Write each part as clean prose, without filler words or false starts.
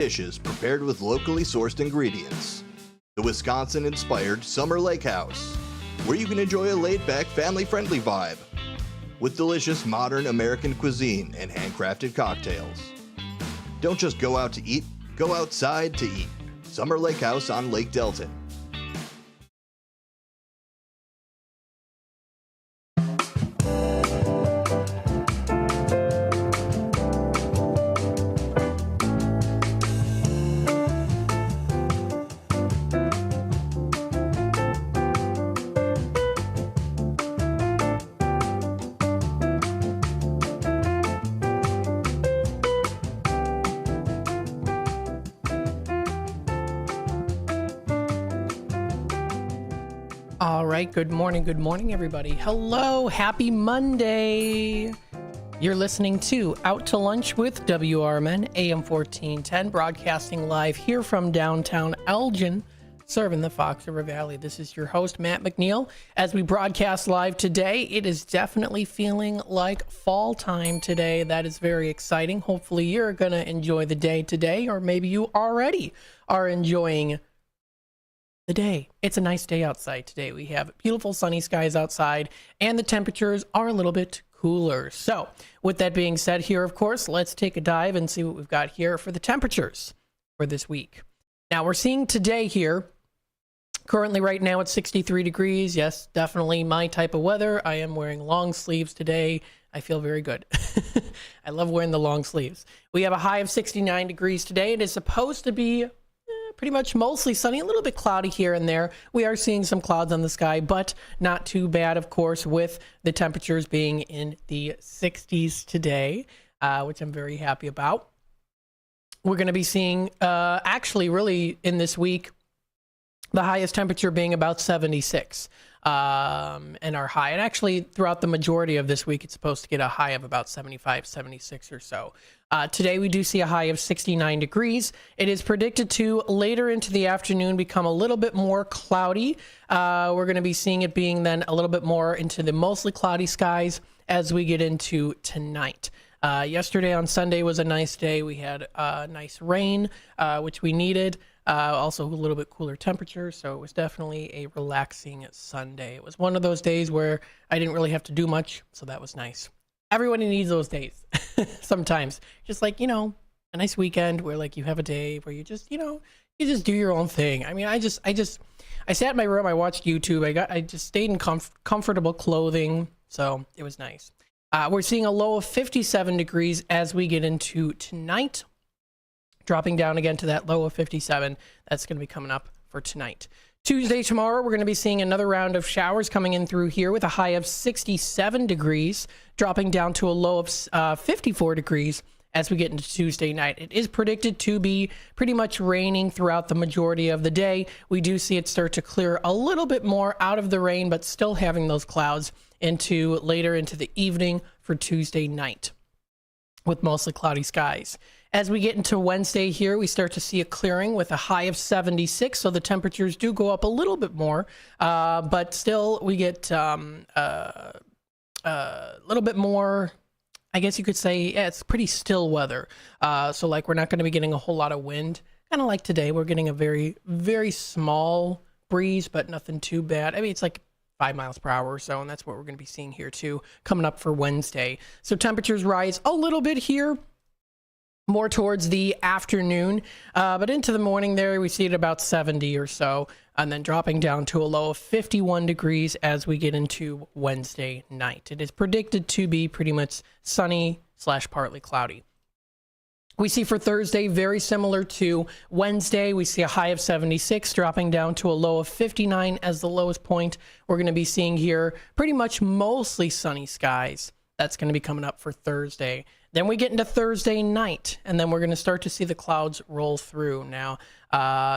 dishes prepared with locally sourced ingredients. The Wisconsin-inspired Summer Lake House, where you can enjoy a laid-back, family-friendly vibe with delicious modern American cuisine and handcrafted cocktails. Don't just go out to eat, go outside to eat. Summer Lake House on Lake Delton. All right, good morning, everybody. Hello, happy Monday. You're listening to Out to Lunch with WRMN, AM 1410, broadcasting live here from downtown Elgin, serving the Fox River Valley. This is your host, Matt McNeil. As we broadcast live today, it is definitely feeling like fall time today. That is very exciting. Hopefully you're going to enjoy the day today, or maybe you already are enjoying the day. It's a nice day outside today. We have beautiful sunny skies outside and the temperatures are a little bit cooler. So with that being said here, of course, let's take a dive and see what we've got here for the temperatures for this week. Now we're seeing today here, currently right now it's 63 degrees. Yes, definitely my type of weather. I am wearing long sleeves today. I feel very good. I love wearing the long sleeves. We have a high of 69 degrees today. It is supposed to be pretty much mostly sunny, a little bit cloudy here and there. We are seeing some clouds on the sky, but not too bad, of course, with the temperatures being in the 60s today, which I'm very happy about. We're going to be seeing, actually, really in this week, the highest temperature being about 76 and our high. And actually, throughout the majority of this week, it's supposed to get a high of about 75, 76 or so. Today, we do see a high of 69 degrees. It is predicted to, later into the afternoon, become a little bit more cloudy. We're going to be seeing it being then a little bit more into the mostly cloudy skies as we get into tonight. Yesterday on Sunday was a nice day. We had nice rain, which we needed. Also a little bit cooler temperature, so it was definitely a relaxing Sunday. It was one of those days where I didn't really have to do much, so that was nice. Everybody needs those days sometimes. Just like, a nice weekend where like you have a day where you just, you just do your own thing. I mean, I sat in my room, I watched YouTube, I just stayed in comfortable clothing, so it was nice. We're seeing a low of 57 degrees as we get into tonight, dropping down again to that low of 57. That's going to be coming up for tonight. Tuesday, tomorrow, we're going to be seeing another round of showers coming in through here with a high of 67 degrees, dropping down to a low of 54 degrees as we get into Tuesday night. It is predicted to be pretty much raining throughout the majority of the day. We do see it start to clear a little bit more out of the rain, but still having those clouds into later into the evening for Tuesday night with mostly cloudy skies. As we get into Wednesday here, we start to see a clearing with a high of 76, so the temperatures do go up a little bit more, but still we get a little bit more, I guess you could say, yeah, it's pretty still weather. So like we're not going to be getting a whole lot of wind. Kind of like today, we're getting a very, very small breeze, but nothing too bad. I mean, it's like 5 miles per hour or so, and that's what we're going to be seeing here too, coming up for Wednesday. So temperatures rise a little bit here, more towards the afternoon, but into the morning there, we see it about 70 or so, and then dropping down to a low of 51 degrees as we get into Wednesday night. It is predicted to be pretty much sunny / partly cloudy. We see for Thursday, very similar to Wednesday, we see a high of 76, dropping down to a low of 59 as the lowest point. We're going to be seeing here pretty much mostly sunny skies. That's going to be coming up for Thursday. Then we get into Thursday night, and then we're going to start to see the clouds roll through. Now,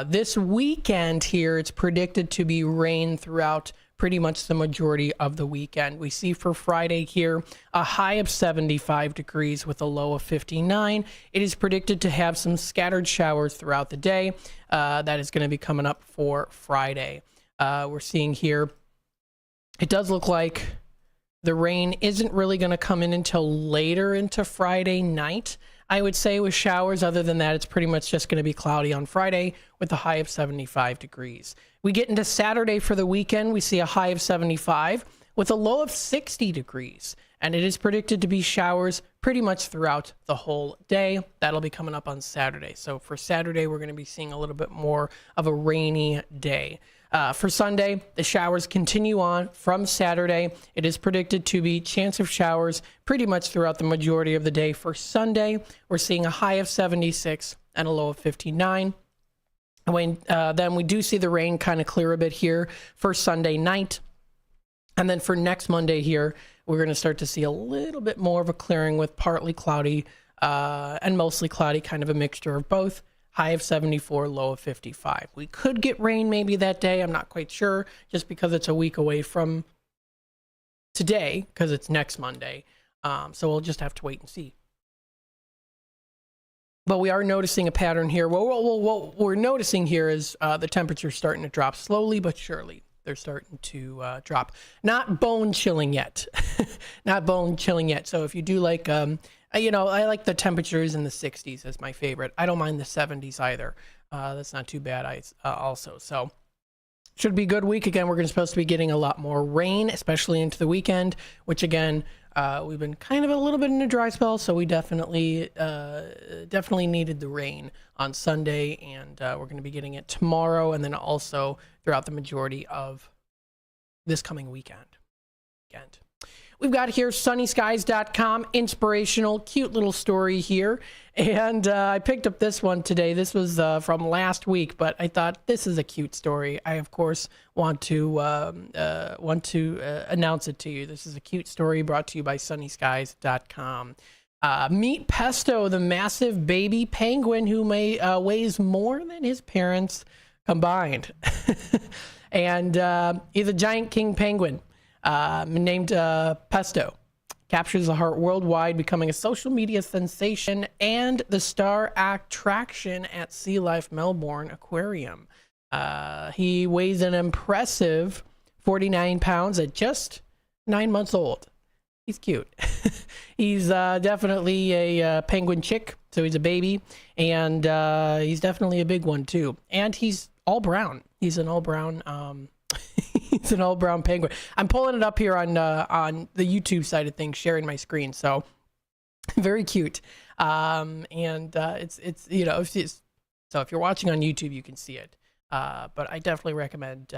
this weekend here, it's predicted to be rain throughout pretty much the majority of the weekend. We see for Friday here, a high of 75 degrees with a low of 59. It is predicted to have some scattered showers throughout the day. That is going to be coming up for Friday. We're seeing here, it does look like the rain isn't really going to come in until later into Friday night. I would say, with showers. Other than that, it's pretty much just going to be cloudy on Friday with a high of 75 degrees. We get into Saturday for the weekend. We see a high of 75 with a low of 60 degrees. And it is predicted to be showers pretty much throughout the whole day. That'll be coming up on Saturday. So for Saturday, we're going to be seeing a little bit more of a rainy day. For Sunday, the showers continue on from Saturday. It is predicted to be chance of showers pretty much throughout the majority of the day. For Sunday, we're seeing a high of 76 and a low of 59. Then we do see the rain kind of clear a bit here for Sunday night. And then for next Monday here, we're going to start to see a little bit more of a clearing with partly cloudy and mostly cloudy, kind of a mixture of both. High of 74, low of 55. We could get rain maybe that day. I'm not quite sure, just because it's a week away from today, because it's next Monday. So we'll just have to wait and see. But we are noticing a pattern here. What we're noticing here is the temperature starting to drop slowly but surely. They're starting to drop. Not bone chilling yet. Not bone chilling yet. So if you do like... I like the temperatures in the 60s as my favorite. I don't mind the 70s either. That's not too bad also. So should be a good week. Again, we're supposed to be getting a lot more rain, especially into the weekend, which again, we've been kind of a little bit in a dry spell. So we definitely needed the rain on Sunday, and we're going to be getting it tomorrow and then also throughout the majority of this coming weekend. We've got here sunnyskies.com, inspirational, cute little story here. And I picked up this one today. This was from last week, but I thought this is a cute story. I, of course, want to announce it to you. This is a cute story brought to you by sunnyskies.com. Meet Pesto, the massive baby penguin who weighs more than his parents combined. And he's a giant king penguin. Named Pesto, captures the heart worldwide, becoming a social media sensation and the star attraction at Sea Life Melbourne Aquarium. He weighs an impressive 49 pounds at just 9 months old. He's cute. He's definitely a penguin chick, so he's a baby, and he's definitely a big one too. And he's all brown. He's an all brown. He's an all brown penguin. I'm pulling it up here on the YouTube side of things, sharing my screen. So very cute. And it's so if you're watching on YouTube, you can see it. But I definitely recommend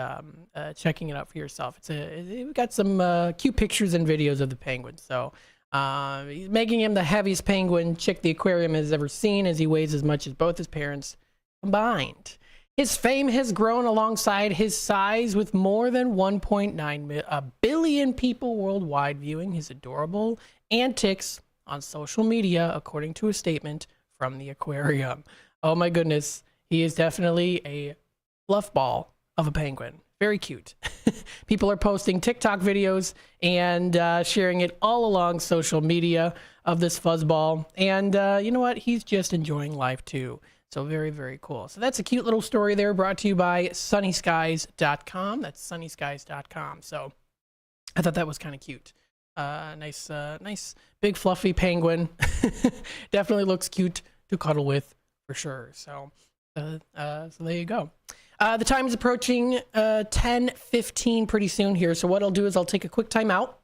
checking it out for yourself. We've got some cute pictures and videos of the penguin. So he's making him the heaviest penguin chick the aquarium has ever seen, as he weighs as much as both his parents combined. His fame has grown alongside his size, with more than 1.9 billion people worldwide viewing his adorable antics on social media, according to a statement from the aquarium. Oh my goodness, he is definitely a fluff ball of a penguin. Very cute. People are posting TikTok videos and sharing it all along social media of this fuzzball. And you know what? He's just enjoying life too. So very, very cool. So that's a cute little story there, brought to you by sunnyskies.com. That's sunnyskies.com. So I thought that was kind of cute. Nice big fluffy penguin. Definitely looks cute to cuddle with for sure. So there you go. The time is approaching 10:15 pretty soon here. So what I'll do is I'll take a quick time out.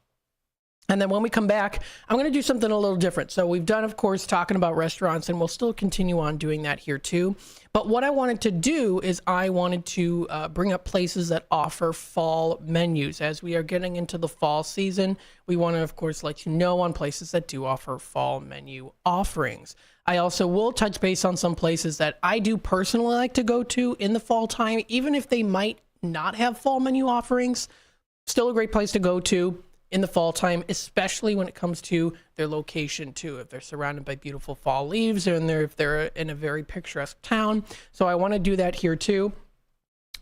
And then when we come back, I'm going to do something a little different. So we've done, of course, talking about restaurants, and we'll still continue on doing that here too. But what I wanted to do is I wanted to bring up places that offer fall menus. As we are getting into the fall season, we want to, of course, let you know on places that do offer fall menu offerings. I also will touch base on some places that I do personally like to go to in the fall time, even if they might not have fall menu offerings. Still a great place to go to in the fall time, especially when it comes to their location too. If they're surrounded by beautiful fall leaves, and if they're in a very picturesque town. So I want to do that here too.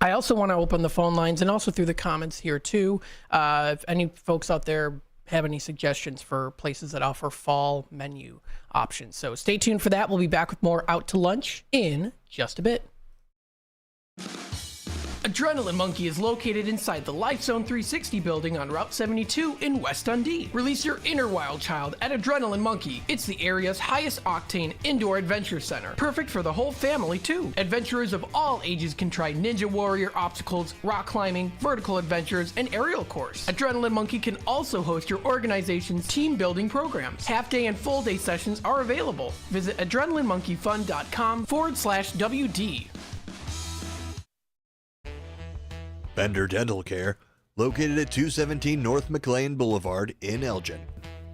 I also want to open the phone lines and also through the comments here too. If any folks out there have any suggestions for places that offer fall menu options. So stay tuned for that. We'll be back with more Out to Lunch in just a bit. Adrenaline Monkey is located inside the Life Zone 360 building on Route 72 in West Dundee. Release your inner wild child at Adrenaline Monkey. It's the area's highest octane indoor adventure center. Perfect for the whole family too. Adventurers of all ages can try Ninja Warrior obstacles, rock climbing, vertical adventures, and aerial course. Adrenaline Monkey can also host your organization's team building programs. Half-day and full-day sessions are available. Visit adrenalinemonkeyfun.com/WD. Bender Dental Care, located at 217 North McLean Boulevard in Elgin.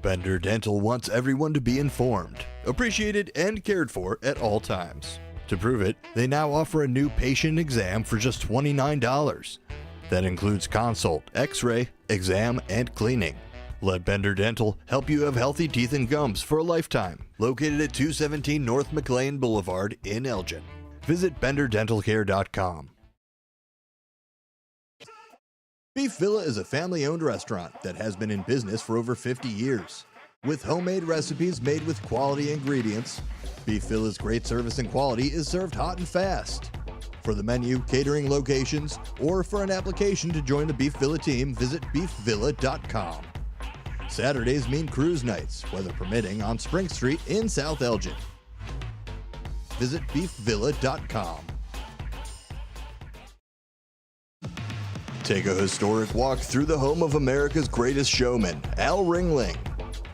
Bender Dental wants everyone to be informed, appreciated, and cared for at all times. To prove it, they now offer a new patient exam for just $29. That includes consult, x-ray, exam, and cleaning. Let Bender Dental help you have healthy teeth and gums for a lifetime. Located at 217 North McLean Boulevard in Elgin. Visit benderdentalcare.com. Beef Villa is a family-owned restaurant that has been in business for over 50 years. With homemade recipes made with quality ingredients, Beef Villa's great service and quality is served hot and fast. For the menu, catering locations, or for an application to join the Beef Villa team, visit beefvilla.com. Saturdays mean cruise nights, weather permitting, on Spring Street in South Elgin. Visit beefvilla.com. Take a historic walk through the home of America's greatest showman, Al Ringling.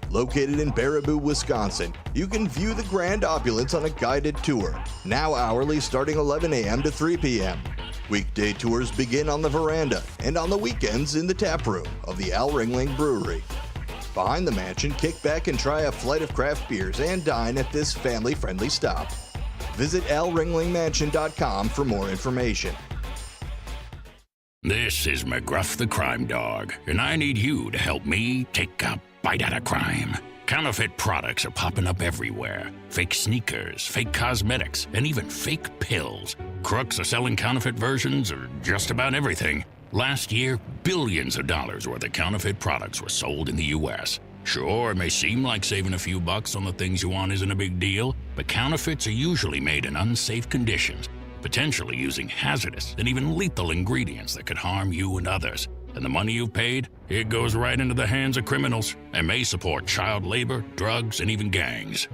Located in Baraboo, Wisconsin, you can view the grand opulence on a guided tour, now hourly starting 11 a.m. to 3 p.m. Weekday tours begin on the veranda and on the weekends in the tap room of the Al Ringling Brewery. Behind the mansion, kick back and try a flight of craft beers and dine at this family-friendly stop. Visit alringlingmansion.com for more information. This is McGruff the Crime Dog, and I need you to help me take a bite out of crime. Counterfeit products are popping up everywhere. Fake sneakers, fake cosmetics, and even fake pills. Crooks are selling counterfeit versions of just about everything. Last year, billions of dollars worth of counterfeit products were sold in the U.S. Sure, it may seem like saving a few bucks on the things you want isn't a big deal, but counterfeits are usually made in unsafe conditions, potentially using hazardous and even lethal ingredients that could harm you and others. And the money you've paid, it goes right into the hands of criminals and may support child labor, drugs, and even gangs.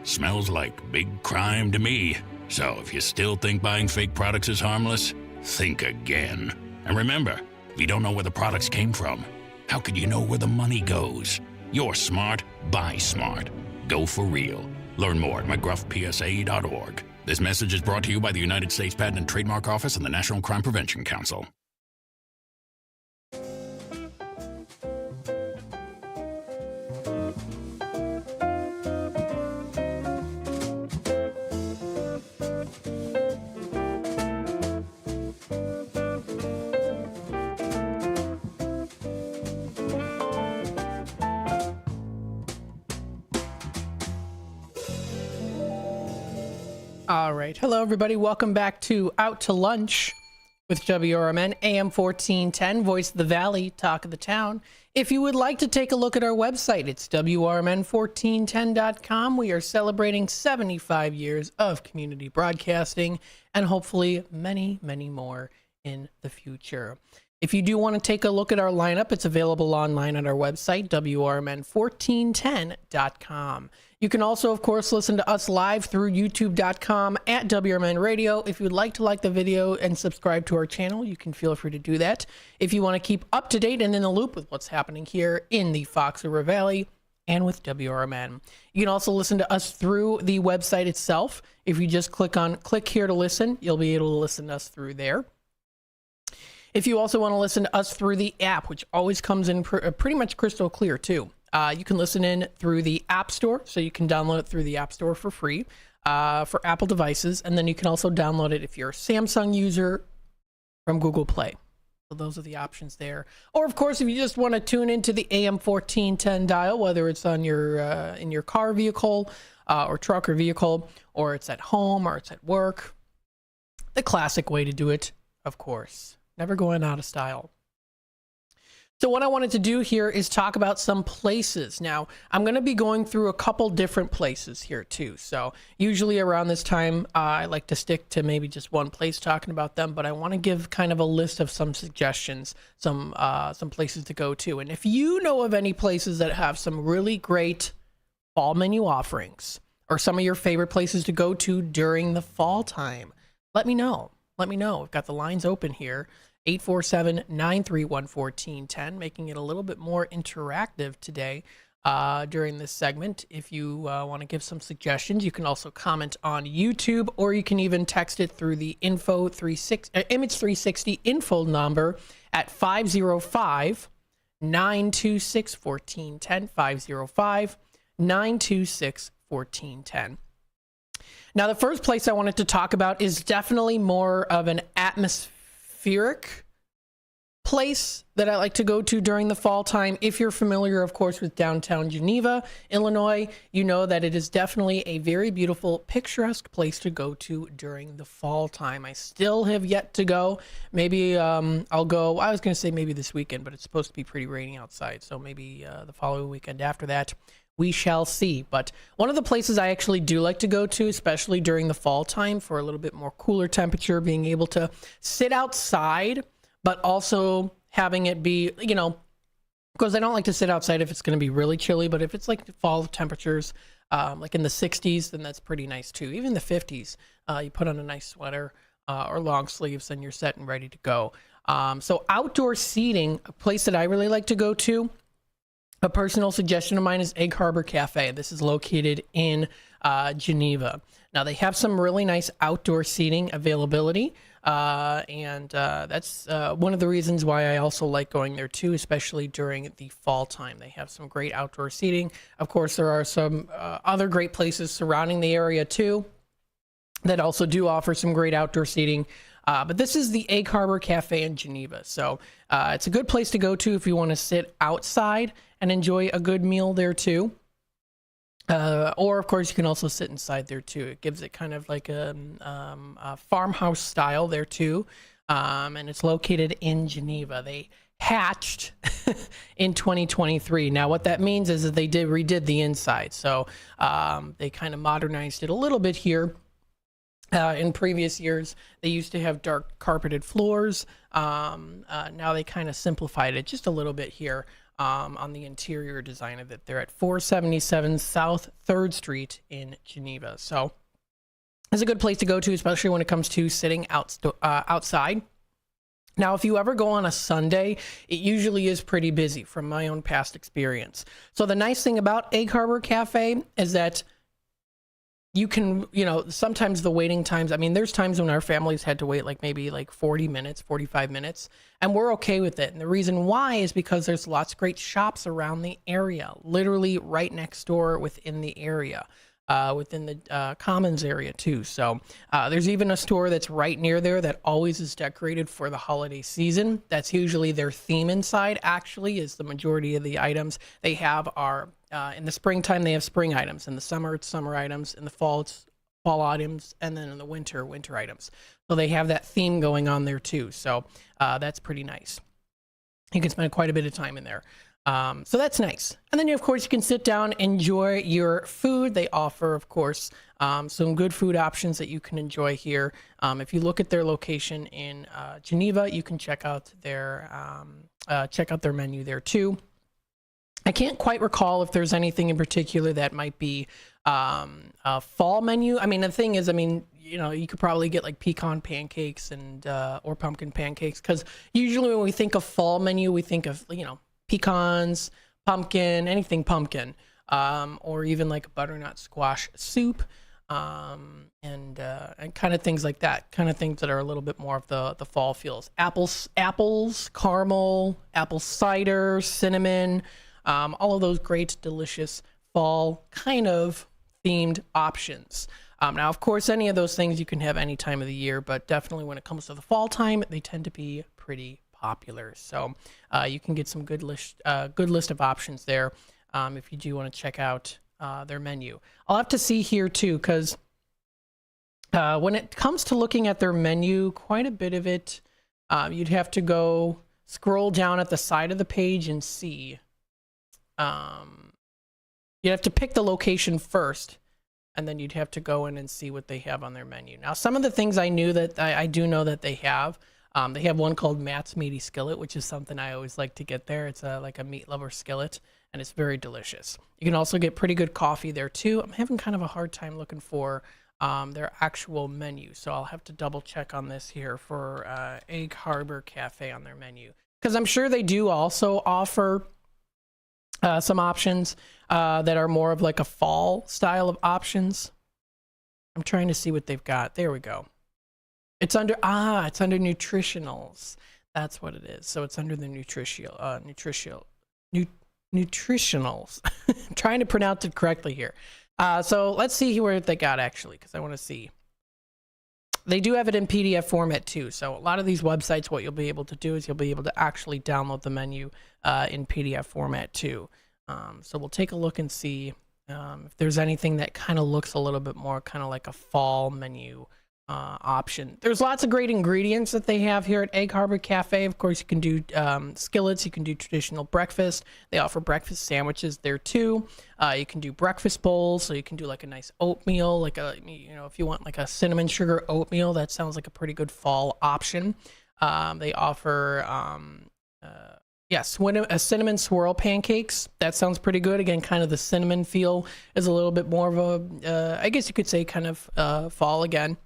Smells like big crime to me. So if you still think buying fake products is harmless, think again. And remember, if you don't know where the products came from, how could you know where the money goes? You're smart, buy smart. Go for real. Learn more at mcgruffpsa.org. This message is brought to you by the United States Patent and Trademark Office and the National Crime Prevention Council. All right. Hello, everybody. Welcome back to Out to Lunch with WRMN, AM 1410, Voice of the Valley, Talk of the Town. If you would like to take a look at our website, it's WRMN1410.com. We are celebrating 75 years of community broadcasting and hopefully many, many more in the future. If you do want to take a look at our lineup, it's available online at our website, WRMN1410.com. You can also, of course, listen to us live through youtube.com at WRMN Radio. If you'd like to like the video and subscribe to our channel, you can feel free to do that. If you want to keep up to date and in the loop with what's happening here in the Fox River Valley and with WRMN. You can also listen to us through the website itself. If you just click here to listen, you'll be able to listen to us through there. If you also want to listen to us through the app, which always comes in pretty much crystal clear too. You can listen in through the App Store, so you can download it through the App Store for free for Apple devices, and then you can also download it if you're a Samsung user from Google Play. So those are the options there. Or of course, if you just want to tune into the AM 1410 dial, whether it's on your in your car vehicle or truck or vehicle, or it's at home or it's at work, the classic way to do it, of course, never going out of style. So what I wanted to do here is talk about some places. Now, I'm going to be going through a couple different places here too. So usually around this time, I like to stick to maybe just one place talking about them, but I want to give kind of a list of some suggestions, some places to go to. And if you know of any places that have some really great fall menu offerings or some of your favorite places to go to during the fall time, let me know. Let me know. We've got the lines open here. 847-931-1410, making it a little bit more interactive today during this segment. If you want to give some suggestions, you can also comment on YouTube, or you can even text it through the Image 360 info number at 505-926-1410, 505-926-1410. Now, the first place I wanted to talk about is definitely more of an atmospheric place that I like to go to during the fall time. If you're familiar, of course, with downtown Geneva, Illinois, you know that it is definitely a very beautiful, picturesque place to go to during the fall time. I still have yet to go. Maybe I'll go, I was going to say maybe this weekend, but it's supposed to be pretty rainy outside. So maybe the following weekend after that. We shall see. But one of the places I actually do like to go to, especially during the fall time for a little bit more cooler temperature, being able to sit outside, but also having it be, you know, because I don't like to sit outside if it's going to be really chilly, but if it's like fall temperatures, like in the 60s, then that's pretty nice too. Even the 50s, you put on a nice sweater or long sleeves and you're set and ready to go. So outdoor seating, a place that I really like to go to, a personal suggestion of mine, is Egg Harbor Cafe. This is located in Geneva. Now, they have some really nice outdoor seating availability, and that's one of the reasons why I also like going there too, especially during the fall time. They have some great outdoor seating. Of course, there are some other great places surrounding the area too that also do offer some great outdoor seating. But this is the Egg Harbor Cafe in Geneva. So it's a good place to go to if you want to sit outside and enjoy a good meal there too. Or, of course, you can also sit inside there too. It gives it kind of like a farmhouse style there too. And it's located in Geneva. They hatched in 2023. Now, what that means is that they redid the inside. So they kind of modernized it a little bit here. In previous years, they used to have dark carpeted floors. Now they kind of simplified it just a little bit here on the interior design of it. They're at 477 South 3rd Street in Geneva. So it's a good place to go to, especially when it comes to sitting outside. Now, if you ever go on a Sunday, it usually is pretty busy from my own past experience. So the nice thing about Egg Harbor Cafe is that you can, you know, sometimes the waiting times, I mean, there's times when our families had to wait like maybe like 40 minutes, 45 minutes, and we're okay with it. And the reason why is because there's lots of great shops around the area, literally right next door within the area, within the Commons area too. So there's even a store that's right near there that always is decorated for the holiday season. That's usually their theme inside, actually, is the majority of the items they have are in the springtime, they have spring items. In the summer, it's summer items. In the fall, it's fall items. And then in the winter, winter items. So they have that theme going on there too. So that's pretty nice. You can spend quite a bit of time in there. So that's nice. And then, of course, you can sit down, enjoy your food. They offer, of course, some good food options that you can enjoy here. If you look at their location in Geneva, you can check out their menu there too. I can't quite recall if there's anything in particular that might be a fall menu. I mean, the thing is, I mean, you know, you could probably get like pecan pancakes and or pumpkin pancakes, because usually when we think of fall menu, we think of, you know, pecans, pumpkin, anything pumpkin, or even like a butternut squash soup, and kind of things like that, kind of things that are a little bit more of the fall feels. Apples, caramel, apple cider, cinnamon, all of those great, delicious fall kind of themed options. Now, of course, any of those things you can have any time of the year, but definitely when it comes to the fall time, they tend to be pretty popular. So you can get some good list of options there if you do want to check out their menu. I'll have to see here too, because when it comes to looking at their menu, quite a bit of it, you'd have to go scroll down at the side of the page and see. You have to pick the location first, and then you'd have to go in and see what they have on their menu. Now, some of the things I knew that I do know that they have one called Matt's Meaty Skillet, which is something I always like to get there. It's like a meat lover skillet, and it's very delicious. You can also get pretty good coffee there too. I'm having kind of a hard time looking for their actual menu, so I'll have to double check on this here for Egg Harbor Cafe on their menu, because I'm sure they do also offer some options that are more of like a fall style of options. I'm trying to see what they've got. There we go. It's under nutritionals. That's what it is. So it's under the nutritionals. I'm trying to pronounce it correctly here. So let's see where they got actually, because I want to see. They do have it in PDF format too. So a lot of these websites, what you'll be able to do is you'll be able to actually download the menu in PDF format too. So we'll take a look and see if there's anything that kind of looks a little bit more kind of like a fall menu option. There's lots of great ingredients that they have here at Egg Harbor Cafe. Of course, you can do skillets, you can do traditional breakfast. They offer breakfast sandwiches there too. You can do breakfast bowls, so you can do like a nice oatmeal, like if you want like a cinnamon sugar oatmeal, that sounds like a pretty good fall option. They offer a cinnamon swirl pancakes. That sounds pretty good. Again, kind of the cinnamon feel is a little bit more of a, I guess you could say kind of fall again.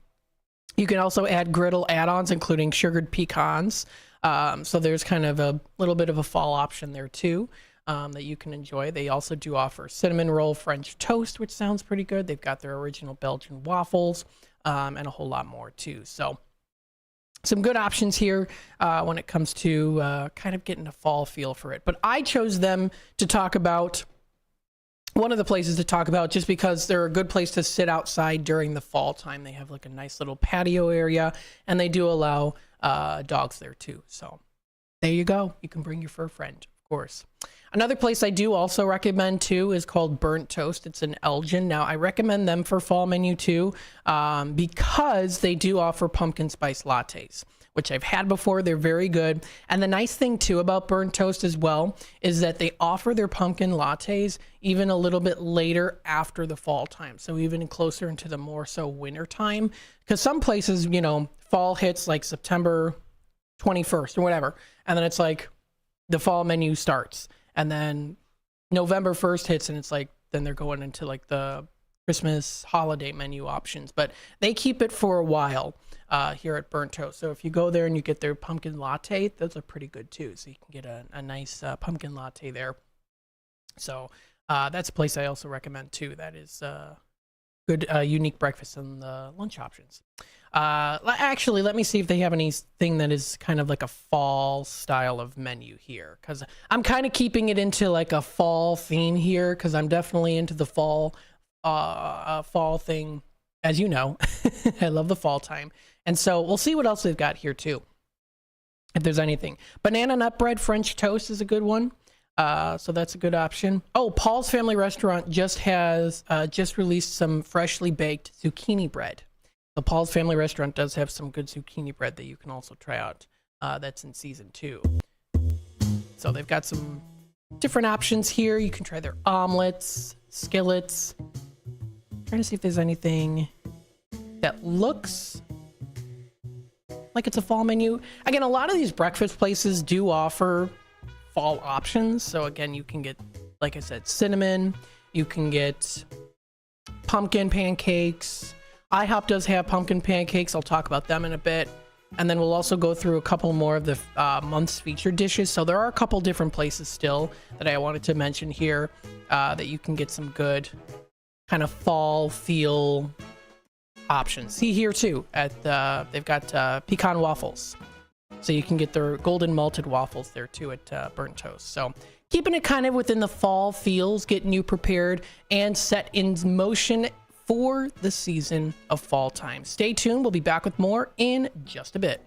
You can also add griddle add-ons, including sugared pecans. So there's kind of a little bit of a fall option there too that you can enjoy. They also do offer cinnamon roll French toast, which sounds pretty good. They've got their original Belgian waffles and a whole lot more too. So some good options here when it comes to kind of getting a fall feel for it. But I chose them to talk about, one of the places to talk about, just because they're a good place to sit outside during the fall time. They have like a nice little patio area, and they do allow dogs there too. So there you go. You can bring your fur friend, of course. Another place I do also recommend too is called Burnt Toast. It's in Elgin. Now I recommend them for fall menu too because they do offer pumpkin spice lattes, which I've had before. They're very good. And the nice thing too about Burnt Toast as well is that they offer their pumpkin lattes even a little bit later after the fall time. So even closer into the more so winter time, because some places, fall hits like September 21st or whatever. And then it's like the fall menu starts. And then November 1st hits and it's like, then they're going into like the Christmas holiday menu options. But they keep it for a while here at Burnt Toast. So if you go there and you get their pumpkin latte, those are pretty good too. So you can get a nice pumpkin latte there. So that's a place I also recommend too. That is good, unique breakfast and lunch options. Actually, let me see if they have anything that is kind of like a fall style of menu here, because I'm kind of keeping it into like a fall theme here, because I'm definitely into the fall thing, as you know. I love the fall time, and so we'll see what else they've got here too, if there's anything. Banana nut bread French toast is a good one. So that's a good option. Oh, Paul's Family Restaurant just released some freshly baked zucchini bread. So Paul's Family Restaurant does have some good zucchini bread that you can also try out. That's in season 2. So they've got some different options here. You can try their omelets, skillets. I'm trying to see if there's anything that looks like it's a fall menu. Again, a lot of these breakfast places do offer fall options. So again, you can get, like I said, cinnamon. You can get pumpkin pancakes. IHOP does have pumpkin pancakes. I'll talk about them in a bit. And then we'll also go through a couple more of the month's featured dishes. So there are a couple different places still that I wanted to mention here that you can get some good kind of fall feel options. See here too, they've got pecan waffles. So you can get their golden malted waffles there too at Burnt Toast. So keeping it kind of within the fall feels, getting you prepared and set in motion for the season of fall time. Stay tuned. We'll be back with more in just a bit.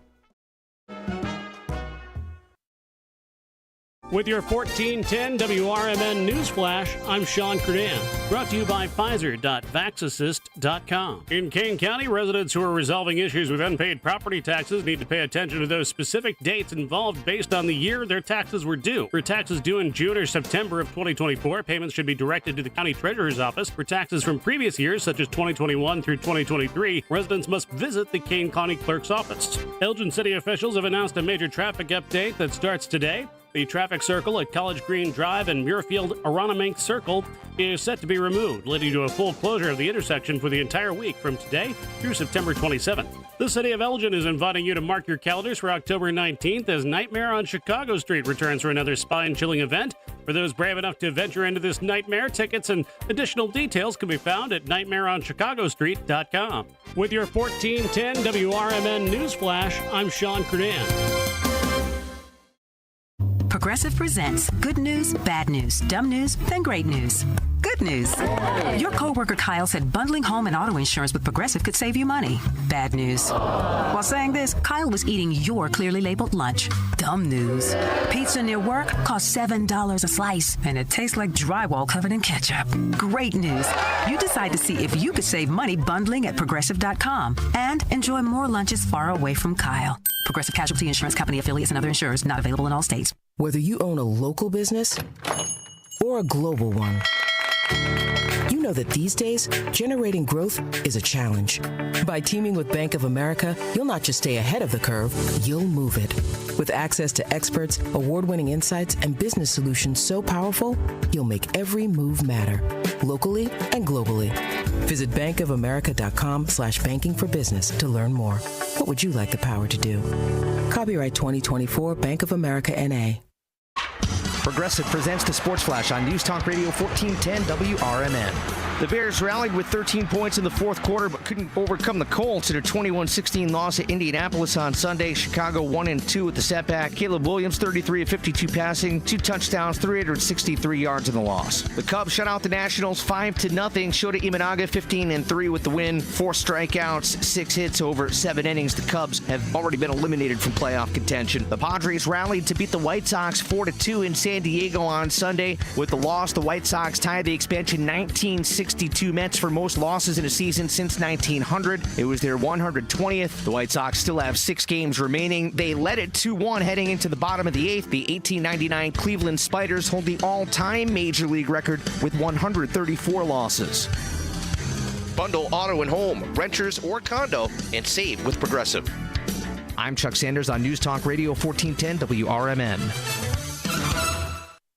With your 1410 WRMN News Flash, I'm Sean Kernan. Brought to you by Pfizer.VaxAssist.com. In Kane County, residents who are resolving issues with unpaid property taxes need to pay attention to those specific dates involved based on the year their taxes were due. For taxes due in June or September of 2024, payments should be directed to the County Treasurer's Office. For taxes from previous years, such as 2021 through 2023, residents must visit the Kane County Clerk's office. Elgin City officials have announced a major traffic update that starts today. The traffic circle at College Green Drive and Muirfield-Aronimink Circle is set to be removed, leading to a full closure of the intersection for the entire week from today through September 27th. The City of Elgin is inviting you to mark your calendars for October 19th as Nightmare on Chicago Street returns for another spine-chilling event. For those brave enough to venture into this nightmare, tickets and additional details can be found at nightmareonchicagostreet.com. With your 1410 WRMN News Flash, I'm Sean Kernan. Progressive presents good news, bad news, dumb news, then great news. Good news. Your coworker Kyle said bundling home and auto insurance with Progressive could save you money. Bad news. While saying this, Kyle was eating your clearly labeled lunch. Dumb news. Pizza near work costs $7 a slice, and it tastes like drywall covered in ketchup. Great news. You decide to see if you could save money bundling at Progressive.com and enjoy more lunches far away from Kyle. Progressive Casualty Insurance Company affiliates and other insurers not available in all states. Whether you own a local business or a global one, you know that these days, generating growth is a challenge. By teaming with Bank of America, you'll not just stay ahead of the curve, you'll move it. With access to experts, award-winning insights, and business solutions so powerful, you'll make every move matter, locally and globally. Visit bankofamerica.com/banking for business to learn more. What would you like the power to do? Copyright 2024 Bank of America N.A. Progressive presents the Sports Flash on News Talk Radio 1410 WRMN. The Bears rallied with 13 points in the fourth quarter, but couldn't overcome the Colts in a 21-16 loss at Indianapolis on Sunday. Chicago 1-2 with the setback. Caleb Williams, 33 of 52 passing, 2 touchdowns, 363 yards in the loss. The Cubs shut out the Nationals 5-0. Shota Imanaga, 15-3 with the win. 4 strikeouts, 6 hits over 7 innings. The Cubs have already been eliminated from playoff contention. The Padres rallied to beat the White Sox 4-2 in San Diego on Sunday. With the loss, the White Sox tied the expansion 19-62 Mets for most losses in a season since 1900. It was their 120th. The White Sox still have 6 games remaining. They led it 2-1 heading into the bottom of the 8th. The 1899 Cleveland Spiders hold the all-time Major League record with 134 losses. Bundle auto and home, renters or condo, and save with Progressive. I'm Chuck Sanders on News Talk Radio 1410 WRMN.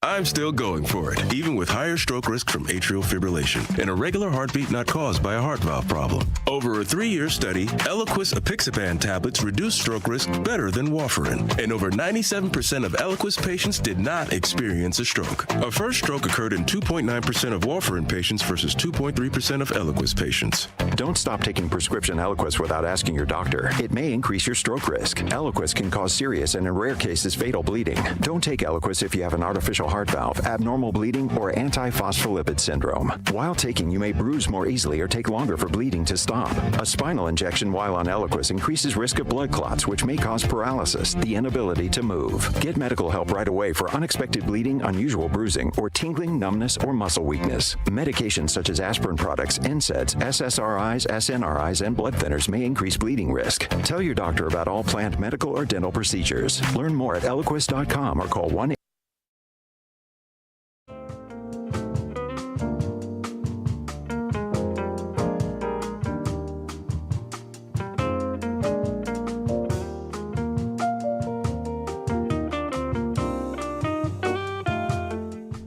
I'm still going for it, even with higher stroke risk from atrial fibrillation and a regular heartbeat not caused by a heart valve problem. Over a 3-year study, Eliquis apixaban tablets reduced stroke risk better than warfarin, and over 97% of Eliquis patients did not experience a stroke. A first stroke occurred in 2.9% of warfarin patients versus 2.3% of Eliquis patients. Don't stop taking prescription Eliquis without asking your doctor. It may increase your stroke risk. Eliquis can cause serious and in rare cases fatal bleeding. Don't take Eliquis if you have an artificial heart valve, abnormal bleeding, or antiphospholipid syndrome. While taking, you may bruise more easily or take longer for bleeding to stop. A spinal injection while on Eliquis increases risk of blood clots, which may cause paralysis, the inability to move. Get medical help right away for unexpected bleeding, unusual bruising, or tingling, numbness, or muscle weakness. Medications such as aspirin products, NSAIDs, SSRIs, SNRIs, and blood thinners may increase bleeding risk. Tell your doctor about all planned medical or dental procedures. Learn more at Eliquis.com or call 1-800.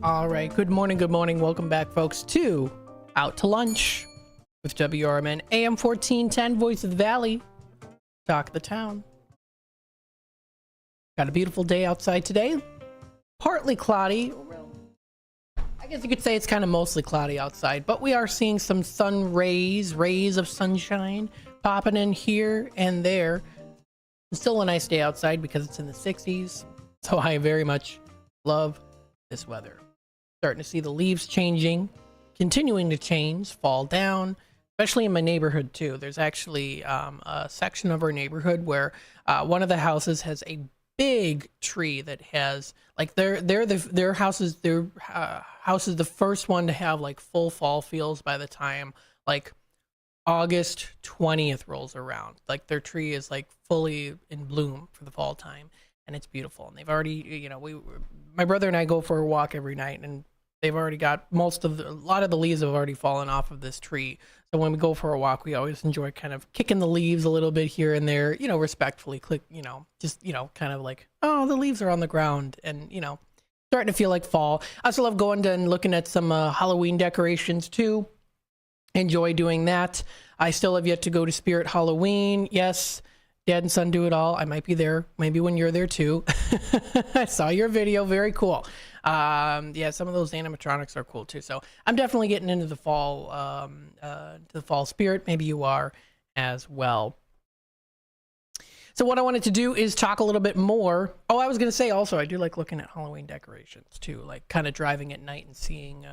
All right. Good morning. Welcome back, folks, to Out to Lunch with WRMN AM 1410, Voice of the Valley, Talk of the Town. Got a beautiful day outside today. Partly cloudy. I guess you could say it's kind of mostly cloudy outside, but we are seeing some sun rays of sunshine popping in here and there. It's still a nice day outside because it's in the 60s. So I very much love this weather. Starting to see the leaves changing, continuing to change, fall down, especially in my neighborhood too. There's actually a section of our neighborhood where one of the houses has a big tree that has like their house is the first one to have like full fall feels by the time like August 20th rolls around. Like their tree is like fully in bloom for the fall time, and it's beautiful. And they've already, my brother and I go for a walk every night, and they've already got a lot of the leaves have already fallen off of this tree. So when we go for a walk, we always enjoy kind of kicking the leaves a little bit here and there, respectfully kind of like, oh, the leaves are on the ground, and, starting to feel like fall. I also love going and looking at some Halloween decorations too. Enjoy doing that. I still have yet to go to Spirit Halloween. Yes, Dad and son do it all. I might be there, maybe when you're there too. I saw your video. Very cool. Yeah, some of those animatronics are cool too. So I'm definitely getting into the fall, spirit. Maybe you are as well. So what I wanted to do is talk a little bit more. Oh, I was going to say also, I do like looking at Halloween decorations too, like kind of driving at night and seeing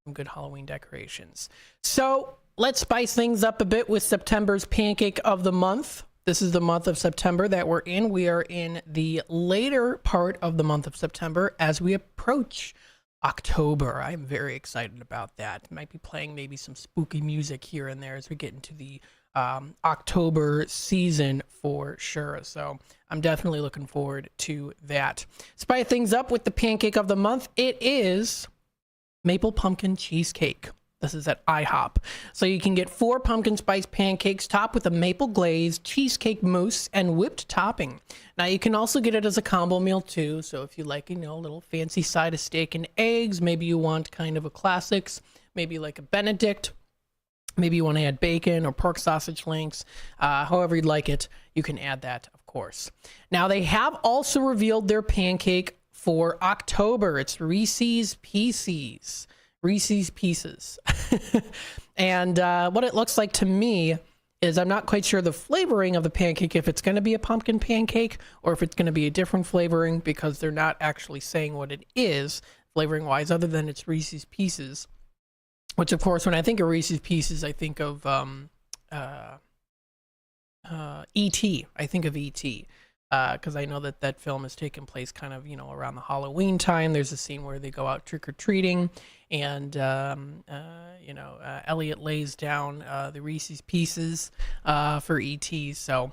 some good Halloween decorations. So let's spice things up a bit with September's pancake of the month. This is the month of September that we're in. We are in the later part of the month of September as we approach October. I'm very excited about that. Might be playing maybe some spooky music here and there as we get into the October season for sure. So I'm definitely looking forward to that. Spice things up with the pancake of the month. It is maple pumpkin cheesecake. This is at IHOP. So you can get 4 pumpkin spice pancakes topped with a maple glaze, cheesecake mousse, and whipped topping. Now you can also get it as a combo meal too. So if you like, a little fancy side of steak and eggs, maybe you want kind of a classics, maybe like a Benedict, maybe you want to add bacon or pork sausage links, however you'd like it, you can add that, of course. Now they have also revealed their pancake for October. It's Reese's Pieces. Reese's Pieces. And what it looks like to me is I'm not quite sure the flavoring of the pancake, if it's going to be a pumpkin pancake or if it's going to be a different flavoring, because they're not actually saying what it is flavoring wise, other than it's Reese's Pieces, which of course, when I think of Reese's Pieces, I think of E.T. I think of E.T. Because I know that film is taking place kind of, around the Halloween time. There's a scene where they go out trick-or-treating, and, Elliot lays down the Reese's Pieces for E.T. So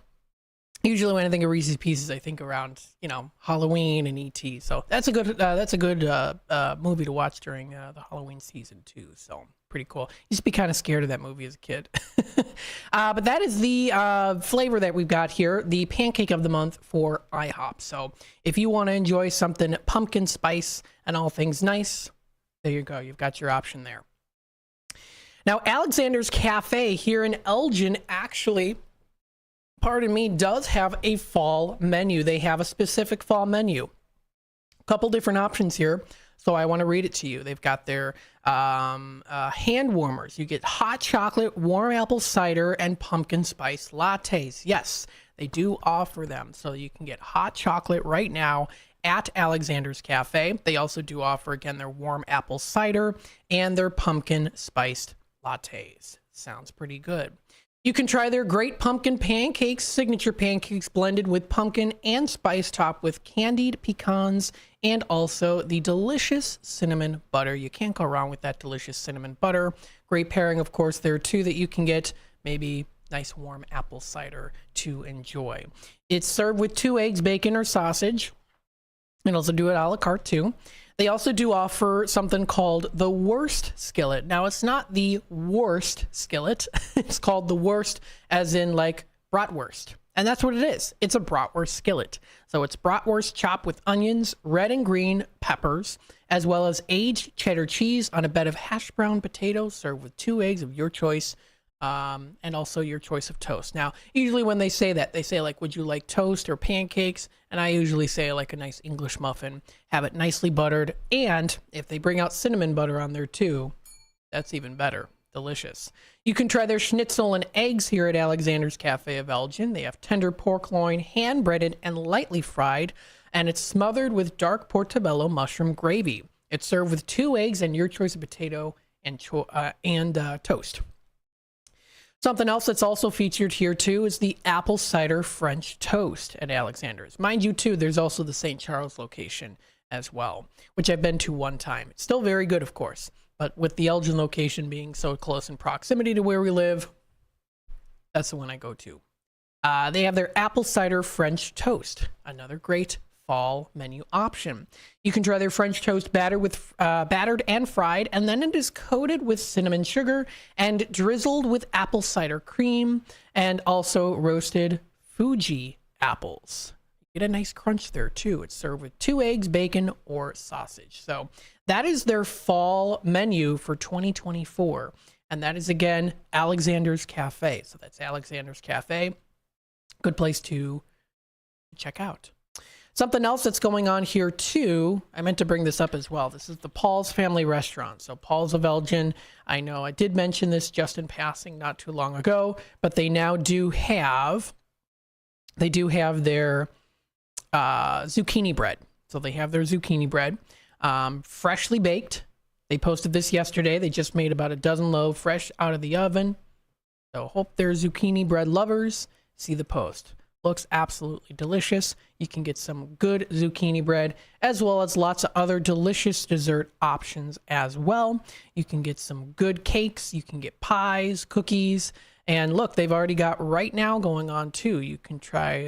usually when I think of Reese's Pieces, I think around, Halloween and E.T. So that's a good movie to watch during the Halloween season too. So pretty cool. Used to be kind of scared of that movie as a kid. But that is the flavor that we've got here, the pancake of the month for IHOP. So if you want to enjoy something pumpkin spice and all things nice, there you go. You've got your option there. Now, Alexander's Cafe here in Elgin actually, does have a fall menu. They have a specific fall menu. A couple different options here. So I want to read it to you. They've got their hand warmers. You get hot chocolate, warm apple cider, and pumpkin spice lattes. Yes, they do offer them. So you can get hot chocolate right now at Alexander's Cafe. They also do offer, again, their warm apple cider and their pumpkin spiced lattes. Sounds pretty good. You can try their great pumpkin pancakes, signature pancakes blended with pumpkin and spice, topped with candied pecans and also the delicious cinnamon butter. You can't go wrong with that delicious cinnamon butter. Great pairing, of course, there too, that you can get maybe nice warm apple cider to enjoy. It's served with 2 eggs, bacon, or sausage. And also do it a la carte too. They also do offer something called the Worst Skillet. Now, it's not the worst skillet. It's called the Worst, as in like bratwurst. And that's what it is. It's a bratwurst skillet. So it's bratwurst chopped with onions, red and green peppers, as well as aged cheddar cheese on a bed of hash brown potatoes, served with 2 eggs of your choice, and also your choice of toast. Now, usually when they say that, they say like, would you like toast or pancakes? And I usually say like a nice English muffin, have it nicely buttered. And if they bring out cinnamon butter on there too, that's even better. Delicious. You can try their schnitzel and eggs here at Alexander's Cafe of Elgin. They have tender pork loin, hand breaded and lightly fried, and it's smothered with dark portobello mushroom gravy. It's served with 2 eggs and your choice of potato and toast. Something else that's also featured here too is the apple cider French toast at Alexander's. Mind you too, there's also the St. Charles location as well, which I've been to one time. It's still very good, of course, but with the Elgin location being so close in proximity to where we live, that's the one I go to. They have their apple cider French toast, another great fall menu option. You can try their French toast battered and fried, and then it is coated with cinnamon sugar and drizzled with apple cider cream and also roasted Fuji apples. You get a nice crunch there too. It's served with 2 eggs, bacon, or sausage. So that is their fall menu for 2024. And that is, again, Alexander's Cafe. So that's Alexander's Cafe. Good place to check out. Something else that's going on here too, I meant to bring this up as well. This is the Paul's Family Restaurant. So Paul's of Elgin, I know I did mention this just in passing not too long ago, but they now do have their zucchini bread. So they have their zucchini bread, freshly baked. They posted this yesterday. They just made about a dozen loaves fresh out of the oven. So hope they're zucchini bread lovers. See the post. Looks absolutely delicious. You can get some good zucchini bread as well as lots of other delicious dessert options as well. You can get some good cakes. You can get pies, cookies. And look, they've already got right now going on too. You can try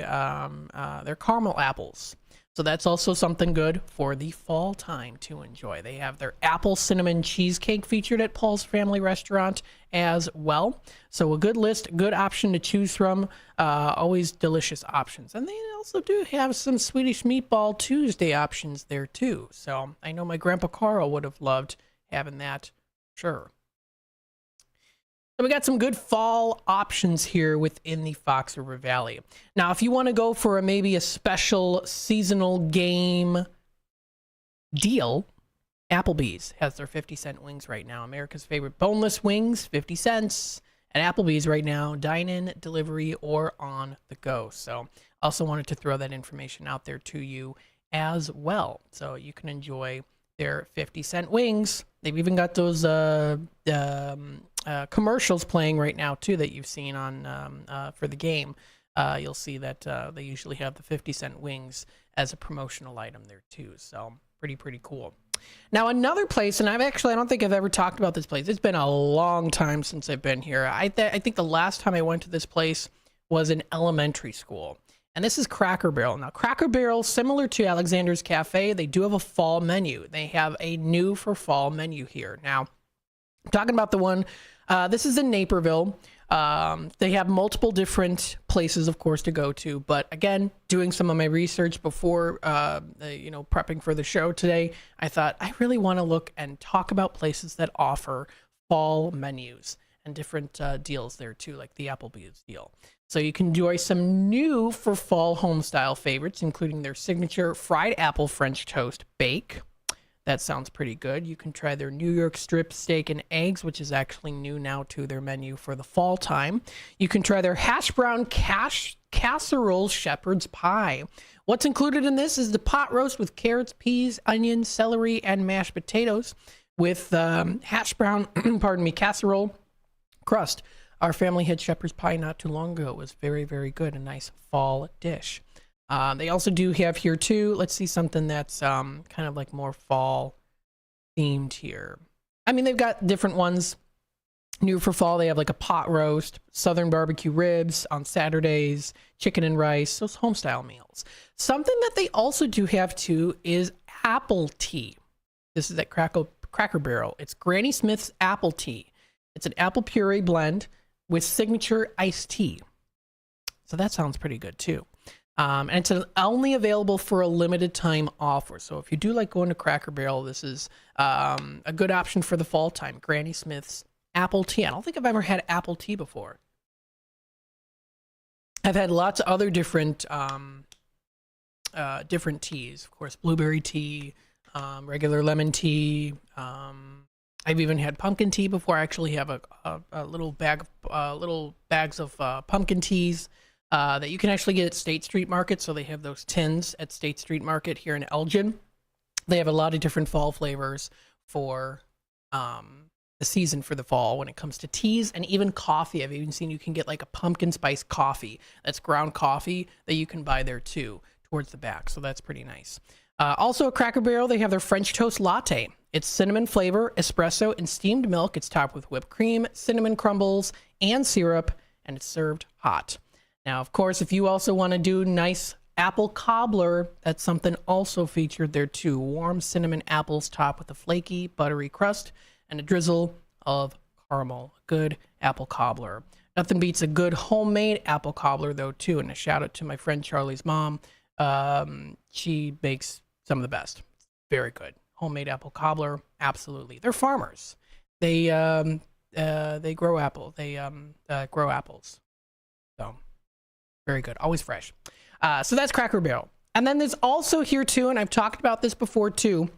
their caramel apples. So that's also something good for the fall time to enjoy. They have their apple cinnamon cheesecake featured at Paul's Family Restaurant as well. So a good list, good option to choose from. Always delicious options. And they also do have some Swedish Meatball Tuesday options there too. So I know my Grandpa Carl would have loved having that, sure. So we got some good fall options here within the Fox River Valley. Now, if you want to go for maybe a special seasonal game deal, Applebee's has their 50-cent wings right now. America's favorite boneless wings, 50 cents at Applebee's right now. Dine-in, delivery, or on the go. So also wanted to throw that information out there to you as well. So you can enjoy their 50-cent wings. They've even got those commercials playing right now too that you've seen on for the game. You'll see that they usually have the 50-cent wings as a promotional item there too. So pretty cool. Now another place, and I don't think I've ever talked about this place. It's been a long time since I've been here. I think the last time I went to this place was in elementary school. And this is Cracker Barrel. Now, Cracker Barrel, similar to Alexander's Cafe, they do have a fall menu. They have a new for fall menu here. Now, I'm talking about the one, this is in Naperville. They have multiple different places, of course, to go to. But again, doing some of my research before, prepping for the show today, I thought I really want to look and talk about places that offer fall menus and different deals there too, like the Applebee's deal. So you can enjoy some new for fall home style favorites, including their signature fried apple French toast bake. That sounds pretty good. You can try their New York strip steak and eggs, which is actually new now to their menu for the fall time. You can try their hash brown casserole shepherd's pie. What's included in this is the pot roast with carrots, peas, onions, celery, and mashed potatoes with hash brown, casserole crust. Our family had shepherd's pie not too long ago. It was very, very good. A nice fall dish. They also do have here too, let's see something that's kind of like more fall themed here. I mean, they've got different ones. New for fall, they have like a pot roast, southern barbecue ribs on Saturdays, chicken and rice, those home style meals. Something that they also do have too is apple tea. This is at Cracker Barrel. It's Granny Smith's apple tea. It's an apple puree blend with signature iced tea. So that sounds pretty good too. And it's only available for a limited time offer. So if you do like going to Cracker Barrel, this is a good option for the fall time. Granny Smith's apple tea. I don't think I've ever had apple tea before. I've had lots of other different teas. Of course, blueberry tea, regular lemon tea. I've even had pumpkin tea before. I actually have a little bag of little bags of pumpkin teas that you can actually get at State Street Market. So they have those tins at State Street Market here in Elgin. They have a lot of different fall flavors for the the season for the fall when it comes to teas and even coffee. I've even seen you can get like a pumpkin spice coffee. That's ground coffee that you can buy there too towards the back. So that's pretty nice. Also at Cracker Barrel, they have their French toast latte. It's cinnamon flavor, espresso, and steamed milk. It's topped with whipped cream, cinnamon crumbles, and syrup, and it's served hot. Now, of course, if you also want to do nice apple cobbler, that's something also featured there too. Warm cinnamon apples topped with a flaky, buttery crust and a drizzle of caramel. Good apple cobbler. Nothing beats a good homemade apple cobbler though too. And a shout out to my friend Charlie's mom. She makes some of the best. Very good. Homemade apple cobbler, absolutely. They're farmers. They grow apple. They grow apples. So very good. Always fresh. So that's Cracker Barrel. And then there's also here too, and I've talked about this before too,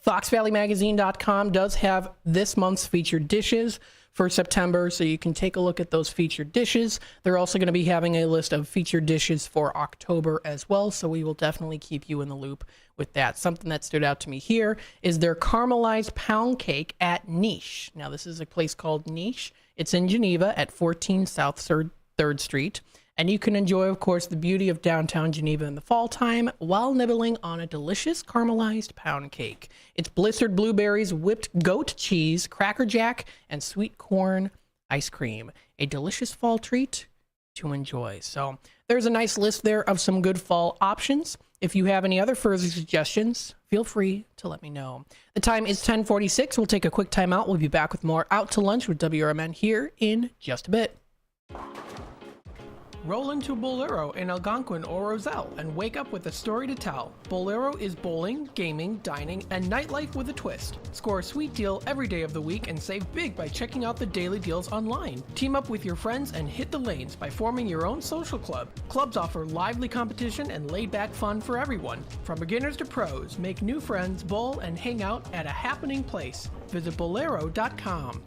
FoxValleyMagazine.com does have this month's featured dishes for September, so you can take a look at those featured dishes. They're also going to be having a list of featured dishes for October as well, so we will definitely keep you in the loop with that. Something that stood out to me here is their caramelized pound cake at Niche. Now, this is a place called Niche. It's in Geneva at 14 South 3rd Street. And you can enjoy, of course, the beauty of downtown Geneva in the fall time while nibbling on a delicious caramelized pound cake. It's blistered blueberries, whipped goat cheese, Cracker Jack, and sweet corn ice cream. A delicious fall treat to enjoy. So there's a nice list there of some good fall options. If you have any other further suggestions, feel free to let me know. The time is 10:46. We'll take a quick time out. We'll be back with more Out to Lunch with WRMN here in just a bit. Roll into Bolero in Algonquin or Roselle and wake up with a story to tell. Bolero is bowling, gaming, dining, and nightlife with a twist. Score a sweet deal every day of the week and save big by checking out the daily deals online. Team up with your friends and hit the lanes by forming your own social club. Clubs offer lively competition and laid-back fun for everyone. From beginners to pros, make new friends, bowl, and hang out at a happening place. Visit bolero.com.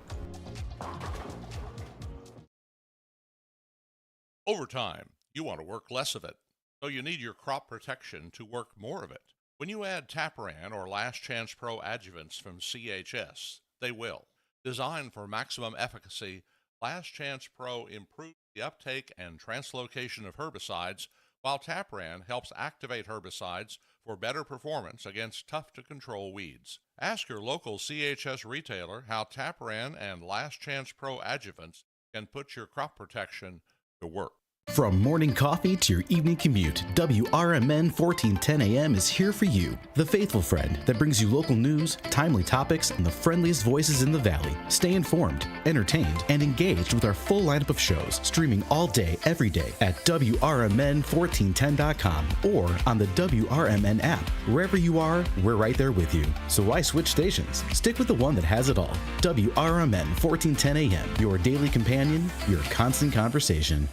Over time, you want to work less of it, so you need your crop protection to work more of it. When you add Taparan or Last Chance Pro adjuvants from CHS, they will. Designed for maximum efficacy, Last Chance Pro improves the uptake and translocation of herbicides, while Taparan helps activate herbicides for better performance against tough-to-control weeds. Ask your local CHS retailer how Taparan and Last Chance Pro adjuvants can put your crop protection to work. From morning coffee to your evening commute, WRMN 1410 AM is here for you. The faithful friend that brings you local news, timely topics, and the friendliest voices in the Valley. Stay informed, entertained, and engaged with our full lineup of shows, streaming all day, every day at WRMN1410.com or on the WRMN app. Wherever you are, we're right there with you. So why switch stations? Stick with the one that has it all. WRMN 1410 AM, your daily companion, your constant conversation.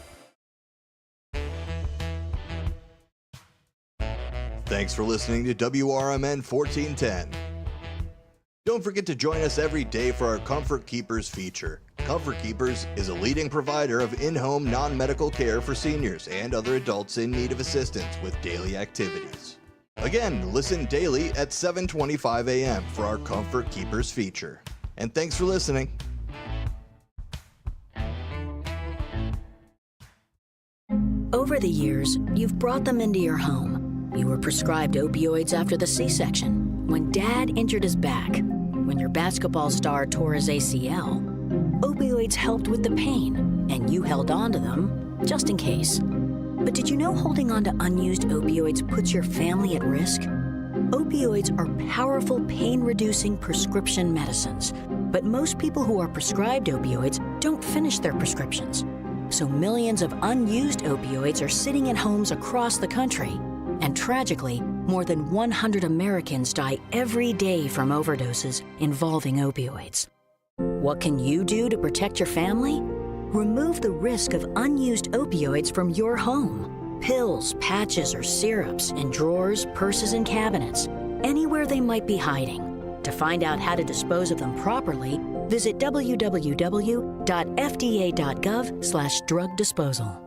Thanks for listening to WRMN 1410. Don't forget to join us every day for our Comfort Keepers feature. Comfort Keepers is a leading provider of in-home non-medical care for seniors and other adults in need of assistance with daily activities. Again, listen daily at 7:25 a.m. for our Comfort Keepers feature. And thanks for listening. Over the years, you've brought them into your home. You were prescribed opioids after the C-section, when Dad injured his back, when your basketball star tore his ACL. Opioids helped with the pain, and you held on to them just in case. But did you know holding on to unused opioids puts your family at risk? Opioids are powerful pain-reducing prescription medicines, but most people who are prescribed opioids don't finish their prescriptions. So millions of unused opioids are sitting in homes across the country. And tragically, more than 100 Americans die every day from overdoses involving opioids. What can you do to protect your family? Remove the risk of unused opioids from your home. Pills, patches, or syrups in drawers, purses, and cabinets, anywhere they might be hiding. To find out how to dispose of them properly, visit www.fda.gov/drug disposal.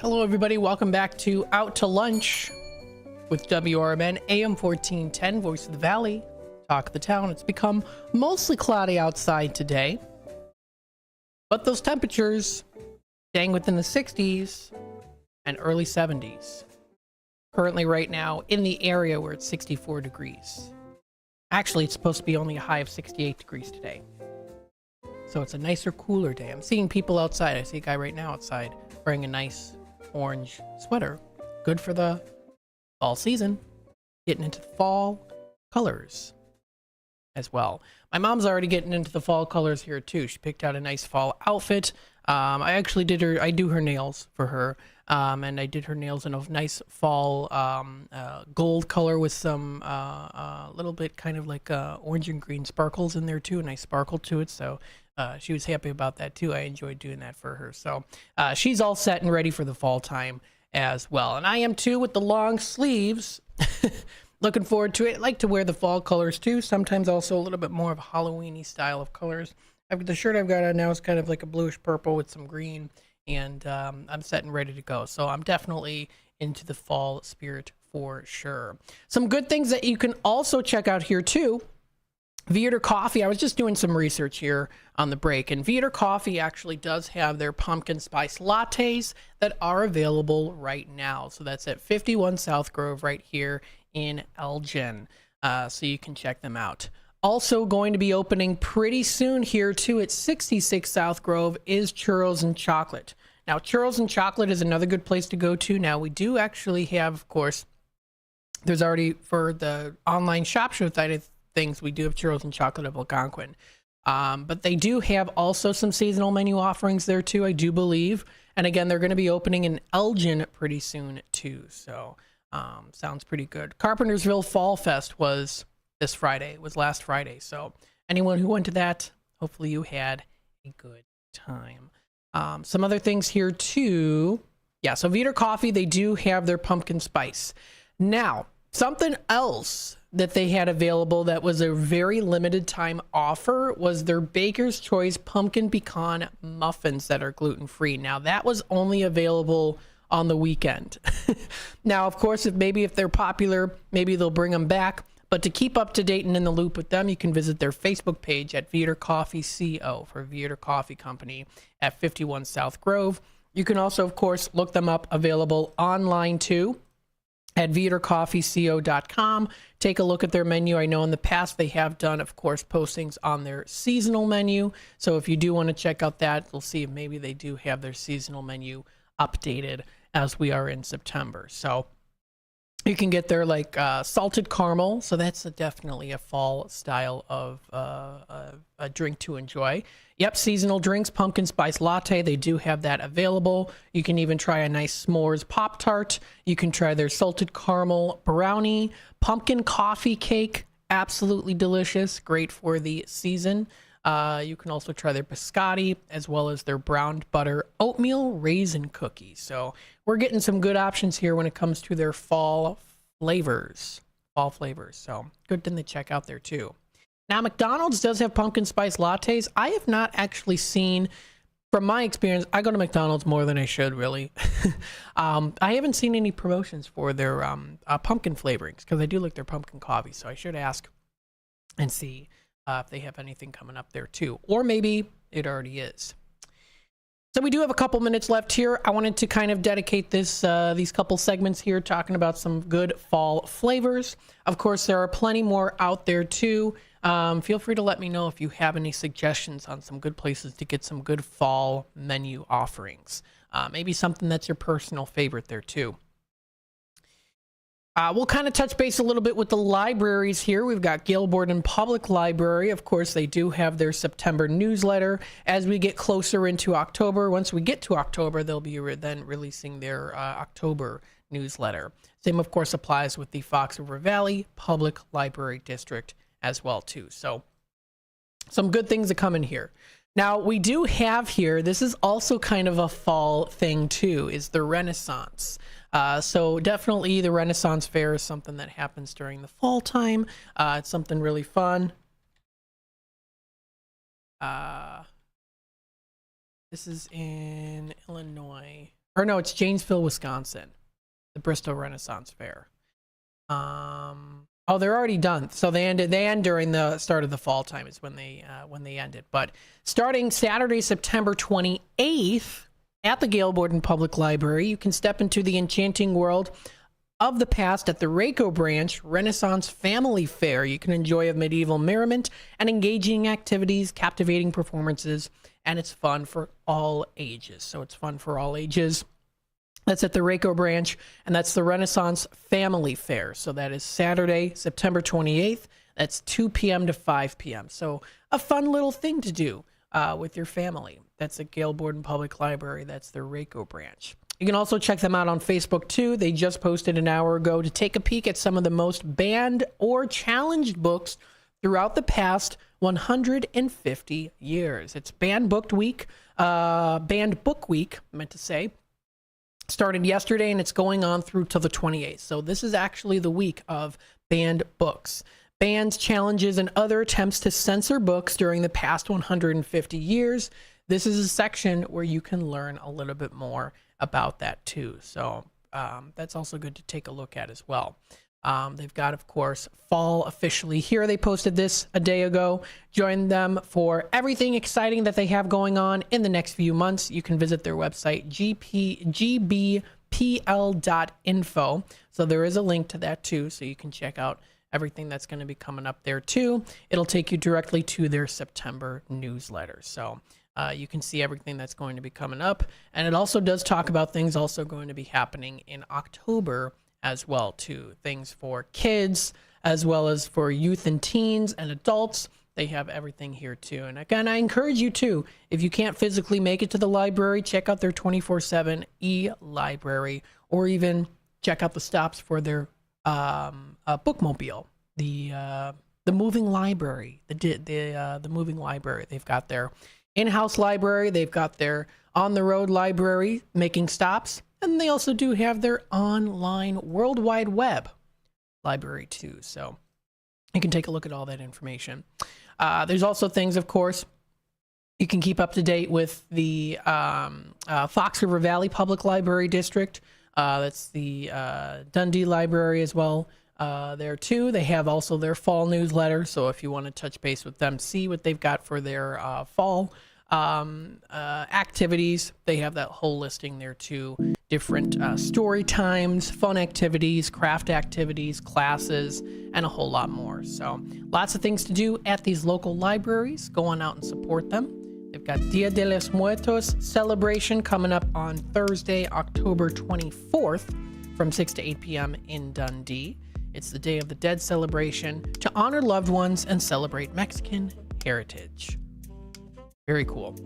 Hello, everybody. Welcome back to Out to Lunch with WRMN, AM 1410, Voice of the Valley, Talk of the Town. It's become mostly cloudy outside today, but those temperatures staying within the 60s and early 70s. Currently, right now, in the area where it's 64 degrees. Actually, it's supposed to be only a high of 68 degrees today. So it's a nicer, cooler day. I'm seeing people outside. I see a guy right now outside wearing a nice orange sweater. Good for the fall season. Getting into the fall colors as well. My mom's already getting into the fall colors here too. She picked out a nice fall outfit. I actually do her nails for her. And I did her nails in a nice fall gold color with some little bit kind of like orange and green sparkles in there too. A nice sparkle to it. So she was happy about that too. I enjoyed doing that for her. So she's all set and ready for the fall time as well. And I am too with the long sleeves. Looking forward to it. I like to wear the fall colors too. Sometimes also a little bit more of a Halloween-y style of colors. The shirt I've got on now is kind of like a bluish purple with some green. And I'm set and ready to go. So I'm definitely into the fall spirit for sure. Some good things that you can also check out here too. Viator Coffee. I was just doing some research here on the break, and Viator Coffee actually does have their pumpkin spice lattes that are available right now. So that's at 51 South Grove right here in Elgin. So you can check them out. Also going to be opening pretty soon here too at 66 South Grove is Churros and Chocolate. Now, Churros and Chocolate is another good place to go to. Now, we do actually have, of course, there's already for the online shop show side of things, we do have Churros and Chocolate of Algonquin. But they do have also some seasonal menu offerings there too, I do believe. And again, they're going to be opening in Elgin pretty soon too. So sounds pretty good. Carpentersville Fall Fest was this Friday. It was last Friday. So anyone who went to that, hopefully you had a good time. Some other things here too. Yeah, so Viator Coffee, they do have their pumpkin spice. Now, something else that they had available that was a very limited time offer was their Baker's Choice Pumpkin Pecan Muffins that are gluten-free. Now, that was only available on the weekend. Now, of course, if they're popular, maybe they'll bring them back. But to keep up to date and in the loop with them, you can visit their Facebook page at Viator Coffee CO for Viator Coffee Company at 51 South Grove. You can also, of course, look them up available online too at ViatorCoffeeCO.com. Take a look at their menu. I know in the past they have done, of course, postings on their seasonal menu. So if you do want to check out that, we'll see if maybe they do have their seasonal menu updated as we are in September. So you can get their salted caramel. So that's definitely a fall style of a drink to enjoy. Yep, seasonal drinks, pumpkin spice latte. They do have that available. You can even try a nice s'mores Pop-Tart. You can try their salted caramel brownie, pumpkin coffee cake. Absolutely delicious. Great for the season. You can also try their biscotti as well as their brown butter oatmeal raisin cookies. So we're getting some good options here when it comes to their fall flavors. So good thing to check out there too. Now, McDonald's does have pumpkin spice lattes. I have not actually seen, from my experience, I go to McDonald's more than I should, really. I haven't seen any promotions for their pumpkin flavorings because I do like their pumpkin coffee. So I should ask and see if they have anything coming up there too. Or maybe it already is. So we do have a couple minutes left here. I wanted to kind of dedicate these couple segments here talking about some good fall flavors. Of course, there are plenty more out there too. Feel free to let me know if you have any suggestions on some good places to get some good fall menu offerings. Maybe something that's your personal favorite there too. We'll kind of touch base a little bit with the libraries here. We've got Gail Borden Public Library. Of course, they do have their September newsletter. As we get closer into October, once we get to October, they'll be then releasing their October newsletter. Same, of course, applies with the Fox River Valley Public Library District as well, too. So some good things that come in here. Now, we do have here, this is also kind of a fall thing, too, is the Renaissance. So definitely the Renaissance Fair is something that happens during the fall time. It's something really fun. This is in Illinois. Or no, it's Janesville, Wisconsin, the Bristol Renaissance Fair. Oh, they're already done. So they end during the start of the fall time is when they ended. But starting Saturday, September 28th at the Gail Borden Public Library, you can step into the enchanting world of the past at the Rayco Branch Renaissance Family Fair. You can enjoy a medieval merriment and engaging activities, captivating performances, and it's fun for all ages. So it's fun for all ages. That's at the Rayco Branch, and that's the Renaissance Family Fair. So that is Saturday, September 28th. That's 2 p.m. to 5 p.m. So a fun little thing to do with your family. That's at Gail Borden Public Library. That's the Rayco Branch. You can also check them out on Facebook, too. They just posted an hour ago to take a peek at some of the most banned or challenged books throughout the past 150 years. It's Banned Book Week, I meant to say. Started yesterday, and it's going on through till the 28th. So this is actually the week of banned books. Bans, challenges, and other attempts to censor books during the past 150 years. This is a section where you can learn a little bit more about that too. So that's also good to take a look at as well. They've got, of course, fall officially here. They posted this a day ago. Join them for everything exciting that they have going on in the next few months. You can visit their website, gbpl.info. So there is a link to that too, so you can check out everything that's going to be coming up there too. It'll take you directly to their September newsletter. So you can see everything that's going to be coming up. And it also does talk about things also going to be happening in October as well too. Things for kids as well as for youth and teens and adults. They have everything here too. And again, I encourage you to, if you can't physically make it to the library, check out their 24/7 e-library, or even check out the stops for their bookmobile, the moving library, the moving library. They've got their in-house library. They've got their on-the-road library making stops. And they also do have their online World Wide Web library too. So you can take a look at all that information. There's also things, of course, you can keep up to date with the Fox River Valley Public Library District. That's the Dundee Library as well. There too. They have also their fall newsletter. So if you want to touch base with them, see what they've got for their fall activities, they have that whole listing there too. Different story times, fun activities, craft activities, classes, and a whole lot more. So lots of things to do at these local libraries. Go on out and support them. They've got Dia de los Muertos celebration coming up on Thursday, October 24th from 6 to 8 p.m. in Dundee. It's the Day of the Dead celebration to honor loved ones and celebrate Mexican heritage. Very cool.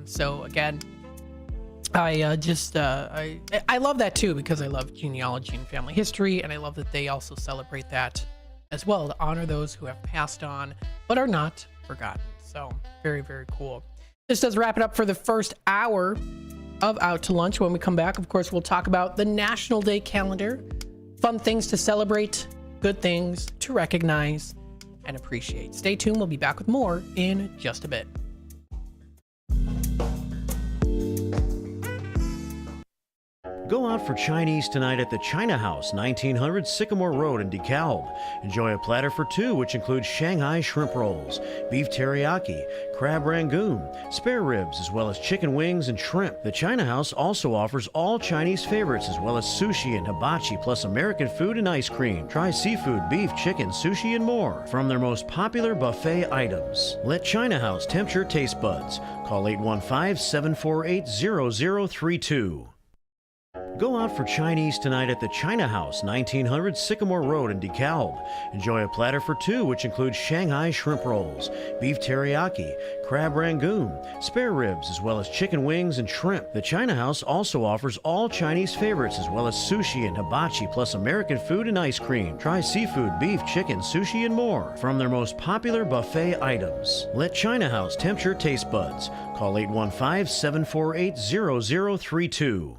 So again, I love that too, because I love genealogy and family history, and I love that they also celebrate that as well to honor those who have passed on but are not forgotten. So very, very cool. This does wrap it up for the first hour of Out to Lunch. When we come back, of course, we'll talk about the National Day calendar, fun things to celebrate, good things to recognize and appreciate. Stay tuned. We'll be back with more in just a bit. Go out for Chinese tonight at the China House, 1900 Sycamore Road in DeKalb. Enjoy a platter for two, which includes Shanghai shrimp rolls, beef teriyaki, crab rangoon, spare ribs, as well as chicken wings and shrimp. The China House also offers all Chinese favorites, as well as sushi and hibachi, plus American food and ice cream. Try seafood, beef, chicken, sushi, and more from their most popular buffet items. Let China House tempt your taste buds. Call 815-748-0032. Go out for Chinese tonight at the China House, 1900 Sycamore Road in DeKalb. Enjoy a platter for two, which includes Shanghai shrimp rolls, beef teriyaki, crab rangoon, spare ribs, as well as chicken wings and shrimp. The China House also offers all Chinese favorites, as well as sushi and hibachi, plus American food and ice cream. Try seafood, beef, chicken, sushi, and more from their most popular buffet items. Let China House tempt your taste buds. Call 815-748-0032.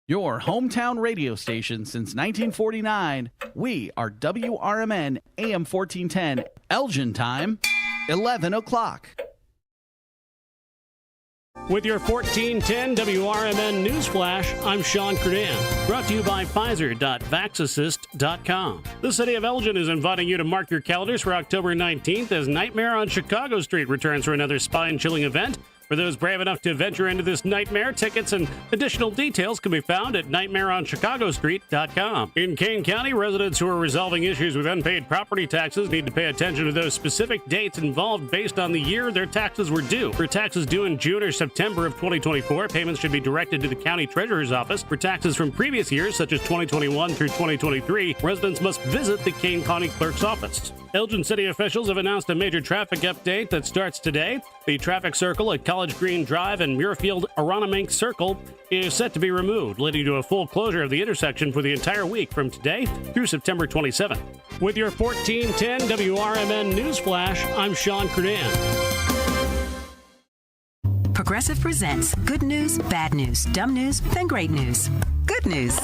Your hometown radio station since 1949. We are WRMN AM 1410, Elgin time, 11 o'clock. With your 1410 WRMN News Flash, I'm Sean Credan. Brought to you by Pfizer.VaxAssist.com. The city of Elgin is inviting you to mark your calendars for October 19th as Nightmare on Chicago Street returns for another spine-chilling event. For those brave enough to venture into this nightmare, tickets and additional details can be found at nightmareonchicagostreet.com. In Kane County, residents who are resolving issues with unpaid property taxes need to pay attention to those specific dates involved based on the year their taxes were due. For taxes due in June or September of 2024, payments should be directed to the county treasurer's office. For taxes from previous years, such as 2021 through 2023, residents must visit the Kane County Clerk's office. Elgin City officials have announced a major traffic update that starts today. The traffic circle at College Green Drive and Muirfield-Aronimink Circle is set to be removed, leading to a full closure of the intersection for the entire week from today through September 27th. With your 1410 WRMN News Flash, I'm Sean Credan. Progressive presents good news, bad news, dumb news, then great news. Good news.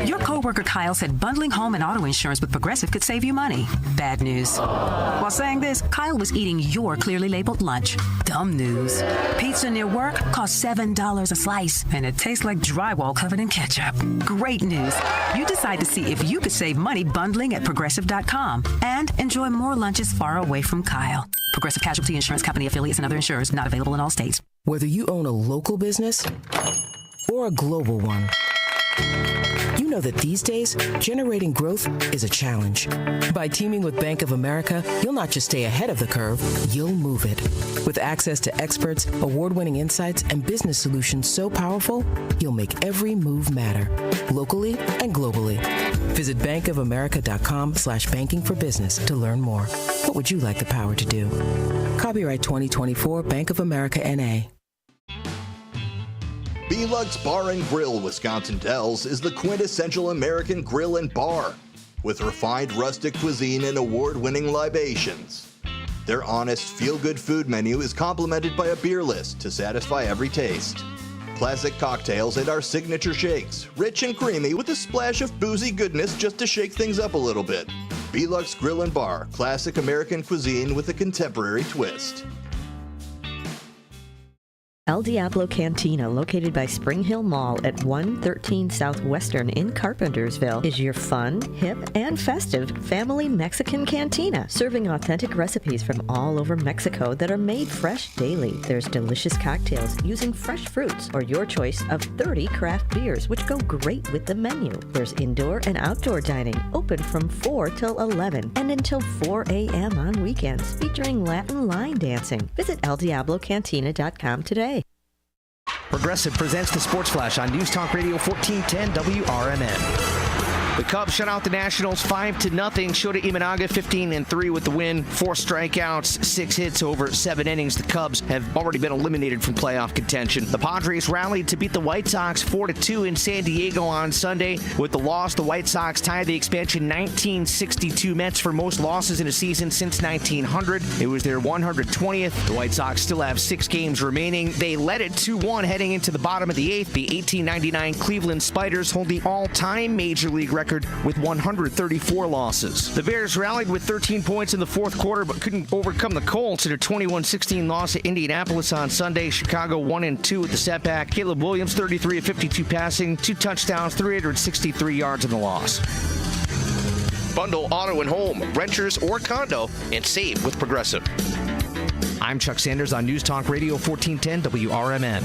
Your coworker Kyle said bundling home and auto insurance with Progressive could save you money. Bad news. While saying this, Kyle was eating your clearly labeled lunch. Dumb news. Pizza near work costs $7 a slice, and it tastes like drywall covered in ketchup. Great news. You decide to see if you could save money bundling at Progressive.com and enjoy more lunches far away from Kyle. Progressive Casualty Insurance Company affiliates and other insurers not available in all states. Whether you own a local business or a global one, you know that these days, generating growth is a challenge. By teaming with Bank of America, you'll not just stay ahead of the curve, you'll move it. With access to experts, award-winning insights, and business solutions so powerful, you'll make every move matter, locally and globally. Visit bankofamerica.com/banking for business to learn more. What would you like the power to do? Copyright 2024 Bank of America, N.A. B-Lux Bar and Grill Wisconsin Dells is the quintessential American grill and bar, with refined rustic cuisine and award-winning libations. Their honest, feel-good food menu is complemented by a beer list to satisfy every taste. Classic cocktails and our signature shakes, rich and creamy with a splash of boozy goodness just to shake things up a little bit. B-Lux Grill and Bar, classic American cuisine with a contemporary twist. El Diablo Cantina, located by Spring Hill Mall at 113 Southwestern in Carpentersville, is your fun, hip, and festive family Mexican cantina, serving authentic recipes from all over Mexico that are made fresh daily. There's delicious cocktails using fresh fruits or your choice of 30 craft beers, which go great with the menu. There's indoor and outdoor dining, open from 4 till 11 and until 4 a.m. on weekends, featuring Latin line dancing. Visit eldiablocantina.com today. Progressive presents the Sports Flash on News Talk Radio 1410 WRMN. The Cubs shut out the Nationals 5-0. Shota Imanaga 15-3 with the win. 4 strikeouts, 6 hits over 7 innings. The Cubs have already been eliminated from playoff contention. The Padres rallied to beat the White Sox 4-2 in San Diego on Sunday. With the loss, the White Sox tie the expansion 1962 Mets for most losses in a season since 1900. It was their 120th. The White Sox still have 6 games remaining. They led it 2-1 heading into the bottom of the 8th. The 1899 Cleveland Spiders hold the all-time Major League record with 134 losses. The Bears rallied with 13 points in the fourth quarter but couldn't overcome the Colts in a 21-16 loss at Indianapolis on Sunday. Chicago 1-2 with the setback. Caleb Williams 33 of 52 passing, 2 touchdowns, 363 yards in the loss. Bundle auto and home, renters or condo, and save with Progressive. I'm Chuck Sanders on News Talk Radio 1410 WRMN.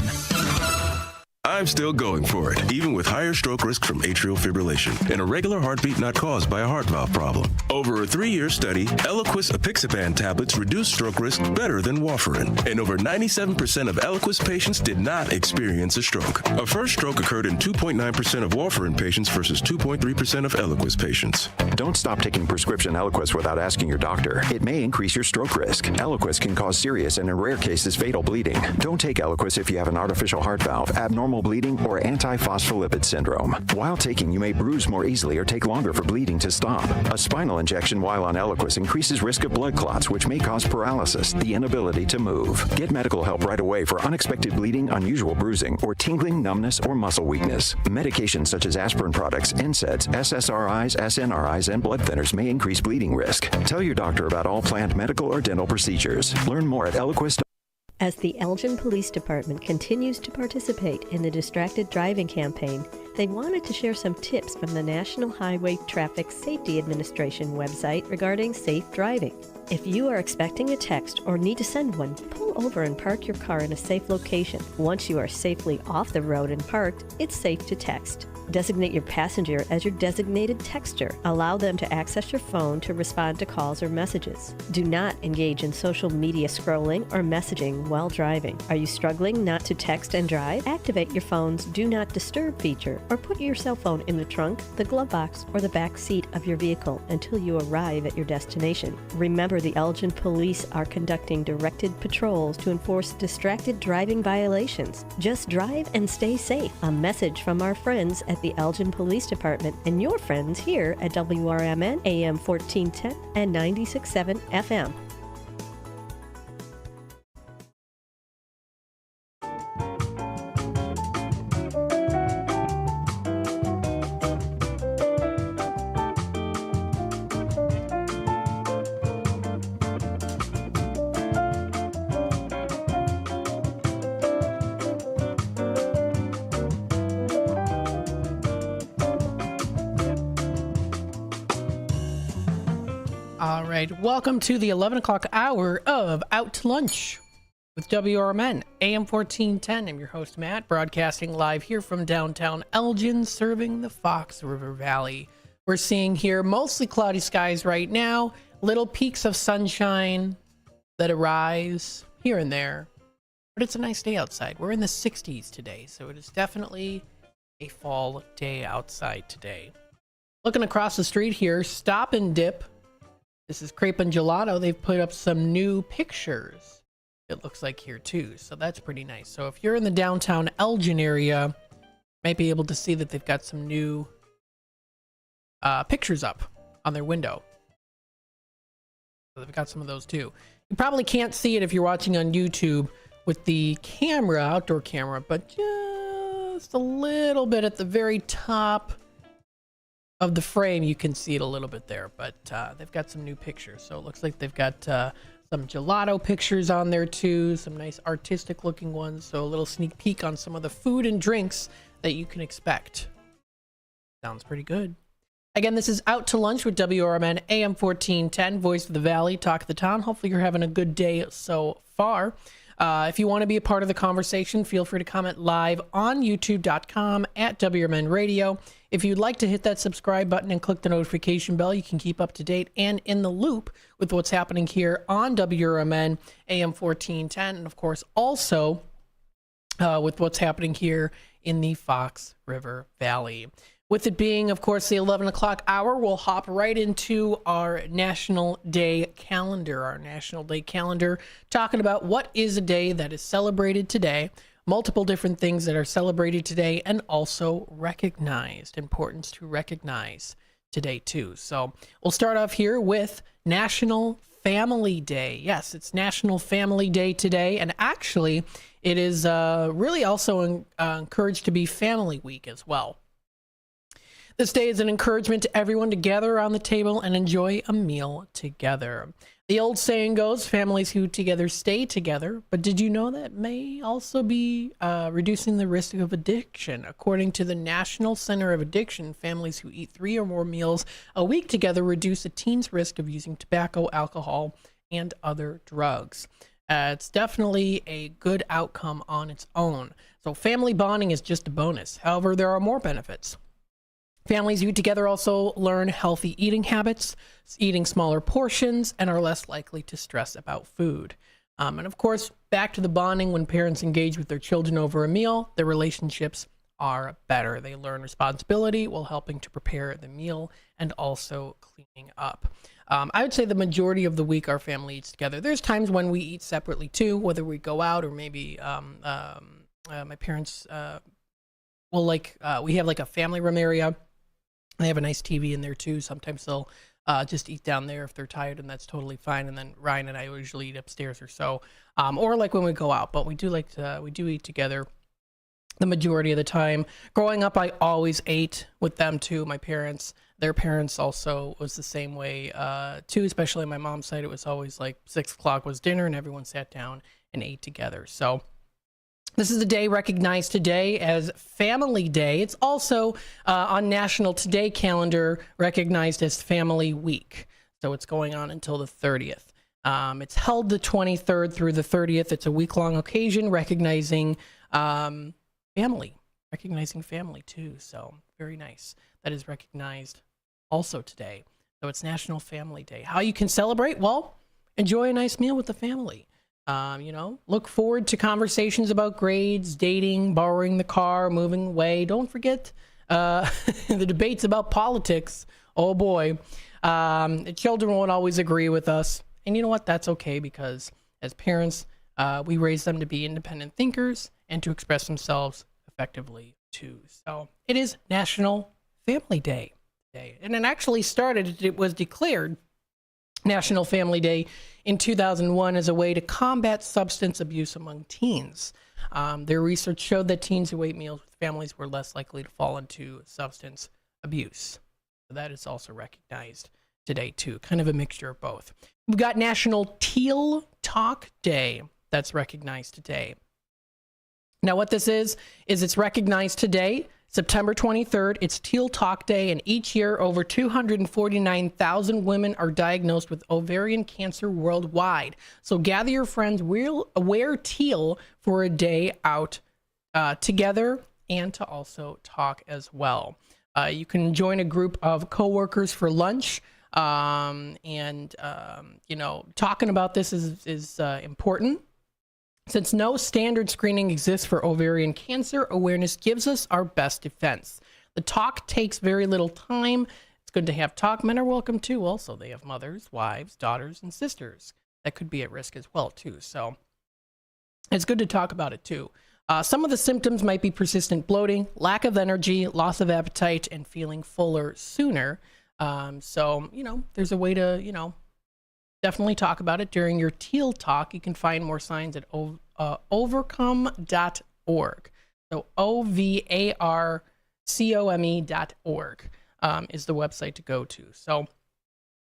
I'm still going for it, even with higher stroke risk from atrial fibrillation and a regular heartbeat not caused by a heart valve problem. Over a 3-year study, Eliquis apixaban tablets reduce stroke risk better than warfarin, and over 97% of Eliquis patients did not experience a stroke. A first stroke occurred in 2.9% of warfarin patients versus 2.3% of Eliquis patients. Don't stop taking prescription Eliquis without asking your doctor. It may increase your stroke risk. Eliquis can cause serious and in rare cases fatal bleeding. Don't take Eliquis if you have an artificial heart valve, abnormal bleeding, or antiphospholipid syndrome. While taking, you may bruise more easily or take longer for bleeding to stop. A spinal injection while on Eliquis increases risk of blood clots, which may cause paralysis, the inability to move. Get medical help right away for unexpected bleeding, unusual bruising, or tingling, numbness, or muscle weakness. Medications such as aspirin products, NSAIDs, SSRIs, SNRIs, and blood thinners may increase bleeding risk. Tell your doctor about all planned medical or dental procedures. Learn more at Eliquis. As the Elgin Police Department continues to participate in the Distracted Driving campaign, they wanted to share some tips from the National Highway Traffic Safety Administration website regarding safe driving. If you are expecting a text or need to send one, pull over and park your car in a safe location. Once you are safely off the road and parked, it's safe to text. Designate your passenger as your designated texter. Allow them to access your phone to respond to calls or messages. Do not engage in social media scrolling or messaging while driving. Are you struggling not to text and drive? Activate your phone's Do Not Disturb feature or put your cell phone in the trunk, the glove box, or the back seat of your vehicle until you arrive at your destination. Remember, the Elgin Police are conducting directed patrols to enforce distracted driving violations. Just drive and stay safe. A message from our friends at the Elgin Police Department and your friends here at WRMN AM 1410 and 96.7 FM. All right, welcome to the 11 o'clock hour of Out to Lunch with WRMN, AM 1410. I'm your host, Matt, broadcasting live here from downtown Elgin, serving the Fox River Valley. We're seeing here mostly cloudy skies right now, little peaks of sunshine that arise here and there, but it's a nice day outside. We're in the 60s today, so it is definitely a fall day outside today. Looking across the street here, Stop and Dip. This is Crepe and Gelato. They've put up some new pictures, it looks like, here too. So that's pretty nice. So if you're in the downtown Elgin area, you might be able to see that they've got some new pictures up on their window. So they've got some of those too. You probably can't see it if you're watching on YouTube with the camera, outdoor camera, but just a little bit at the very top of the frame, you can see it a little bit there, but they've got some new pictures. So it looks like they've got some gelato pictures on there too, some nice artistic looking ones. So a little sneak peek on some of the food and drinks that you can expect. Sounds pretty good. Again, this is Out to Lunch with WRMN AM 1410, Voice of the Valley, Talk of the Town. Hopefully you're having a good day so far. If you want to be a part of the conversation, feel free to comment live on youtube.com at WRMN Radio. If you'd like to hit that subscribe button and click the notification bell, you can keep up to date and in the loop with what's happening here on WRMN AM 1410. And of course, also with what's happening here in the Fox River Valley. With it being, of course, the 11 o'clock hour, we'll hop right into our National Day calendar. Our National Day calendar, talking about what is a day that is celebrated today, multiple different things that are celebrated today, and also recognized. Importance to recognize today, too. So we'll start off here with National Family Day. Yes, it's National Family Day today, and actually, it is really also encouraged to be Family Week as well. This day is an encouragement to everyone to gather around the table and enjoy a meal together. The old saying goes, families who together stay together, but did you know that may also be reducing the risk of addiction? According to the National Center of Addiction, families who eat 3 or more meals a week together reduce a teen's risk of using tobacco, alcohol, and other drugs. It's definitely a good outcome on its own. So family bonding is just a bonus. However, there are more benefits. Families who eat together also learn healthy eating habits, eating smaller portions, and are less likely to stress about food. And of course, back to the bonding, when parents engage with their children over a meal, their relationships are better. They learn responsibility while helping to prepare the meal and also cleaning up. I would say the majority of the week our family eats together. There's times when we eat separately too, whether we go out or maybe my parents we have like a family room area. They have a nice TV in there too. Sometimes they'll just eat down there if they're tired, and that's totally fine. And then Ryan and I usually eat upstairs or so, or like when we go out. But we do eat together the majority of the time. Growing up, I always ate with them too. My parents, their parents also was the same way too. Especially on my mom's side, it was always like 6 o'clock was dinner, and everyone sat down and ate together. So this is a day recognized today as Family Day. It's also on National Today calendar recognized as Family Week. So it's going on until the 30th. It's held the 23rd through the 30th. It's a week-long occasion recognizing family too. So very nice. That is recognized also today. So it's National Family Day. How you can celebrate? Well, enjoy a nice meal with the family. Look forward to conversations about grades, dating, borrowing the car, moving away. Don't forget the debates about politics. Oh boy. Children won't always agree with us. And you know what? That's okay, because as parents, we raise them to be independent thinkers and to express themselves effectively too. So it is National Family Day today. And it was declared National Family Day in 2001 as a way to combat substance abuse among teens. Their research showed that teens who ate meals with families were less likely to fall into substance abuse. So that is also recognized today too, kind of a mixture of both. We've got National Teal Talk Day that's recognized today. Now what this is it's recognized today, September 23rd. It's Teal Talk Day, and each year over 249,000 women are diagnosed with ovarian cancer worldwide. So gather your friends, wear teal for a day out together and to also talk as well. You can join a group of coworkers for lunch. Talking about this is important. Since no standard screening exists for ovarian cancer, awareness gives us our best defense. The talk takes very little time. It's good to have talk. Men are welcome too. Also, they have mothers, wives, daughters, and sisters that could be at risk as well too. So it's good to talk about it too. Some of the symptoms might be persistent bloating, lack of energy, loss of appetite, and feeling fuller sooner. There's a way to, definitely talk about it during your Teal Talk. You can find more signs at overcome.org. So OVARCOME.org is the website to go to. So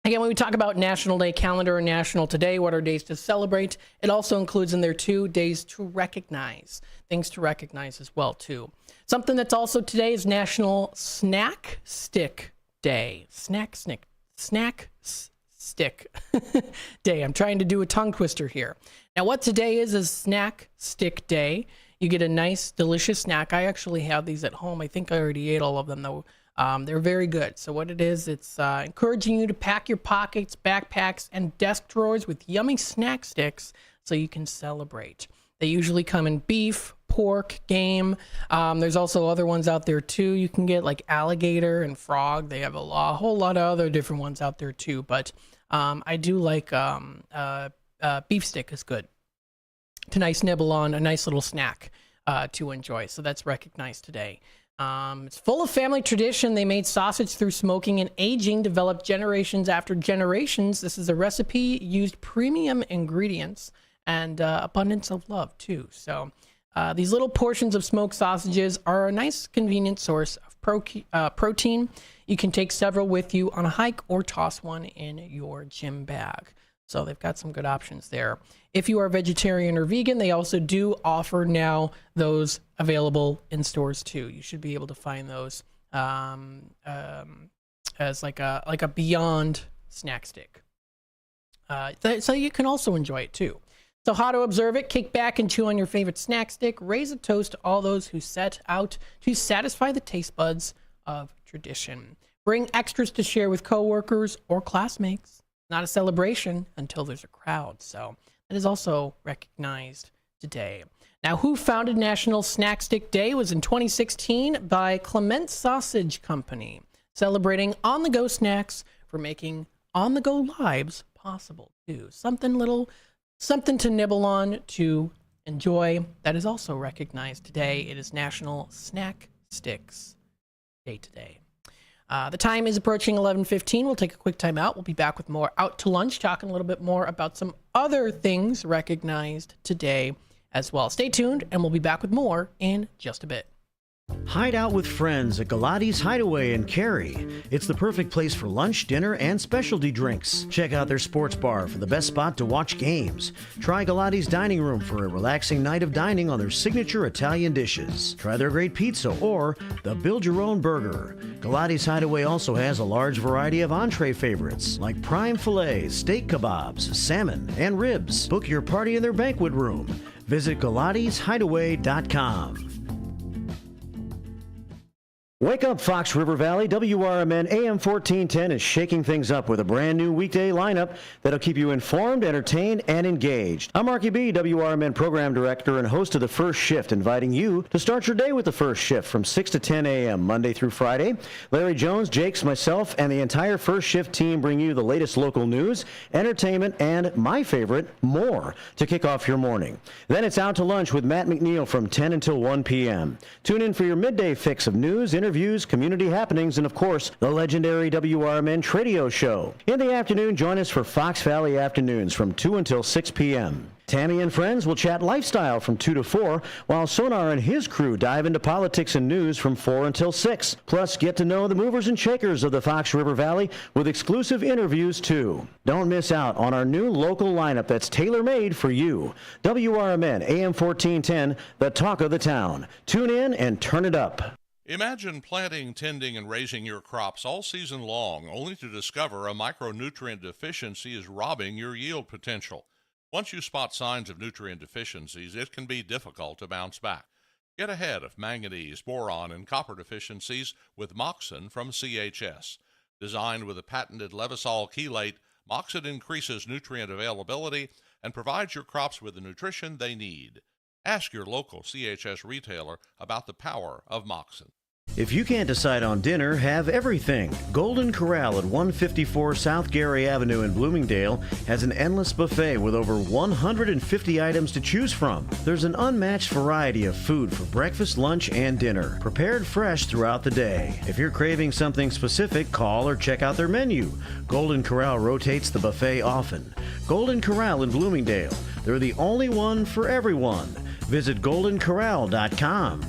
again, when we talk about National Day calendar and National Today, what are days to celebrate? It also includes in there 2 days to recognize, things to recognize as well too. Something that's also today is National Snack Stick Day. Snack Stick Day. I'm trying to do a tongue twister here. Now what today is Snack Stick Day. You get a nice, delicious snack. I actually have these at home. I think I already ate all of them though. They're very good. So what it is, it's encouraging you to pack your pockets, backpacks, and desk drawers with yummy snack sticks so you can celebrate. They usually come in beef, pork, game. There's also other ones out there too. You can get like alligator and frog. They have a whole lot of other different ones out there too. But I do like beef stick is good. It's a nice nibble on, a nice little snack to enjoy. So that's recognized today. It's full of family tradition. They made sausage through smoking and aging, developed generations after generations. This is a recipe, used premium ingredients, and abundance of love too. So these little portions of smoked sausages are a nice convenient source of protein. You can take several with you on a hike or toss one in your gym bag. So they've got some good options there. If you are vegetarian or vegan, they also do offer now those available in stores too. You should be able to find those as like a Beyond snack stick. So you can also enjoy it too. So how to observe it? Kick back and chew on your favorite snack stick. Raise a toast to all those who set out to satisfy the taste buds of tradition. Bring extras to share with coworkers or classmates. Not a celebration until there's a crowd. So that is also recognized today. Now, who founded National Snack Stick Day was in 2016 by Clement Sausage Company, celebrating on-the-go snacks for making on-the-go lives possible too. Something to nibble on, to enjoy. That is also recognized today. It is National Snack Sticks Day today. The time is approaching 11:15. We'll take a quick time out. We'll be back with more Out to Lunch, talking a little bit more about some other things recognized today as well. Stay tuned, and we'll be back with more in just a bit. Hide out with friends at Galati's Hideaway in Cary. It's the perfect place for lunch, dinner, and specialty drinks. Check out their sports bar for the best spot to watch games. Try Galati's Dining Room for a relaxing night of dining on their signature Italian dishes. Try their great pizza or the Build Your Own Burger. Galati's Hideaway also has a large variety of entree favorites like prime filet, steak kebabs, salmon, and ribs. Book your party in their banquet room. Visit GalatisHideaway.com. Wake up, Fox River Valley. WRMN AM 1410 is shaking things up with a brand new weekday lineup that'll keep you informed, entertained, and engaged. I'm Marky B, WRMN Program Director and host of The First Shift, inviting you to start your day with The First Shift from 6 to 10 a.m. Monday through Friday. Larry Jones, Jakes, myself, and the entire First Shift team bring you the latest local news, entertainment, and, my favorite, more to kick off your morning. Then it's Out to Lunch with Matt McNeil from 10 until 1 p.m. Tune in for your midday fix of news, interviews, community happenings, and of course, the legendary WRMN Tradio Show. In the afternoon, join us for Fox Valley Afternoons from 2 until 6 p.m. Tammy and friends will chat lifestyle from 2 to 4, while Sonar and his crew dive into politics and news from 4 until 6. Plus, get to know the movers and shakers of the Fox River Valley with exclusive interviews, too. Don't miss out on our new local lineup that's tailor-made for you. WRMN AM 1410, the talk of the town. Tune in and turn it up. Imagine planting, tending, and raising your crops all season long, only to discover a micronutrient deficiency is robbing your yield potential. Once you spot signs of nutrient deficiencies, it can be difficult to bounce back. Get ahead of manganese, boron, and copper deficiencies with Moxin from CHS. Designed with a patented Levosol chelate, Moxin increases nutrient availability and provides your crops with the nutrition they need. Ask your local CHS retailer about the power of Moxin. If you can't decide on dinner, have everything. Golden Corral at 154 South Gary Avenue in Bloomingdale has an endless buffet with over 150 items to choose from. There's an unmatched variety of food for breakfast, lunch, and dinner, prepared fresh throughout the day. If you're craving something specific, call or check out their menu. Golden Corral rotates the buffet often. Golden Corral in Bloomingdale. They're the only one for everyone. Visit goldencorral.com.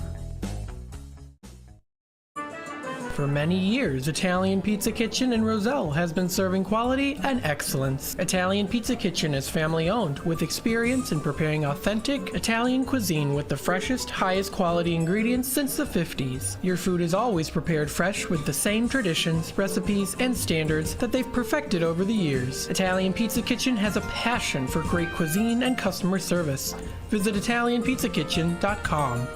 For many years, Italian Pizza Kitchen in Roselle has been serving quality and excellence. Italian Pizza Kitchen is family-owned with experience in preparing authentic Italian cuisine with the freshest, highest quality ingredients since the 50s. Your food is always prepared fresh with the same traditions, recipes, and standards that they've perfected over the years. Italian Pizza Kitchen has a passion for great cuisine and customer service. Visit ItalianPizzaKitchen.com.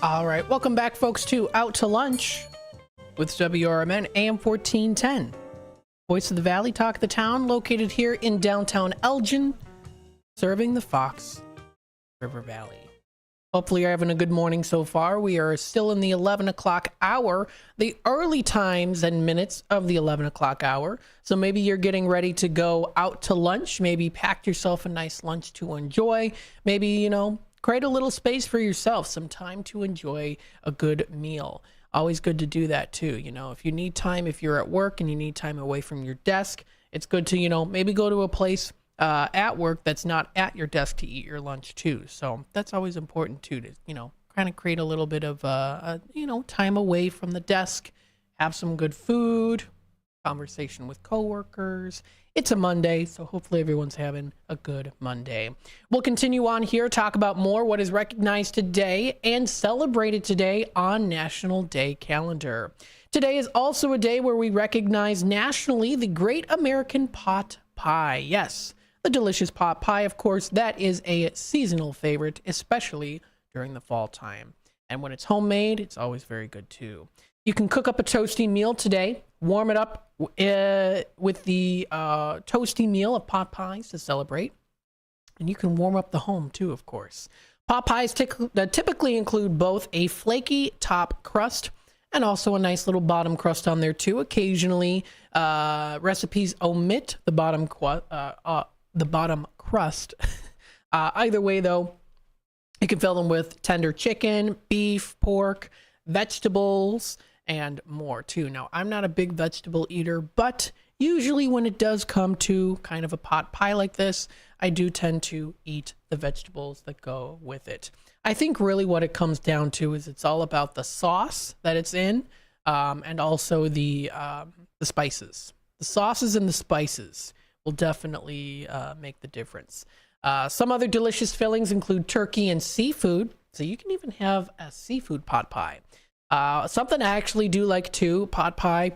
All right, welcome back, folks, to Out to Lunch with WRMN AM 1410. Voice of the Valley, talk of the town, located here in downtown Elgin, serving the Fox River Valley. Hopefully you're having a good morning so far. We are still in the 11 o'clock hour, the early times and minutes of the 11 o'clock hour. So maybe you're getting ready to go out to lunch. Maybe pack yourself a nice lunch to enjoy. Maybe, create a little space for yourself, some time to enjoy a good meal. Always good to do that too. If you need time, if you're at work and you need time away from your desk, it's good to, maybe go to a place at work that's not at your desk to eat your lunch too. So that's always important too, to, kind of create a little bit of, time away from the desk, have some good food, conversation with coworkers. It's a Monday, so hopefully everyone's having a good Monday. We'll continue on here, talk about more what is recognized today and celebrated today on National Day calendar. Today is also a day where we recognize nationally the Great American Pot Pie. Yes, the delicious pot pie, of course, that is a seasonal favorite, especially during the fall time. And when it's homemade, it's always very good too. You can cook up a toasty meal today, warm it up with the toasty meal of pot pies to celebrate. And you can warm up the home too, of course. Pot pies typically include both a flaky top crust and also a nice little bottom crust on there too. Occasionally, recipes omit the bottom crust. Either way, though, You can fill them with tender chicken, beef, pork, vegetables, and more too. Now, I'm not a big vegetable eater, but usually when it does come to kind of a pot pie like this, I do tend to eat the vegetables that go with it. I think really what it comes down to is it's all about the sauce that it's in, and also the spices. The sauces and the spices will definitely make the difference. Some other delicious fillings include turkey and seafood, so you can even have a seafood pot pie. Something I actually do like too, pot pie,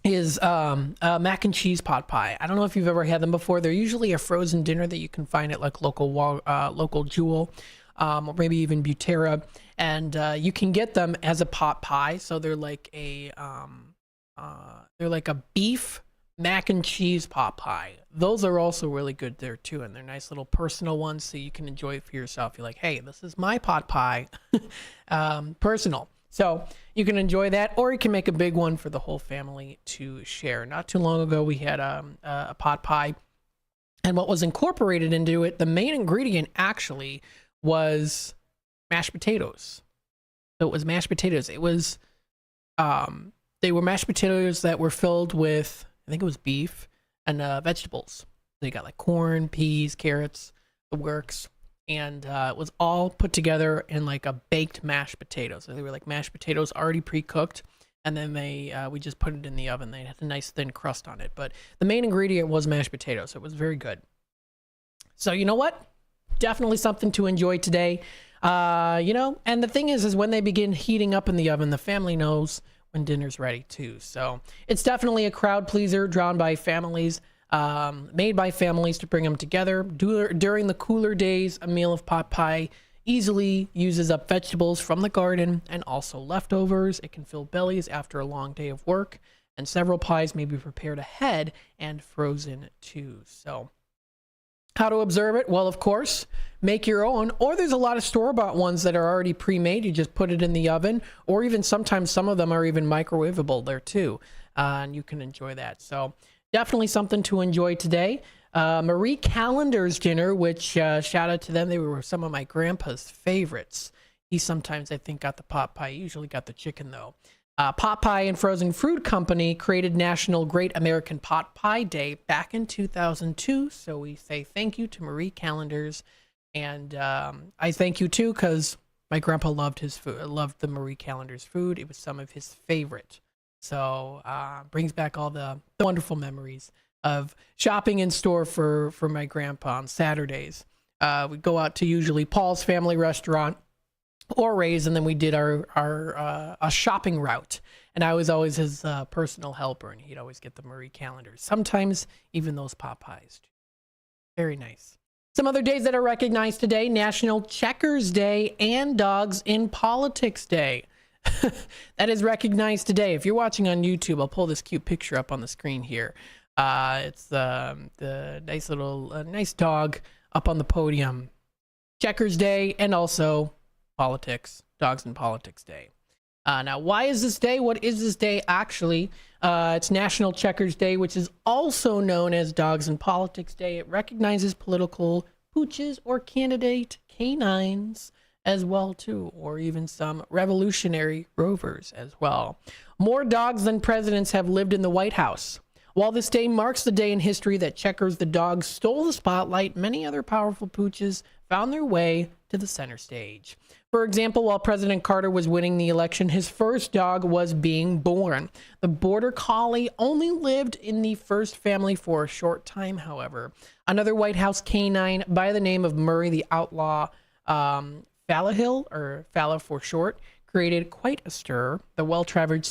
is mac and cheese pot pie. I don't know if you've ever had them before. They're usually a frozen dinner that you can find at like local Jewel, or maybe even Butera, and you can get them as a pot pie. So they're like a beef mac and cheese pot pie. Those are also really good there too, and they're nice little personal ones, so you can enjoy it for yourself. You're like, hey, this is my pot pie, personal. So you can enjoy that, or you can make a big one for the whole family to share. Not too long ago, we had a pot pie, and what was incorporated into it, the main ingredient actually was mashed potatoes. So it was mashed potatoes. It was, they were mashed potatoes that were filled with, I think it was beef and vegetables. They got like corn, peas, carrots, the works. And it was all put together in like a baked mashed potato. So they were like mashed potatoes already pre-cooked, and then we just put it in the oven. They had a nice thin crust on it, but the main ingredient was mashed potatoes. So it was very good. So you know what? Definitely something to enjoy today. And the thing is when they begin heating up in the oven, the family knows when dinner's ready too. So it's definitely a crowd pleaser, drawn by families. Made by families to bring them together. During the cooler days, a meal of pot pie easily uses up vegetables from the garden and also leftovers. It can fill bellies after a long day of work, and several pies may be prepared ahead and frozen too. So how to observe it? Well, of course, make your own, or there's a lot of store-bought ones that are already pre-made. You just put it in the oven, or even sometimes some of them are even microwavable there too, and you can enjoy that. So definitely something to enjoy today. Marie Callender's dinner, which shout out to them. They were some of my grandpa's favorites. He sometimes, I think, got the pot pie. He usually got the chicken, though. Pot Pie and Frozen Fruit Company created National Great American Pot Pie Day back in 2002. So we say thank you to Marie Callender's. And I thank you, too, because my grandpa loved his food, loved the Marie Callender's food. It was some of his favorite. So brings back all the wonderful memories of shopping in store for my grandpa on Saturdays. We'd go out to usually Paul's Family Restaurant or Ray's, and then we did our shopping route. And I was always his personal helper, and he'd always get the Marie Callender's. Sometimes even those pot pies. Very nice. Some other days that are recognized today: National Checkers Day and Dogs in Politics Day. That is recognized today. If you're watching on YouTube, I'll pull this cute picture up on the screen here. It's the nice little nice dog up on the podium. Checkers Day, and also politics, Dogs in Politics Day. Now, why is this day? What is this day actually? It's National Checkers Day, which is also known as Dogs in Politics Day. It recognizes political pooches or candidate canines as well too, or even some revolutionary rovers as well. More dogs than presidents have lived in the White House. While this day marks the day in history that Checkers the dog stole the spotlight, many other powerful pooches found their way to the center stage. For example, while President Carter was winning the election, his first dog was being born. The Border Collie only lived in the first family for a short time, however. Another White House canine by the name of Murray the Outlaw Fallaghill, or Falla for short, created quite a stir. The well-traveled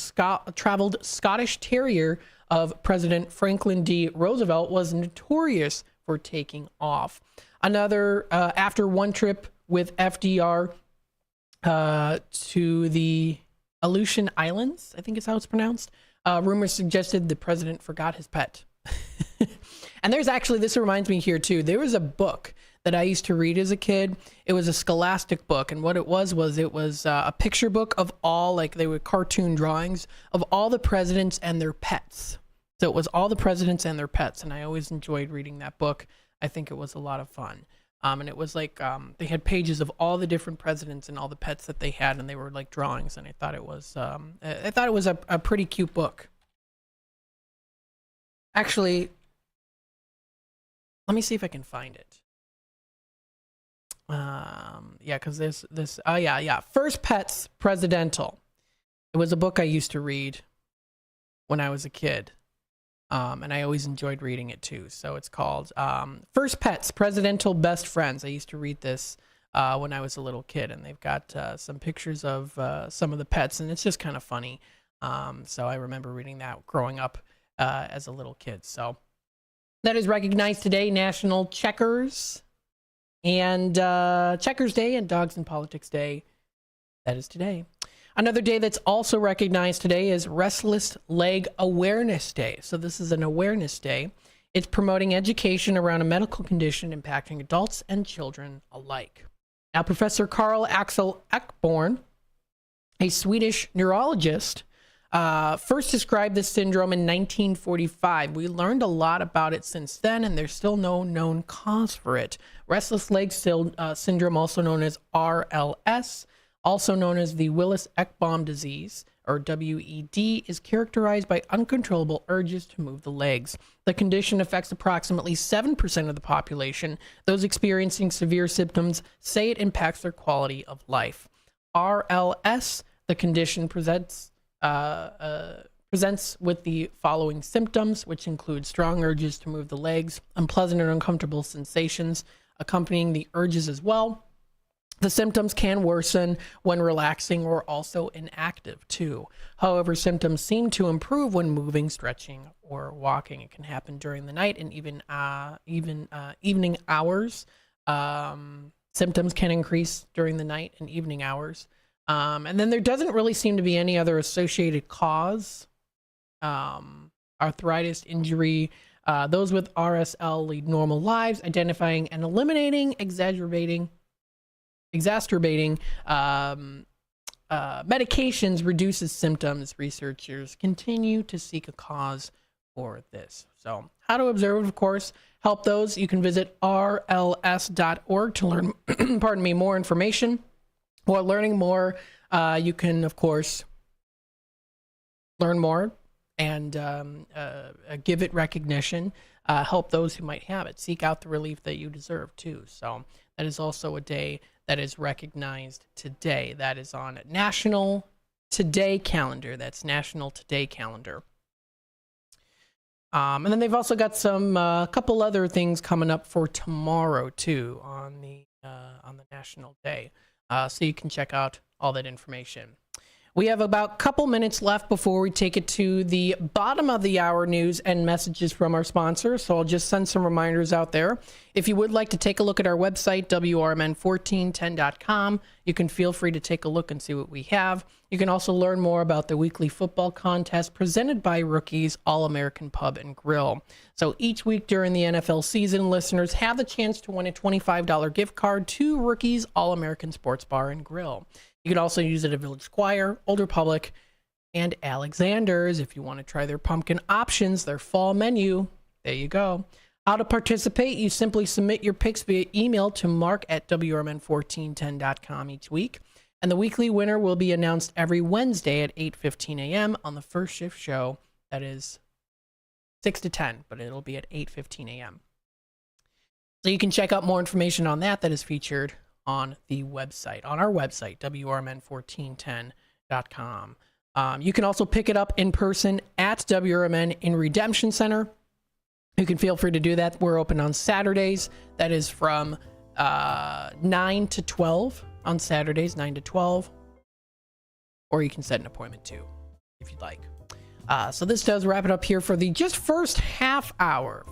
Scottish Terrier of President Franklin D. Roosevelt was notorious for taking off. Another, after one trip with FDR to the Aleutian Islands, I think is how it's pronounced, rumors suggested the president forgot his pet. And there's actually, this reminds me here too, there was a book that I used to read as a kid. It was a scholastic book, and what it was a picture book of all, like they were cartoon drawings of all the presidents and their pets. So it was all the presidents and their pets, and I always enjoyed reading that book. I think it was a lot of fun. And it was like they had pages of all the different presidents and all the pets that they had, and they were like drawings. And I thought it was a pretty cute book. Actually, let me see if I can find it. Yeah, because this. Oh yeah. First Pets Presidential. It was a book I used to read when I was a kid. And I always enjoyed reading it too. So it's called First Pets, Presidential Best Friends. I used to read this when I was a little kid, and they've got some pictures of some of the pets, and it's just kind of funny. So I remember reading that growing up as a little kid. So that is recognized today, National Checkers and Checkers Day and Dogs in Politics Day. That is today. Another day that's also recognized today is Restless Leg Awareness Day. So this is an awareness day. It's promoting education around a medical condition impacting adults and children alike. Now, Professor Carl Axel Ekborn, a Swedish neurologist, first described this syndrome in 1945. We learned a lot about it since then, and there's still no known cause for it. Restless leg syndrome, also known as RLS, also known as the Willis-Ekbom disease, or WED, is characterized by uncontrollable urges to move the legs. The condition affects approximately 7% of the population. Those experiencing severe symptoms say it impacts their quality of life. RLS, the condition presents with the following symptoms, which include strong urges to move the legs, unpleasant and uncomfortable sensations accompanying the urges as well. The symptoms can worsen when relaxing or also inactive too. However, symptoms seem to improve when moving, stretching, or walking. It can happen during the night and even evening hours. Symptoms can increase during the night and evening hours. And then there doesn't really seem to be any other associated cause. Arthritis, injury. Those with RSL lead normal lives, identifying and eliminating exacerbating medications reduces symptoms. Researchers continue to seek a cause for this. So how to observe, of course, help those. You can visit rls.org to learn more information. While learning more, you can, of course, learn more and give it recognition, help those who might have it, seek out the relief that you deserve too. So that is also a day that is recognized today. That is on National Today calendar. That's National Today calendar. And then they've also got some couple other things coming up for tomorrow too on the National Day. So you can check out all that information. We have about a couple minutes left before we take it to the bottom of the hour news and messages from our sponsors. So I'll just send some reminders out there. If you would like to take a look at our website, WRMN1410.com, you can feel free to take a look and see what we have. You can also learn more about the weekly football contest presented by Rookies All-American Pub and Grill. So each week during the NFL season, listeners have the chance to win a $25 gift card to Rookies All-American Sports Bar and Grill. You can also use it at Village Squire, Old Republic, and Alexander's if you want to try their pumpkin options, their fall menu. There you go. How to participate? You simply submit your picks via email to mark@WRMN1410.com each week. And the weekly winner will be announced every Wednesday at 8:15 a.m. on the first shift show. That is 6 to 10, but it'll be at 8:15 a.m. So you can check out more information on that. That is featured on the website, on our website, WRMN1410.com. You can also pick it up in person at WRMN in Redemption Center. You can feel free to do that. We're open on Saturdays. That is from 9 to 12 on Saturdays, 9 to 12. Or you can set an appointment too, if you'd like. So this does wrap it up here for the just first half hour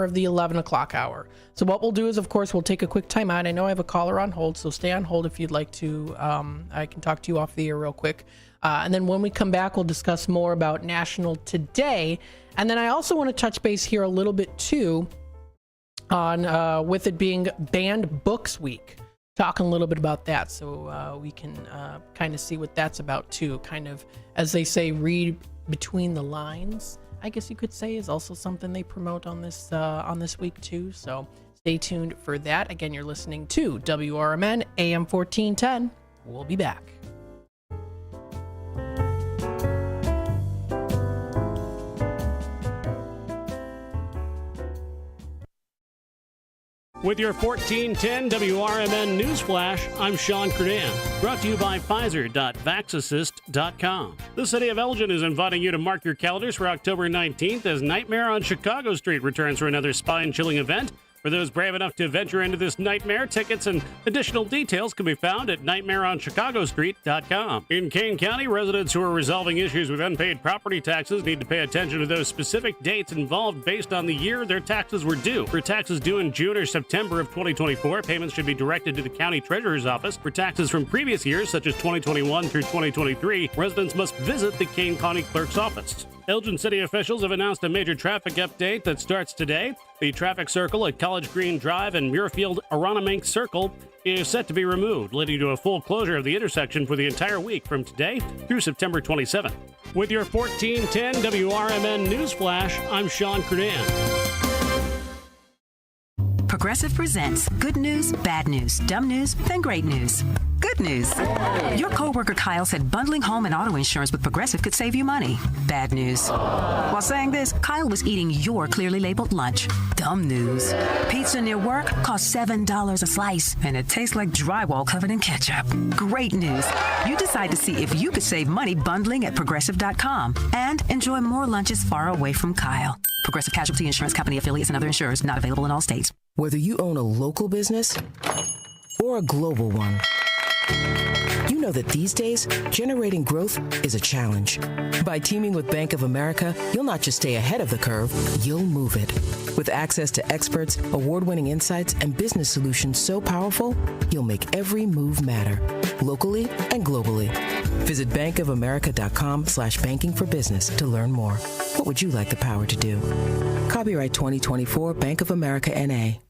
of the 11 o'clock hour. So what we'll do is, of course, we'll take a quick time out. I know I have a caller on hold, so stay on hold if you'd like to. I can talk to you off the air real quick. And then when we come back, we'll discuss more about National Today. And then I also want to touch base here a little bit too on with it being Banned Books Week. Talking a little bit about that, so we can kind of see what that's about too. Kind of, as they say, read between the lines, I guess you could say, is also something they promote on this week too. So Stay tuned for that. Again, you're listening to WRMN AM 1410. We'll be back. With your 1410 WRMN Newsflash, I'm Sean Kernan. Brought to you by Pfizer.VaxAssist.com. The city of Elgin is inviting you to mark your calendars for October 19th as Nightmare on Chicago Street returns for another spine-chilling event. For those brave enough to venture into this nightmare, tickets and additional details can be found at nightmareonchicagostreet.com. In Kane County, residents who are resolving issues with unpaid property taxes need to pay attention to those specific dates involved based on the year their taxes were due. For taxes due in June or September of 2024, payments should be directed to the county treasurer's office. For taxes from previous years, such as 2021 through 2023, residents must visit the Kane County clerk's office. Elgin City officials have announced a major traffic update that starts today. The traffic circle at College Green Drive and Muirfield-Aronimink Circle is set to be removed, leading to a full closure of the intersection for the entire week from today through September 27th. With your 1410 WRMN Newsflash, I'm Sean Kernan. Progressive presents good news, bad news, dumb news, then great news. Good news. Your coworker Kyle said bundling home and auto insurance with Progressive could save you money. Bad news. While saying this, Kyle was eating your clearly labeled lunch. Dumb news. Pizza near work costs $7 a slice, and it tastes like drywall covered in ketchup. Great news. You decide to see if you could save money bundling at Progressive.com and enjoy more lunches far away from Kyle. Progressive Casualty Insurance Company affiliates and other insurers not available in all states. Whether you own a local business or a global one, you know that these days, generating growth is a challenge. By teaming with Bank of America, you'll not just stay ahead of the curve, you'll move it. With access to experts, award-winning insights, and business solutions so powerful, you'll make every move matter, locally and globally. Visit bankofamerica.com/banking for business to learn more. What would you like the power to do? Copyright 2024 Bank of America N.A.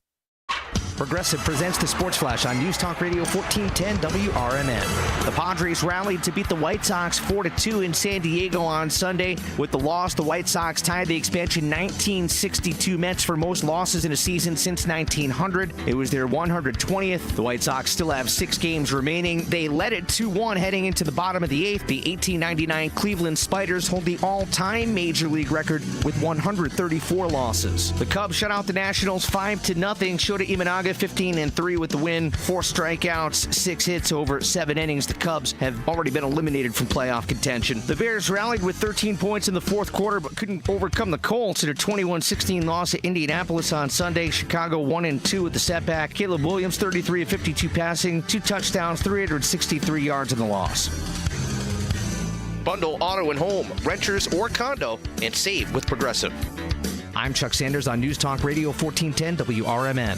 Progressive presents the Sports Flash on News Talk Radio 1410 WRMN. The Padres rallied to beat the White Sox 4-2 in San Diego on Sunday. With the loss, the White Sox tied the expansion 1962 Mets for most losses in a season since 1900. It was their 120th. The White Sox still have 6 games remaining. They led it 2-1 heading into the bottom of the 8th. The 1899 Cleveland Spiders hold the all-time Major League record with 134 losses. The Cubs shut out the Nationals 5-0. Shota Imanaga 15-3 with the win. 4 strikeouts, 6 hits over 7 innings. The Cubs have already been eliminated from playoff contention. The Bears rallied with 13 points in the fourth quarter, but couldn't overcome the Colts in a 21-16 loss at Indianapolis on Sunday. Chicago 1-2 with the setback. Caleb Williams 33 of 52 passing, 2 touchdowns, 363 yards in the loss. Bundle auto and home, renters or condo, and save with Progressive. I'm Chuck Sanders on News Talk Radio 1410 WRMN.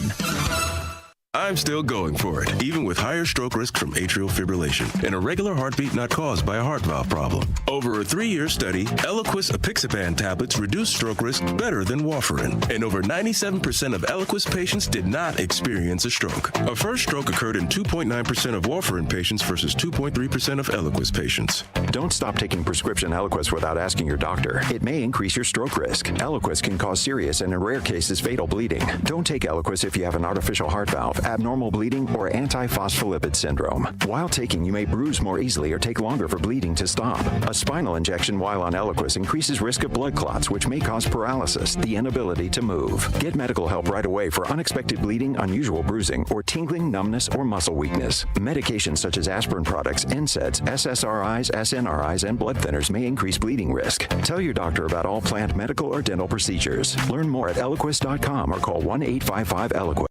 I'm still going for it, even with higher stroke risk from atrial fibrillation, an irregular heartbeat not caused by a heart valve problem. Over a 3-year study, Eliquis apixaban tablets reduce stroke risk better than warfarin, and over 97% of Eliquis patients did not experience a stroke. A first stroke occurred in 2.9% of warfarin patients versus 2.3% of Eliquis patients. Don't stop taking prescription Eliquis without asking your doctor. It may increase your stroke risk. Eliquis can cause serious and in rare cases fatal bleeding. Don't take Eliquis if you have an artificial heart valve, abnormal bleeding, or antiphospholipid syndrome. While taking, you may bruise more easily or take longer for bleeding to stop. A spinal injection while on Eliquis increases risk of blood clots, which may cause paralysis, the inability to move. Get medical help right away for unexpected bleeding, unusual bruising, or tingling, numbness, or muscle weakness. Medications such as aspirin products, NSAIDs, SSRIs, SNRIs, and blood thinners may increase bleeding risk. Tell your doctor about all planned medical or dental procedures. Learn more at Eliquis.com or call 1-855-ELIQUIS.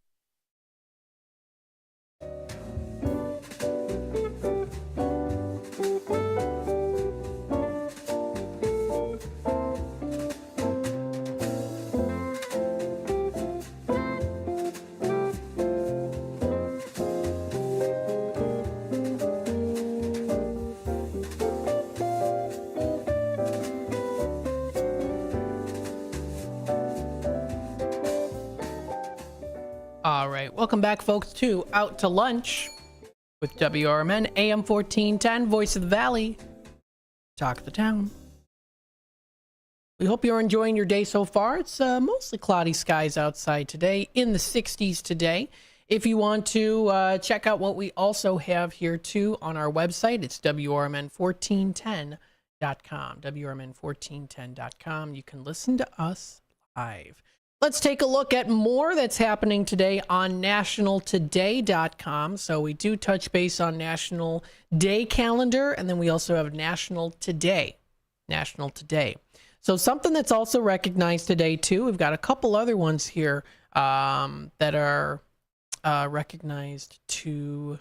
All right, welcome back, folks, to Out to Lunch with WRMN AM 1410, Voice of the Valley, Talk of the Town. We hope you're enjoying your day so far. It's mostly cloudy skies outside today, in the 60s today. If you want to check out what we also have here too on our website, it's WRMN1410.com. WRMN1410.com. You can listen to us live. Let's take a look at more that's happening today on nationaltoday.com. So we do touch base on National Day calendar, and then we also have National Today. National Today. So something that's also recognized today too, we've got a couple other ones here that are recognized today.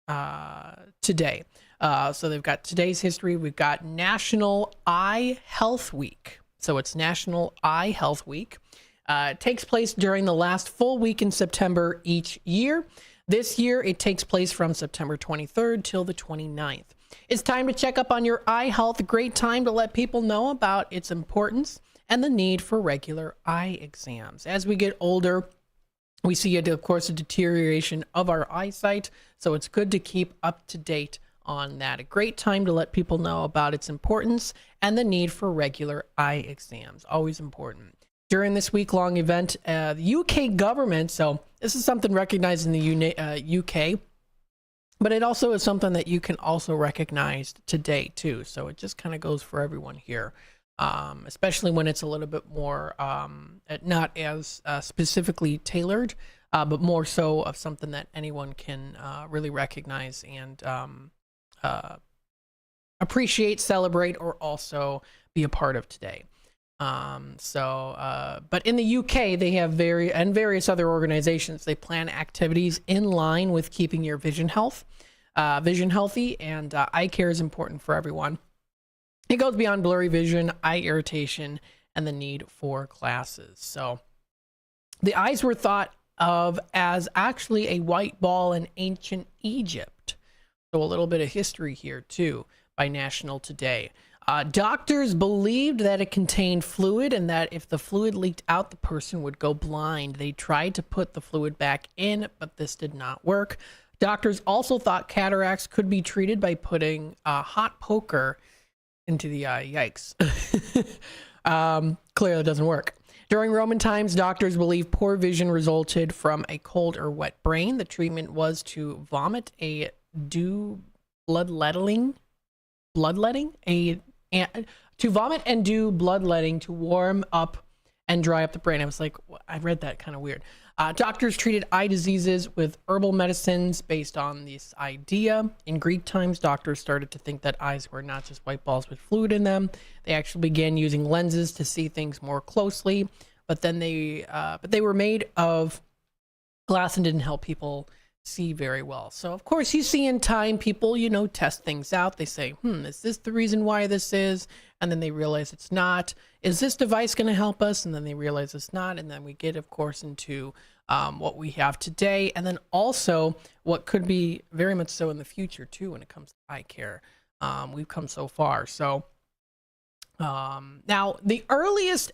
So they've got today's history. We've got National Eye Health Week. So it's National Eye Health Week. It takes place during the last full week in September each year. This year, it takes place from September 23rd till the 29th. It's time to check up on your eye health. A great time to let people know about its importance and the need for regular eye exams. As we get older, we see, of course, a deterioration of our eyesight, so it's good to keep up to date on that. A great time to let people know about its importance and the need for regular eye exams. Always important. During this week-long event, the UK government, so this is something recognized in the UK, but it also is something that you can also recognize today too. So it just kind of goes for everyone here, especially when it's a little bit more, not as specifically tailored, but more so of something that anyone can really recognize and appreciate, celebrate, or also be a part of today. But in the UK, they have various other organizations. They plan activities in line with keeping your vision healthy, and eye care is important for everyone. It goes beyond blurry vision, eye irritation, and the need for glasses. So the eyes were thought of as actually a white ball in ancient Egypt. So a little bit of history here too by National Today. Doctors believed that it contained fluid and that if the fluid leaked out, the person would go blind. They tried to put the fluid back in, but this did not work. Doctors also thought cataracts could be treated by putting hot poker into the eye. Yikes. Clearly it doesn't work. During Roman times, doctors believed poor vision resulted from a cold or wet brain. The treatment was to vomit bloodletting, to vomit and do bloodletting to warm up and dry up the brain. I was like, I read that kind of weird. Doctors treated eye diseases with herbal medicines based on this idea. In Greek times, doctors started to think that eyes were not just white balls with fluid in them. They actually began using lenses to see things more closely, but then they were made of glass and didn't help people see very well. So of course you see in time people, test things out. They say, is this the reason why this is? And then they realize it's not. Is this device going to help us? And then they realize it's not. And then we get, of course, into what we have today. And then also what could be very much so in the future too, when it comes to eye care. We've come so far. So now the earliest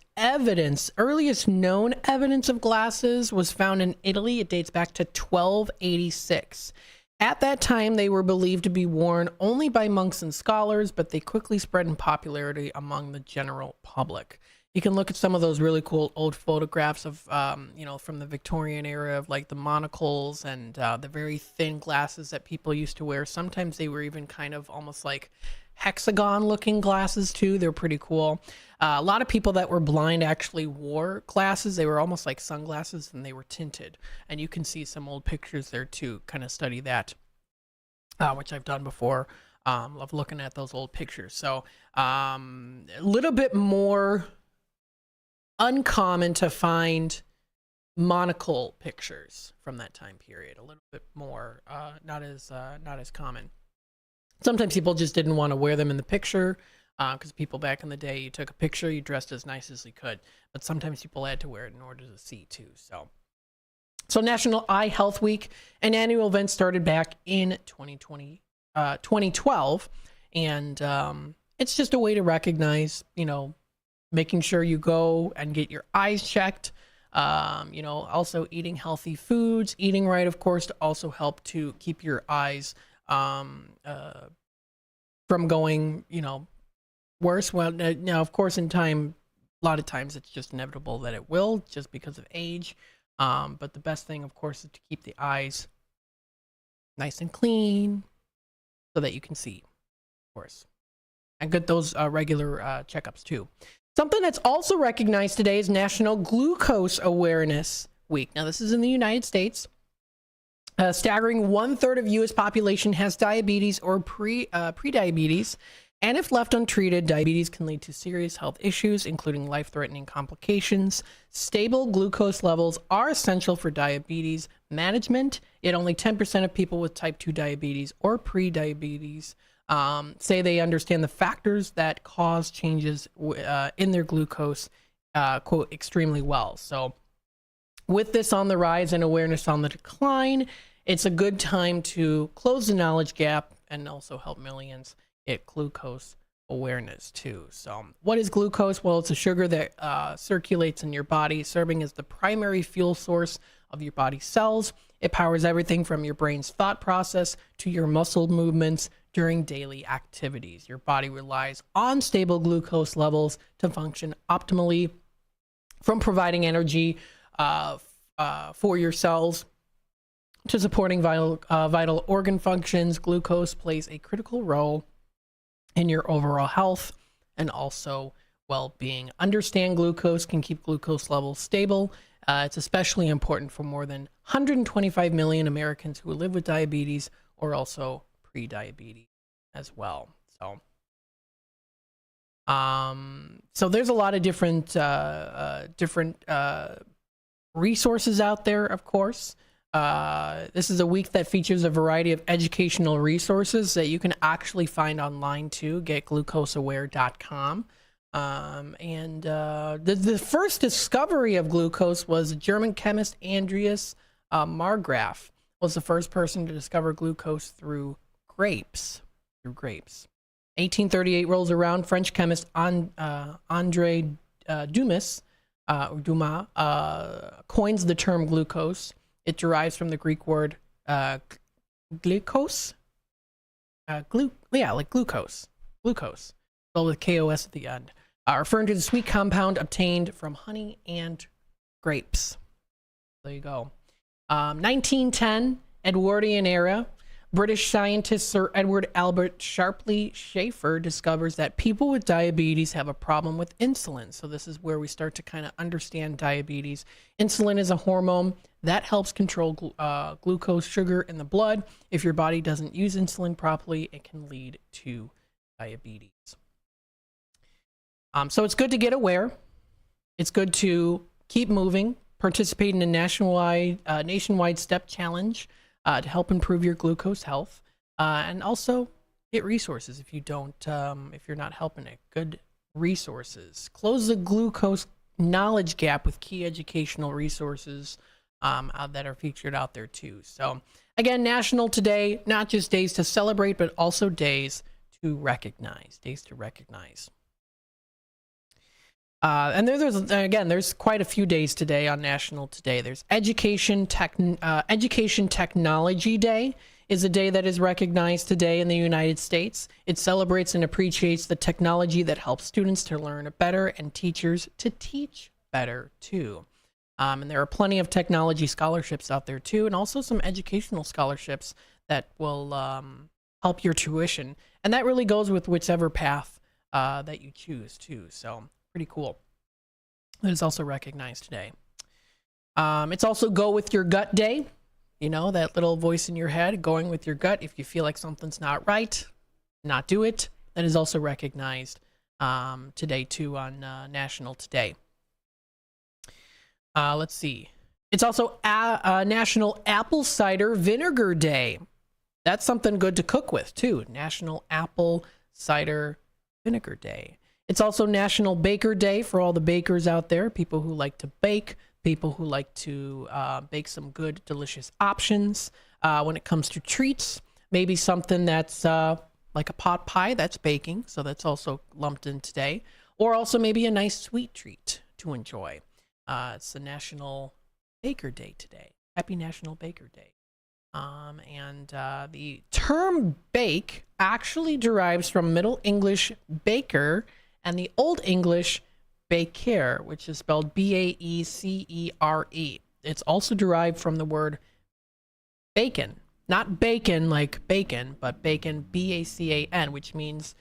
known evidence of glasses was found in Italy. It dates back to 1286. At that time, they were believed to be worn only by monks and scholars, but they quickly spread in popularity among the general public. You can look at some of those really cool old photographs of, from the Victorian era of like the monocles and the very thin glasses that people used to wear. Sometimes they were even kind of almost like hexagon looking glasses too. They're pretty cool. A lot of people that were blind actually wore glasses. They were almost like sunglasses and they were tinted. And you can see some old pictures there too. Kind of study that, which I've done before. Love looking at those old pictures. So a little bit more uncommon to find monocle pictures from that time period. A little bit more, not as common. Sometimes people just didn't want to wear them in the picture because people back in the day, you took a picture, you dressed as nice as you could, but sometimes people had to wear it in order to see too. So National Eye Health Week, an annual event started back in 2012, and it's just a way to recognize, making sure you go and get your eyes checked. Also eating healthy foods, eating right, of course, to also help to keep your eyes from going, worse. Well, now, of course, in time, a lot of times it's just inevitable that it will, just because of age. But the best thing, of course, is to keep the eyes nice and clean so that you can see, of course. And get those regular checkups, too. Something that's also recognized today is National Glucose Awareness Week. Now, this is in the United States. A staggering 1/3 of U.S. population has diabetes or pre-diabetes. And if left untreated, diabetes can lead to serious health issues, including life-threatening complications. Stable glucose levels are essential for diabetes management, yet only 10% of people with type 2 diabetes or pre-diabetes say they understand the factors that cause changes in their glucose, quote, extremely well. So with this on the rise and awareness on the decline, it's a good time to close the knowledge gap and also help millions get glucose awareness too. So what is glucose? Well, it's a sugar that circulates in your body, serving as the primary fuel source of your body's cells. It powers everything from your brain's thought process to your muscle movements during daily activities. Your body relies on stable glucose levels to function optimally, from providing energy for your cells to supporting vital organ functions. Glucose plays a critical role in your overall health and also well-being. Understand glucose can keep glucose levels stable. It's especially important for more than 125 million Americans who live with diabetes or also pre-diabetes as well. So there's a lot of different resources out there, of course. This is a week that features a variety of educational resources that you can actually find online too. GetGlucoseAware.com. The first discovery of glucose was German chemist Andreas Margraf was the first person to discover glucose through grapes. 1838 rolls around. French chemist André Dumas coins the term glucose. It derives from the Greek word glycos. Glucose, spelled with KOS at the end, referring to the sweet compound obtained from honey and grapes. There you go. 1910, Edwardian era. British scientist Sir Edward Albert Sharpley Schaefer discovers that people with diabetes have a problem with insulin. So this is where we start to kind of understand diabetes. Insulin is a hormone that helps control glucose sugar in the blood. If your body doesn't use insulin properly, it can lead to diabetes. So it's good to get aware. It's good to keep moving, participate in a nationwide step challenge to help improve your glucose health, and also get resources if you're not helping it. Good resources. Close the glucose knowledge gap with key educational resources that are featured out there too. So again, National Today, not just days to celebrate, but also days to recognize. And there's quite a few days today on National Today. There's Education Technology Day is a day that is recognized today in the United States. It celebrates and appreciates the technology that helps students to learn better and teachers to teach better too. And there are plenty of technology scholarships out there too, and also some educational scholarships that will help your tuition. And that really goes with whichever path that you choose too. So pretty cool. That is also recognized today. It's also Go With Your Gut Day. You know, that little voice in your head, going with your gut. If you feel like something's not right, not do it. That is also recognized today too on National Today. Let's see. It's also National Apple Cider Vinegar Day. That's something good to cook with too. National Apple Cider Vinegar Day. It's also National Baker Day for all the bakers out there, people who like to bake, people who like to bake some good, delicious options when it comes to treats. Maybe something that's like a pot pie, that's baking, so that's also lumped in today. Or also maybe a nice sweet treat to enjoy. It's the National Baker Day today. Happy National Baker Day. The term bake actually derives from Middle English baker and the Old English bakere, which is spelled B-A-E-C-E-R-E. It's also derived from the word bacon. Not bacon like bacon, but bacon, B-A-C-A-N, which means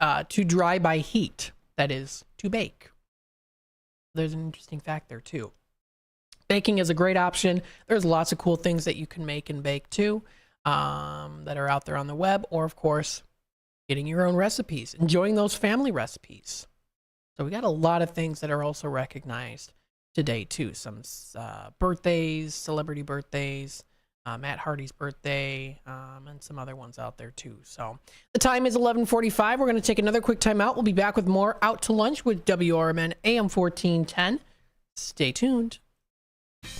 to dry by heat. That is, to bake. There's an interesting fact there, too. Baking is a great option. There's lots of cool things that you can make and bake, too, that are out there on the web. Or, of course, getting your own recipes, enjoying those family recipes. So we got a lot of things that are also recognized today, too. Some birthdays, celebrity birthdays, Matt Hardy's birthday, and some other ones out there, too. So the time is 11:45. We're going to take another quick time out. We'll be back with more Out to Lunch with WRMN AM 1410. Stay tuned.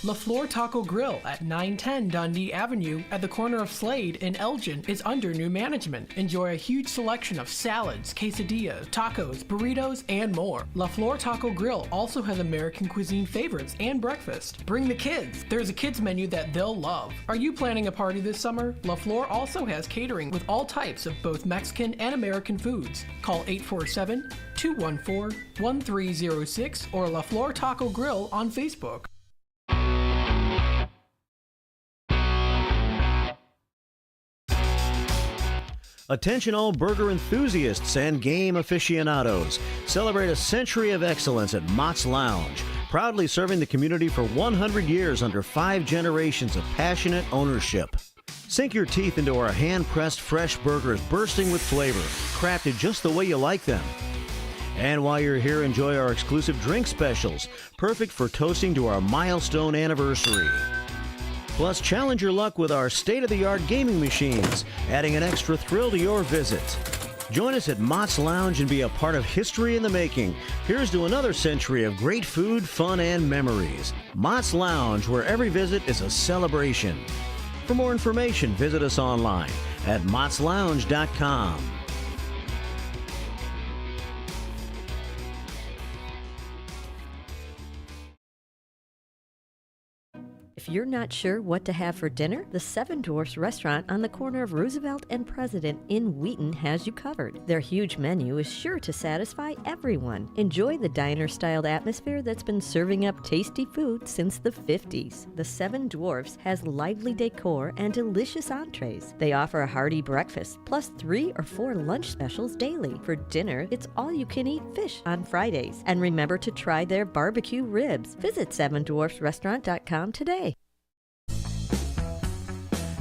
LaFleur Taco Grill at 910 Dundee Avenue at the corner of Slade and Elgin is under new management. Enjoy a huge selection of salads, quesadillas, tacos, burritos, and more. LaFleur Taco Grill also has American cuisine favorites and breakfast. Bring the kids. There's a kids menu that they'll love. Are you planning a party this summer? LaFleur also has catering with all types of both Mexican and American foods. Call 847-214-1306 or LaFleur Taco Grill on Facebook. Attention all burger enthusiasts and game aficionados. Celebrate a century of excellence at Mott's Lounge, proudly serving the community for 100 years under 5 generations of passionate ownership. Sink your teeth into our hand-pressed fresh burgers bursting with flavor, crafted just the way you like them. And while you're here, enjoy our exclusive drink specials, perfect for toasting to our milestone anniversary. Plus, challenge your luck with our state-of-the-art gaming machines, adding an extra thrill to your visit. Join us at Mott's Lounge and be a part of history in the making. Here's to another century of great food, fun, and memories. Mott's Lounge, where every visit is a celebration. For more information, visit us online at mottslounge.com. If you're not sure what to have for dinner, the Seven Dwarfs restaurant on the corner of Roosevelt and President in Wheaton has you covered. Their huge menu is sure to satisfy everyone. Enjoy the diner-styled atmosphere that's been serving up tasty food since the 50s. The Seven Dwarfs has lively decor and delicious entrees. They offer a hearty breakfast, plus 3 or 4 lunch specials daily. For dinner, it's all-you-can-eat fish on Fridays. And remember to try their barbecue ribs. Visit sevendwarfsrestaurant.com today.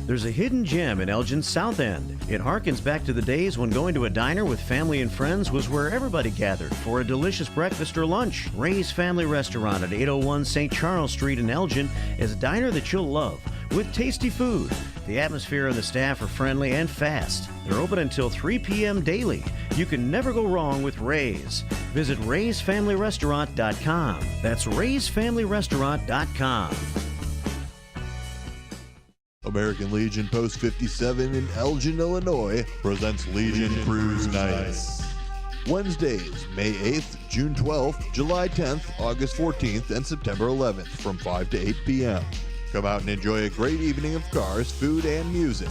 There's a hidden gem in Elgin's South End. It harkens back to the days when going to a diner with family and friends was where everybody gathered for a delicious breakfast or lunch. Ray's Family Restaurant at 801 St. Charles Street in Elgin is a diner that you'll love with tasty food. The atmosphere and the staff are friendly and fast. They're open until 3 p.m. daily. You can never go wrong with Ray's. Visit raysfamilyrestaurant.com. That's raysfamilyrestaurant.com. American Legion Post 57 in Elgin, Illinois presents Legion Cruise Nights. Wednesdays, May 8th, June 12th, July 10th, August 14th, and September 11th from 5 to 8 p.m. Come out and enjoy a great evening of cars, food, and music.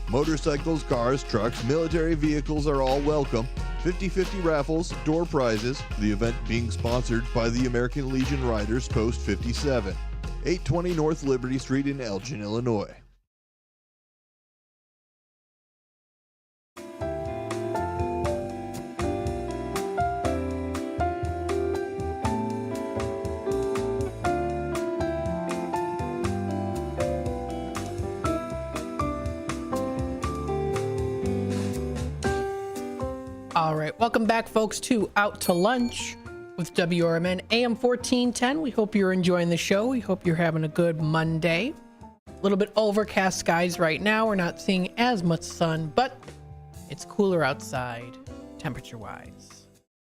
Motorcycles, cars, trucks, military vehicles are all welcome. 50-50 raffles, door prizes. The event being sponsored by the American Legion Riders Post 57. 820 North Liberty Street in Elgin, Illinois. All right, welcome back, folks, to Out to Lunch with WRMN AM 1410. We hope you're enjoying the show. We hope you're having a good Monday. A little bit overcast skies right now. We're not seeing as much sun, but it's cooler outside, temperature-wise.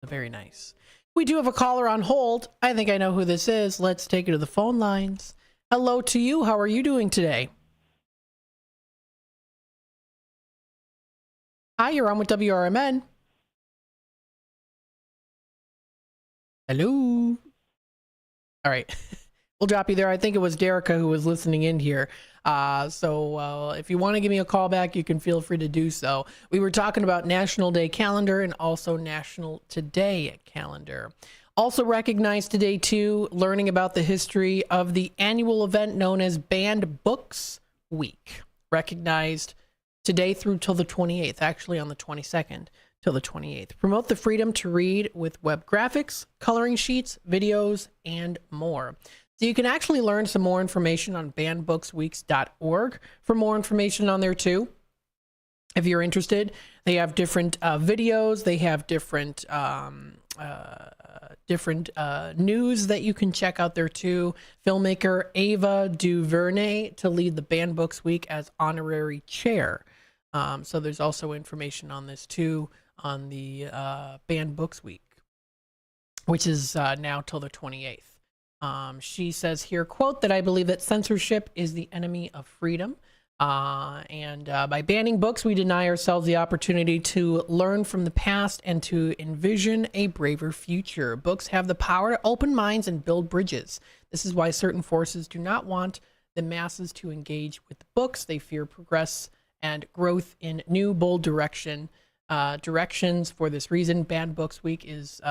Very nice. We do have a caller on hold. I think I know who this is. Let's take it to the phone lines. Hello to you. How are you doing today? Hi, you're on with WRMN. Hello. All right. We'll drop you there. I think it was Derica who was listening in here. So if you want to give me a call back, you can feel free to do so. We were talking about National Day calendar and also National Today calendar. Also recognized today, too, learning about the history of the annual event known as Banned Books Week. Recognized today through till the 28th, actually on the 22nd till the 28th. Promote the freedom to read with web graphics, coloring sheets, videos, and more. So you can actually learn some more information on bannedbooksweeks.org for more information on there, too. If you're interested, they have different videos. They have different news that you can check out there too. Filmmaker Ava DuVernay to lead the Banned Books Week as honorary chair. So there's also information on this too on the Banned Books Week, which is now till the 28th. She says here, quote, that I believe that censorship is the enemy of freedom. And by banning books, we deny ourselves the opportunity to learn from the past and to envision a braver future. Books have the power to open minds and build bridges. This is why certain forces do not want the masses to engage with the books. They fear progress and growth in new, bold directions. For this reason, Banned Books Week is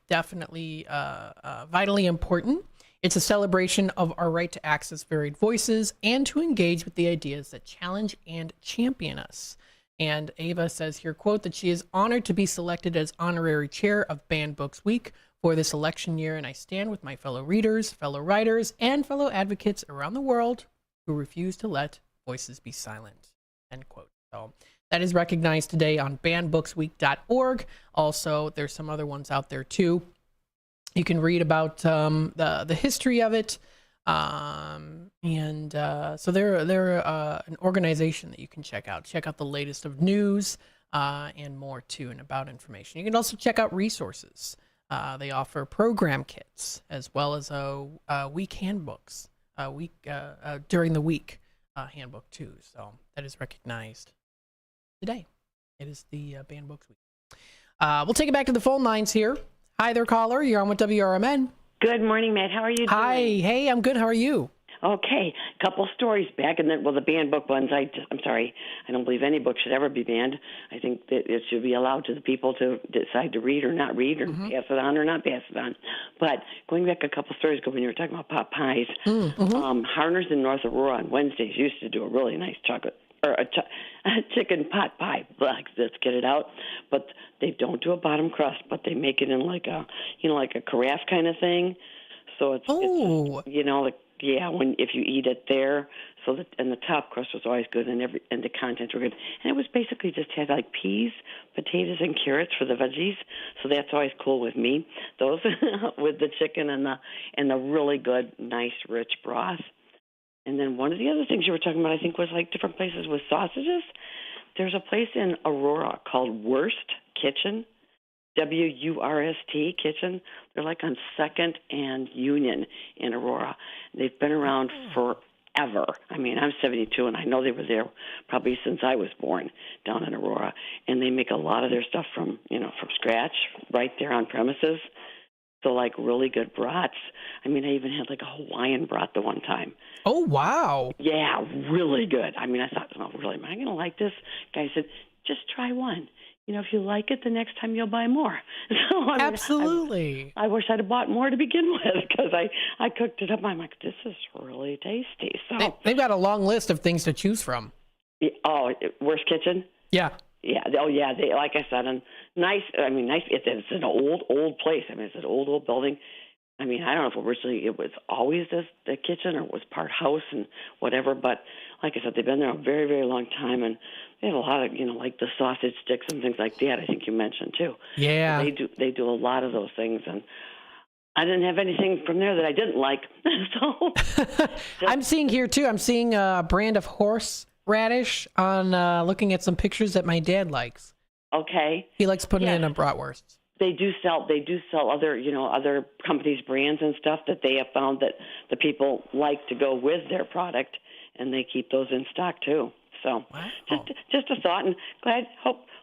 definitely vitally important. It's a celebration of our right to access varied voices and to engage with the ideas that challenge and champion us. And Ava says here, quote, that she is honored to be selected as honorary chair of Banned Books Week for this election year, and I stand with my fellow readers, fellow writers, and fellow advocates around the world who refuse to let voices be silent, end quote. So that is recognized today on bannedbooksweek.org. Also, there's some other ones out there too. You can read about the history of it, so they're an organization that you can check out. Check out the latest of news and more too, and about information. You can also check out resources. They offer program kits as well as week handbooks, during the week handbook too. So that is recognized today. It is the Banned Books Week. We'll take it back to the phone lines here. Hi there, caller. You're on with WRMN. Good morning, Matt. How are you doing? Hi. Hey, I'm good. How are you? Okay. Couple stories back, and then, the banned book ones, I'm sorry. I don't believe any book should ever be banned. I think that it should be allowed to the people to decide to read or not read, or pass it on or not pass it on. But going back a couple stories ago when you were talking about pot pies, Harner's in North Aurora on Wednesdays used to do a really nice chocolate or a chicken pot pie. Let's get it out. But they don't do a bottom crust, but they make it in like a carafe kind of thing. So it's if you eat it there. So and the top crust was always good, and the contents were good. And it was basically just had like peas, potatoes, and carrots for the veggies. So that's always cool with me. Those with the chicken and the really good, nice, rich broth. And then one of the other things you were talking about, I think, was like different places with sausages. There's a place in Aurora called Wurst Kitchen, WURST Kitchen. They're like on 2nd and Union in Aurora. They've been around forever. I mean, I'm 72, and I know they were there probably since I was born down in Aurora. And they make a lot of their stuff from scratch right there on premises. So, like, really good brats. I mean, I even had, like, a Hawaiian brat the one time. Oh, wow. Yeah, really good. I mean, I thought, really, am I going to like this? Guy said, just try one. If you like it, the next time you'll buy more. So, absolutely. I wish I'd have bought more to begin with, because I cooked it up. I'm like, this is really tasty. So they've got a long list of things to choose from. Oh, Worst Kitchen? Yeah. Yeah. Oh, yeah. They, like I said, nice. I mean, nice. It's an old place. I mean, it's an old building. I mean, I don't know if originally it was always the kitchen or it was part house and whatever. But like I said, they've been there a very, very long time, and they have a lot of like the sausage sticks and things like that. I think you mentioned too. Yeah. So they do a lot of those things, and I didn't have anything from there that I didn't like. So I'm seeing here too. I'm seeing a brand of horseradish on looking at some pictures that my dad likes. Okay. He likes putting it in a bratwurst. They do sell other other companies' brands and stuff that they have found that the people like to go with their product, and they keep those in stock too. So just a thought, and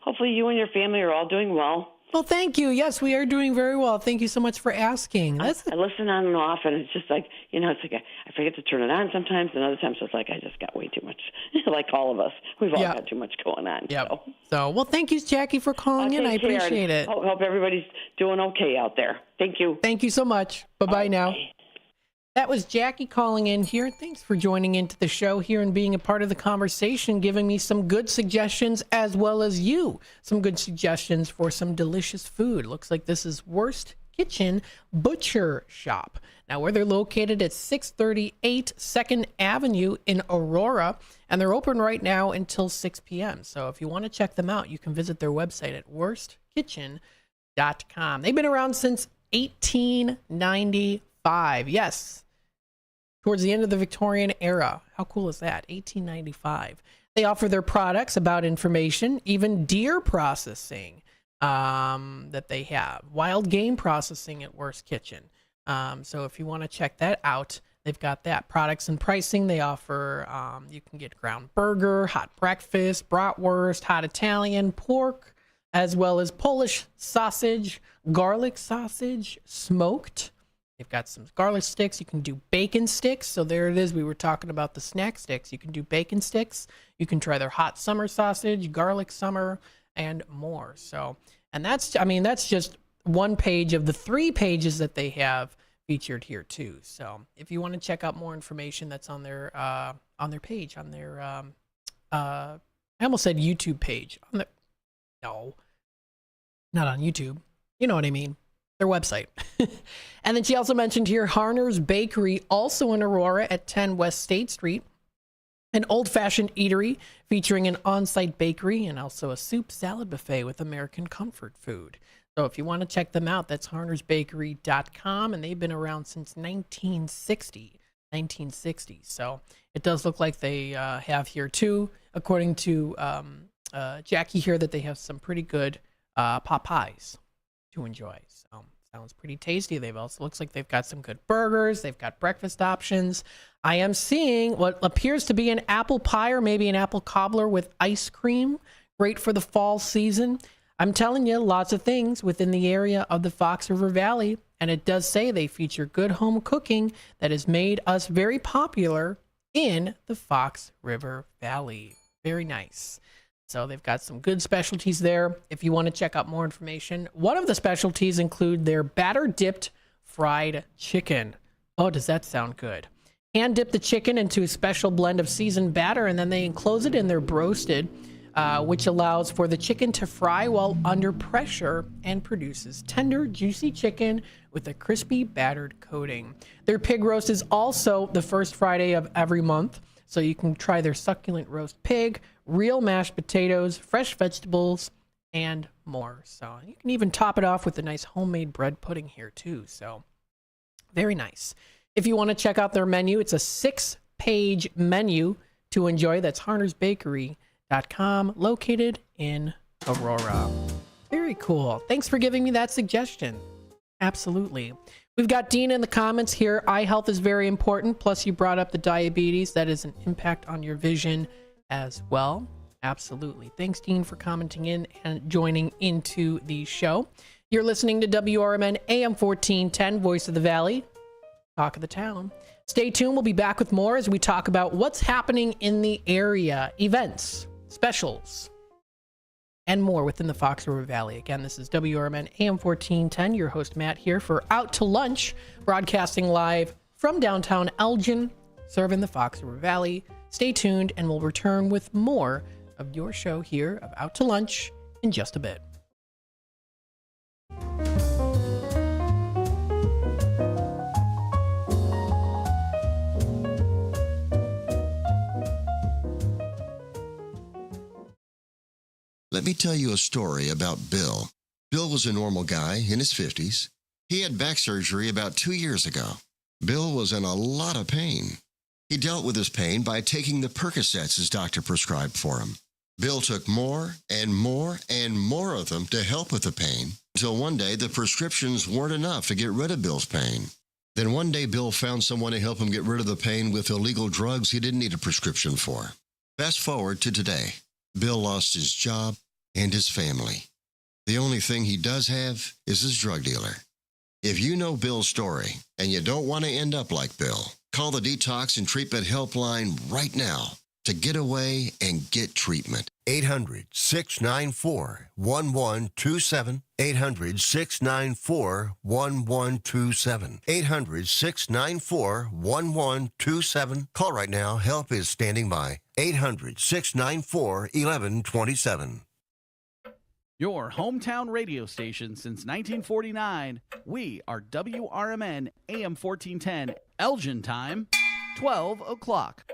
hopefully you and your family are all doing well. Well, thank you. Yes, we are doing very well. Thank you so much for asking. I listen on and off, and it's just like, it's like I forget to turn it on sometimes, and other times it's like I just got way too much. Like all of us. We've all got too much going on. Yep. So, well, thank you, Jackie, for calling in. I appreciate it. Hope everybody's doing okay out there. Thank you. Thank you so much. Bye-bye now. Bye. That was Jackie calling in here. Thanks for joining into the show here and being a part of the conversation, giving me some good suggestions as well as you some good suggestions for some delicious food. Looks like this is Worst Kitchen Butcher Shop. Now, where they're located at 638 2nd Avenue in Aurora, and they're open right now until 6 p.m. So if you want to check them out, you can visit their website at worstkitchen.com. They've been around since 1895. Yes. Towards the end of the Victorian era. How cool is that? 1895. They offer their products, about information, even deer processing that they have. Wild game processing at Worst Kitchen. So if you want to check that out, they've got that. Products and pricing. They offer, you can get ground burger, hot breakfast, bratwurst, hot Italian, pork, as well as Polish sausage, garlic sausage, smoked. They've got some garlic sticks. You can do bacon sticks. So there it is. We were talking about the snack sticks. You can do bacon sticks. You can try their hot summer sausage, garlic summer, and more. So, and that's just one page of the 3 pages that they have featured here too. So if you want to check out more information, that's on their page, on their, I almost said YouTube page. No, not on YouTube. You know what I mean. Their website. And then she also mentioned here Harner's Bakery, also in Aurora at 10 West State Street. An old-fashioned eatery featuring an on-site bakery and also a soup salad buffet with American comfort food. So if you want to check them out, that's harnersbakery.com, and they've been around since 1960. So it does look like they have here too, according to Jackie here, that they have some pretty good pot pies to enjoy. So sounds pretty tasty. They've also looks like they've got some good burgers. They've got breakfast options. I am seeing what appears to be an apple pie or maybe an apple cobbler with ice cream. Great for the fall season. I'm telling you, lots of things within the area of the Fox River Valley. And it does say they feature good home cooking that has made us very popular in the Fox River Valley. Very nice. So they've got some good specialties there. If you want to check out more information, one of the specialties include their batter dipped fried chicken. Oh, does that sound good? Hand dip the chicken into a special blend of seasoned batter, and then they enclose it in their broasted, which allows for the chicken to fry while under pressure and produces tender, juicy chicken with a crispy battered coating. Their pig roast is also the first Friday of every month, so you can try their succulent roast pig, real mashed potatoes, fresh vegetables, and more. So you can even top it off with a nice homemade bread pudding here too. So very nice. If you want to check out their menu, it's a 6-page menu to enjoy. That's harnersbakery.com, located in Aurora. Very cool. Thanks for giving me that suggestion. Absolutely. We've got Dean in the comments here. Eye health is very important. Plus, you brought up the diabetes. That is an impact on your vision as well. Absolutely. Thanks, Dean, for commenting in and joining into the show. You're listening to WRMN AM 1410, Voice of the Valley, Talk of the Town. Stay tuned. We'll be back with more as we talk about what's happening in the area, events, specials, and more within the Fox River Valley. Again, this is WRMN AM 1410. Your host, Matt, here for Out to Lunch, broadcasting live from downtown Elgin, serving the Fox River Valley. Stay tuned, and we'll return with more of your show here of Out to Lunch in just a bit. Let me tell you a story about Bill. Bill was a normal guy in his 50s. He had back surgery about 2 years ago. Bill was in a lot of pain. He dealt with his pain by taking the Percocets his doctor prescribed for him. Bill took more and more and more of them to help with the pain, until one day the prescriptions weren't enough to get rid of Bill's pain. Then one day Bill found someone to help him get rid of the pain with illegal drugs he didn't need a prescription for. Fast forward to today. Bill lost his job and his family. The only thing he does have is his drug dealer. If you know Bill's story and you don't want to end up like Bill, call the Detox and Treatment Helpline right now to get away and get treatment. 800-694-1127. 800-694-1127. 800-694-1127. Call right now. Help is standing by. 800-694-1127. Your hometown radio station since 1949. We are WRMN AM 1410. Elgin time, 12 o'clock.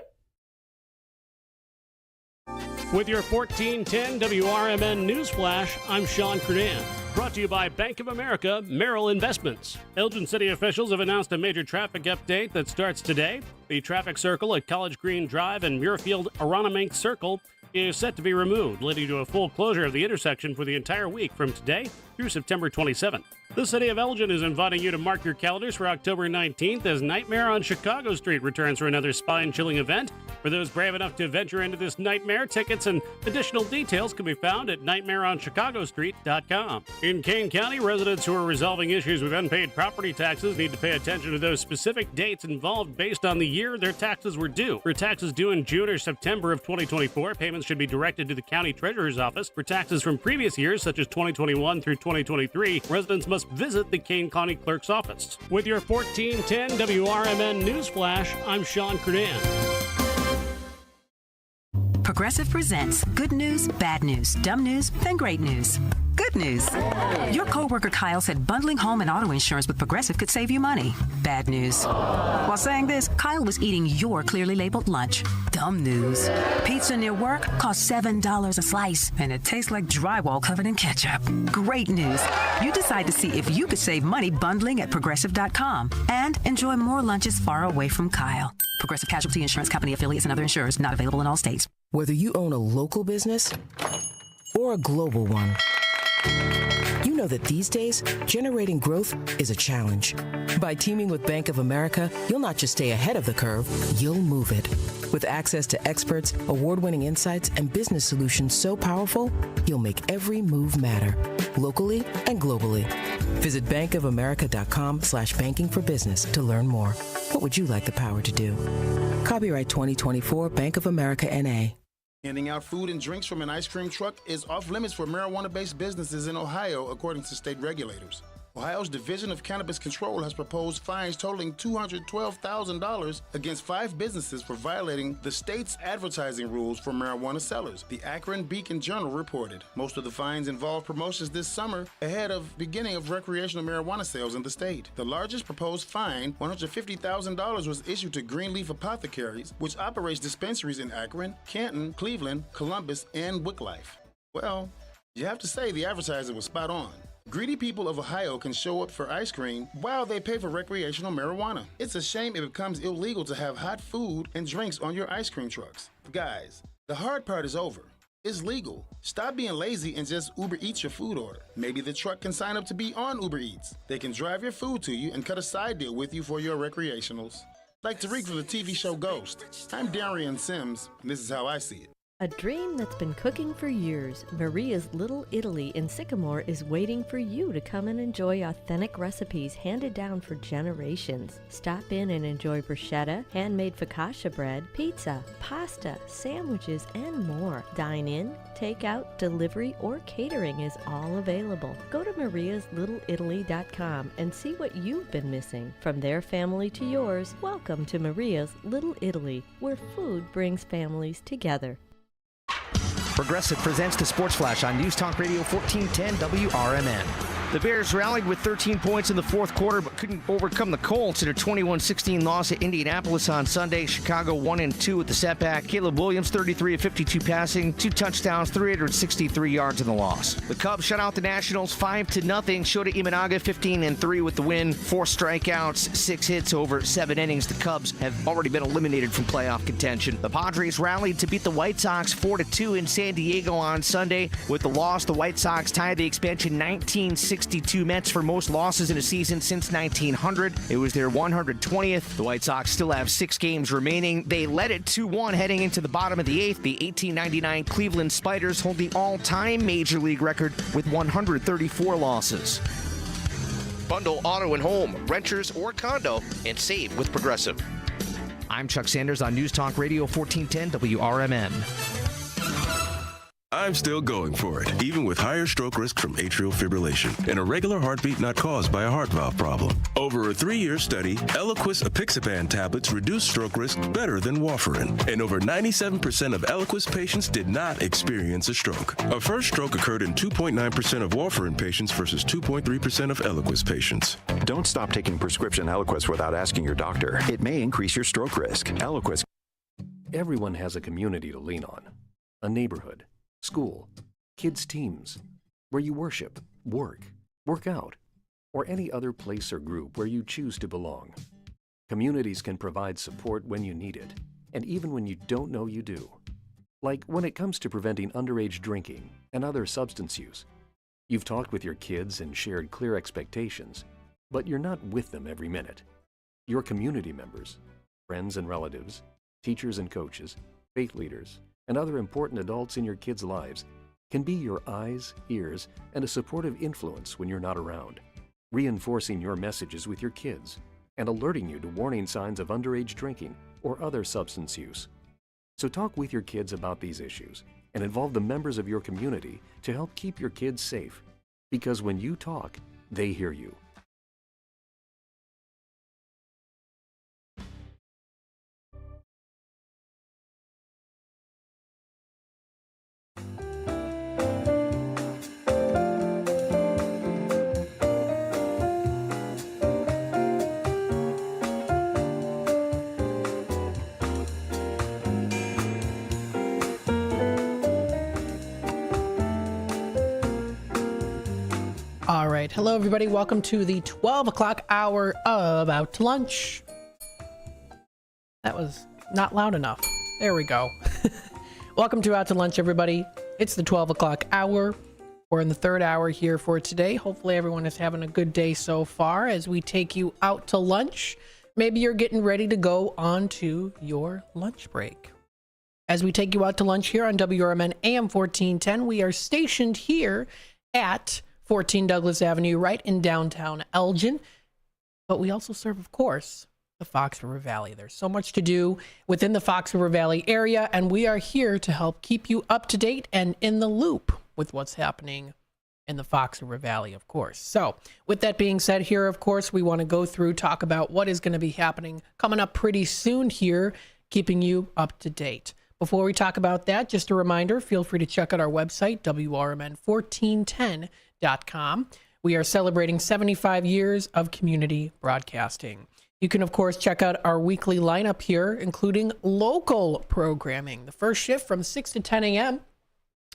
With your 1410 WRMN News Flash, I'm Sean Kernan. Brought to you by Bank of America Merrill Investments. Elgin City officials have announced a major traffic update that starts today. The traffic circle at College Green Drive and Muirfield-Aronimink Circle is set to be removed, leading to a full closure of the intersection for the entire week from today through September 27th. The City of Elgin is inviting you to mark your calendars for October 19th as Nightmare on Chicago Street returns for another spine-chilling event. For those brave enough to venture into this nightmare, tickets and additional details can be found at nightmareonchicagostreet.com. In Kane County, residents who are resolving issues with unpaid property taxes need to pay attention to those specific dates involved based on the year their taxes were due. For taxes due in June or September of 2024, payments should be directed to the County Treasurer's Office. For taxes from previous years, such as 2021 through 2023, residents must visit the Kane County Clerk's office. With your 1410 WRMN News Flash, I'm Sean Kernan. Progressive presents good news, bad news, dumb news, then great news. Good news. Your coworker Kyle said bundling home and auto insurance with Progressive could save you money. Bad news. While saying this, Kyle was eating your clearly labeled lunch. Dumb news. Pizza near work costs $7 a slice, and it tastes like drywall covered in ketchup. Great news. You decide to see if you could save money bundling at Progressive.com and enjoy more lunches far away from Kyle. Progressive Casualty Insurance Company affiliates and other insurers not available in all states. Whether you own a local business or a global one, you know that these days, generating growth is a challenge. By teaming with Bank of America, you'll not just stay ahead of the curve, you'll move it. With access to experts, award-winning insights, and business solutions so powerful, you'll make every move matter, locally and globally. Visit bankofamerica.com/banking for business to learn more. What would you like the power to do? Copyright 2024 Bank of America N.A. Handing out food and drinks from an ice cream truck is off limits for marijuana-based businesses in Ohio, according to state regulators. Ohio's Division of Cannabis Control has proposed fines totaling $212,000 against 5 businesses for violating the state's advertising rules for marijuana sellers, the Akron Beacon Journal reported. Most of the fines involve promotions this summer ahead of beginning of recreational marijuana sales in the state. The largest proposed fine, $150,000, was issued to Greenleaf Apothecaries, which operates dispensaries in Akron, Canton, Cleveland, Columbus, and Wicklife. Well, you have to say the advertiser was spot on. Greedy people of Ohio can show up for ice cream while they pay for recreational marijuana. It's a shame it becomes illegal to have hot food and drinks on your ice cream trucks. Guys, the hard part is over. It's legal. Stop being lazy and just Uber Eats your food order. Maybe the truck can sign up to be on Uber Eats. They can drive your food to you and cut a side deal with you for your recreationals. Like Tariq from the TV show Ghost. I'm Darian Sims, and this is how I see it. A dream that's been cooking for years, Maria's Little Italy in Sycamore is waiting for you to come and enjoy authentic recipes handed down for generations. Stop in and enjoy bruschetta, handmade focaccia bread, pizza, pasta, sandwiches, and more. Dine in, take out, delivery, or catering is all available. Go to mariaslittleitaly.com and see what you've been missing. From their family to yours, welcome to Maria's Little Italy, where food brings families together. Progressive presents the Sports Flash on News Talk Radio 1410 WRMN. The Bears rallied with 13 points in the fourth quarter, but couldn't overcome the Colts in a 21-16 loss at Indianapolis on Sunday. Chicago 1-2 with the setback. Caleb Williams, 33 of 52 passing, 2 touchdowns, 363 yards in the loss. The Cubs shut out the Nationals 5-0. Shota Imanaga, 15-3 with the win. 4 strikeouts, 6 hits over 7 innings. The Cubs have already been eliminated from playoff contention. The Padres rallied to beat the White Sox 4-2 in San Diego on Sunday. With the loss, the White Sox tied the expansion 19-16 62 Mets for most losses in a season since 1900. It was their 120th. The White Sox still have 6 games remaining. They led it 2-1 heading into the bottom of the 8th. The 1899 Cleveland Spiders hold the all-time Major League record with 134 losses. Bundle auto and home, renters or condo, and save with Progressive. I'm Chuck Sanders on News Talk Radio 1410 WRMN. I'm still going for it, even with higher stroke risk from atrial fibrillation and a regular heartbeat not caused by a heart valve problem. Over a 3-year study, Eliquis apixaban tablets reduced stroke risk better than warfarin, and over 97% of Eliquis patients did not experience a stroke. A first stroke occurred in 2.9% of warfarin patients versus 2.3% of Eliquis patients. Don't stop taking prescription Eliquis without asking your doctor. It may increase your stroke risk. Eliquis. Everyone has a community to lean on, a neighborhood, school, kids' teams, where you worship, work out, or any other place or group where you choose to belong. Communities can provide support when you need it, and even when you don't know you do. Like when it comes to preventing underage drinking and other substance use. You've talked with your kids and shared clear expectations, but you're not with them every minute. Your community members, friends and relatives, teachers and coaches, faith leaders, and other important adults in your kids' lives can be your eyes, ears, and a supportive influence when you're not around, reinforcing your messages with your kids and alerting you to warning signs of underage drinking or other substance use. So talk with your kids about these issues and involve the members of your community to help keep your kids safe. Because when you talk, they hear you. All right. Hello, everybody. Welcome to the 12 o'clock hour of Out to Lunch. That was not loud enough. There we go. Welcome to Out to Lunch, everybody. It's the 12 o'clock hour. We're in the third hour here for today. Hopefully everyone is having a good day so far as we take you out to lunch. Maybe you're getting ready to go on to your lunch break. As we take you out to lunch here on WRMN AM 1410, we are stationed here at 14 Douglas Avenue, right in downtown Elgin. But we also serve, of course, the Fox River Valley. There's so much to do within the Fox River Valley area, and we are here to help keep you up to date and in the loop with what's happening in the Fox River Valley, of course. So with that being said here, of course, we want to go through, talk about what is going to be happening coming up pretty soon here, keeping you up to date. Before we talk about that, just a reminder, feel free to check out our website, WRMN1410.com. We are celebrating 75 years of community broadcasting. You can, of course, check out our weekly lineup here, including local programming. The first shift from 6 to 10 a.m.,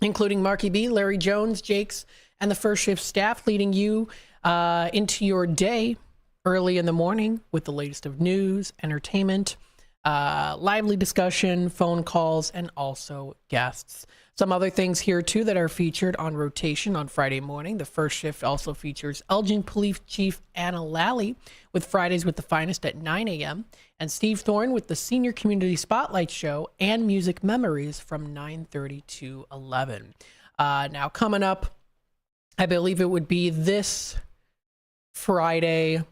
including Marky B, Larry Jones, Jakes, and the first shift staff leading you into your day early in the morning with the latest of news, entertainment, lively discussion, phone calls, and also guests. Some other things here, too, that are featured on rotation on Friday morning. The first shift also features Elgin Police Chief Anna Lally with Fridays with the Finest at 9 a.m. and Steve Thorne with the Senior Community Spotlight Show and Music Memories from 9:30 to 11. Now, coming up, I believe it would be this Friday.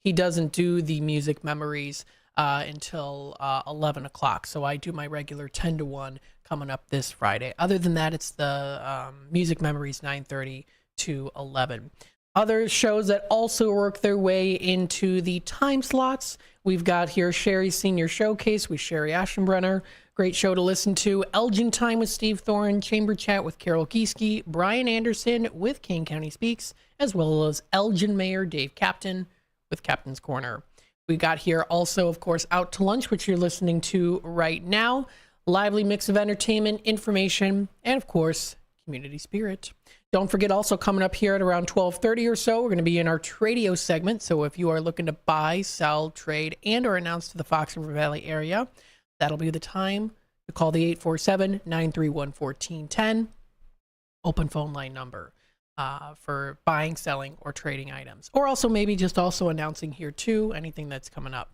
He doesn't do the Music Memories until 11 o'clock. So I do my regular 10 to 1 coming up this Friday. Other than that, it's the Music Memories 9:30 to 11. Other shows that also work their way into the time slots. We've got here Sherry's Senior Showcase with Sherry Aschenbrenner. Great show to listen to. Elgin Time with Steve Thorne. Chamber Chat with Carol Gieske. Brian Anderson with Kane County Speaks, as well as Elgin Mayor Dave Captain with Captain's Corner. We got here also, of course, Out to Lunch, which you're listening to right now. Lively mix of entertainment, information, and, of course, community spirit. Don't forget, also coming up here at around 12:30 or so, we're going to be in our Tradio segment. So if you are looking to buy, sell, trade, and or announce to the Fox River Valley area, that'll be the time to call the 847-931-1410 open phone line number. for buying, selling, or trading items. Or also maybe just also announcing here too, anything that's coming up.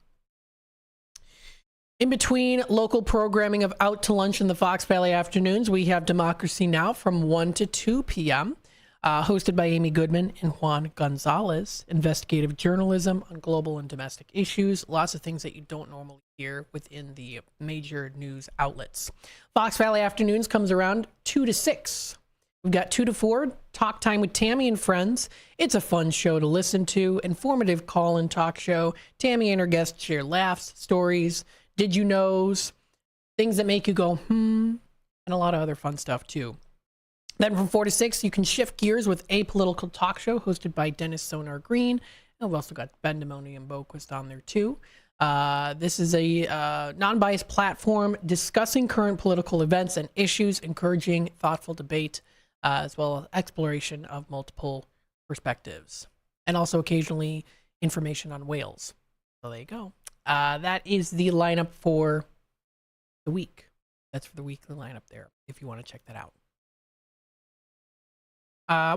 In between local programming of Out to Lunch in the Fox Valley afternoons, we have Democracy Now! From 1 to 2 p.m., hosted by Amy Goodman and Juan Gonzalez. Investigative journalism on global and domestic issues. Lots of things that you don't normally hear within the major news outlets. Fox Valley afternoons comes around 2 to 6. We've got 2 to 4, Talk Time with Tammy and Friends. It's a fun show to listen to, informative call-in talk show. Tammy and her guests share laughs, stories, did you knows, things that make you go, and a lot of other fun stuff too. Then from 4 to 6, you can shift gears with a political talk show hosted by Dennis Sonar Green. And we've also got Ben Demoni and Boquist on there too. This is a non-biased platform discussing current political events and issues, encouraging thoughtful debate, as well as exploration of multiple perspectives. And also occasionally information on whales. So there you go. That is the lineup for the week. That's for the weekly lineup there, if you want to check that out.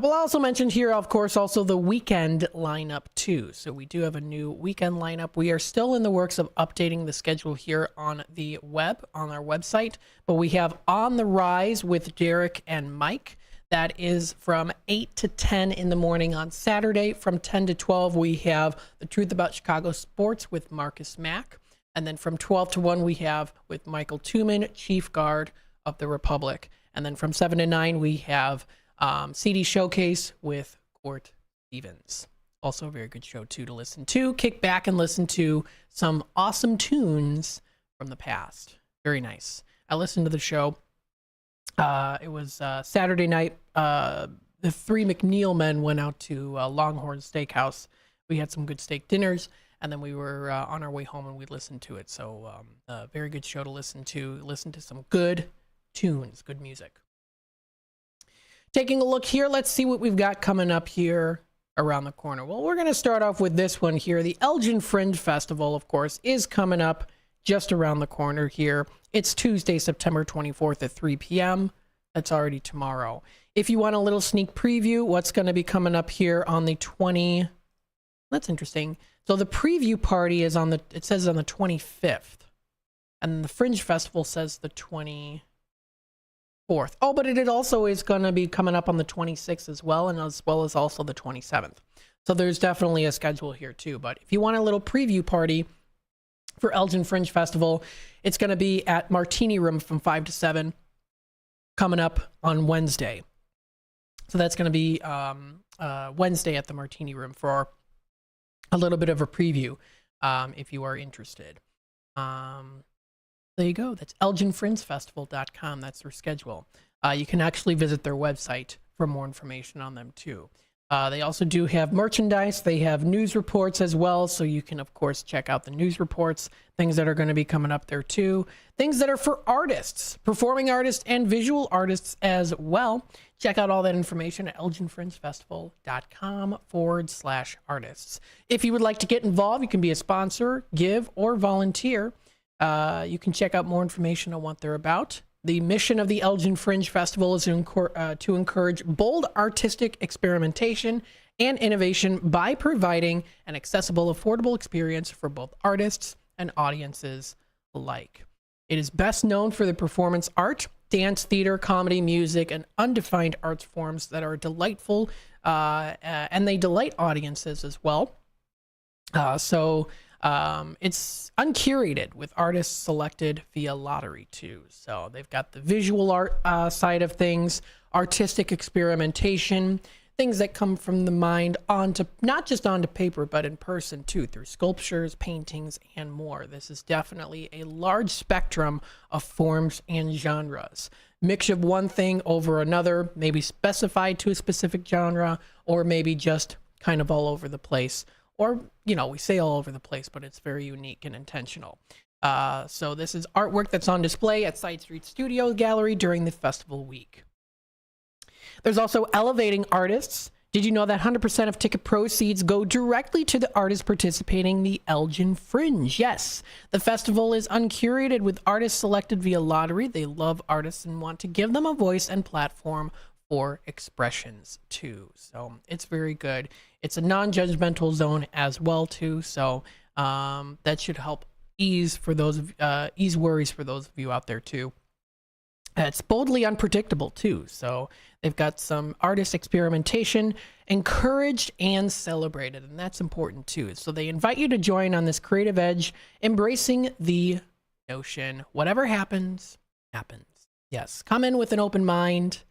We'll also mention here, of course, also the weekend lineup too. So we do have a new weekend lineup. We are still in the works of updating the schedule here on the web, on our website. But we have On the Rise with Derek and Mike. That is from 8 to 10 in the morning on Saturday. From 10 to 12, we have The Truth About Chicago Sports with Marcus Mack. And then from 12 to 1, we have with Michael Tuman, Chief Guard of the Republic. And then from 7 to 9, we have CD Showcase with Court Stevens. Also a very good show, too, to listen to. Kick back and listen to some awesome tunes from the past. Very nice. I listened to the show. It was Saturday night. The three McNeil men went out to Longhorn Steakhouse. We had some good steak dinners, and then we were on our way home and we listened to it. So a very good show to listen to. Listen to some good tunes, good music. Taking a look here, let's see what we've got coming up here around the corner. Well, we're going to start off with this one here. The Elgin Fringe Festival, of course, is coming up just around the corner here. It's Tuesday, September 24th at 3 p.m. That's already tomorrow. If you want a little sneak preview, what's going to be coming up here on the 20... That's interesting. So the preview party is it says on the 25th. And the Fringe Festival says the 24th. Oh, but it also is going to be coming up on the 26th as well, and as well as also the 27th. So there's definitely a schedule here too. But if you want a little preview party for Elgin Fringe Festival, it's going to be at Martini Room from 5 to 7 coming up on Wednesday. So that's going to be Wednesday at the Martini Room for a little bit of a preview if you are interested. There you go. That's ElginFringeFestival.com. That's their schedule. You can actually visit their website for more information on them too. They also do have merchandise. They have news reports as well. So you can, of course, check out the news reports, things that are going to be coming up there too. Things that are for artists, performing artists, and visual artists as well. Check out all that information at ElginFringeFestival.com/artists. If you would like to get involved, you can be a sponsor, give, or volunteer. You can check out more information on what they're about. The mission of the Elgin Fringe Festival is to encourage bold artistic experimentation and innovation by providing an accessible, affordable experience for both artists and audiences alike. It is best known for the performance art, dance, theater, comedy, music, and undefined arts forms that are delightful, and they delight audiences as well. It's uncurated with artists selected via lottery too. So they've got the visual art side of things, artistic experimentation, things that come from the mind onto, not just onto paper, but in person too, through sculptures, paintings, and more. This is definitely a large spectrum of forms and genres. Mix of one thing over another, maybe specified to a specific genre, or maybe just kind of all over the place. Or, you know, we say all over the place, but it's very unique and intentional. So this is artwork that's on display at Side Street Studio Gallery during the festival week. There's also elevating artists. Did you know that 100% of ticket proceeds go directly to the artists participating in the Elgin Fringe? Yes, the festival is uncurated with artists selected via lottery. They love artists and want to give them a voice and platform or expressions too. So it's very good. It's a non-judgmental zone as well too. So that should help ease worries for those of you out there too. It's boldly unpredictable too. So they've got some artist experimentation encouraged and celebrated, and that's important too. So they invite you to join on this creative edge, embracing the notion, whatever happens, happens. Yes, come in with an open mind.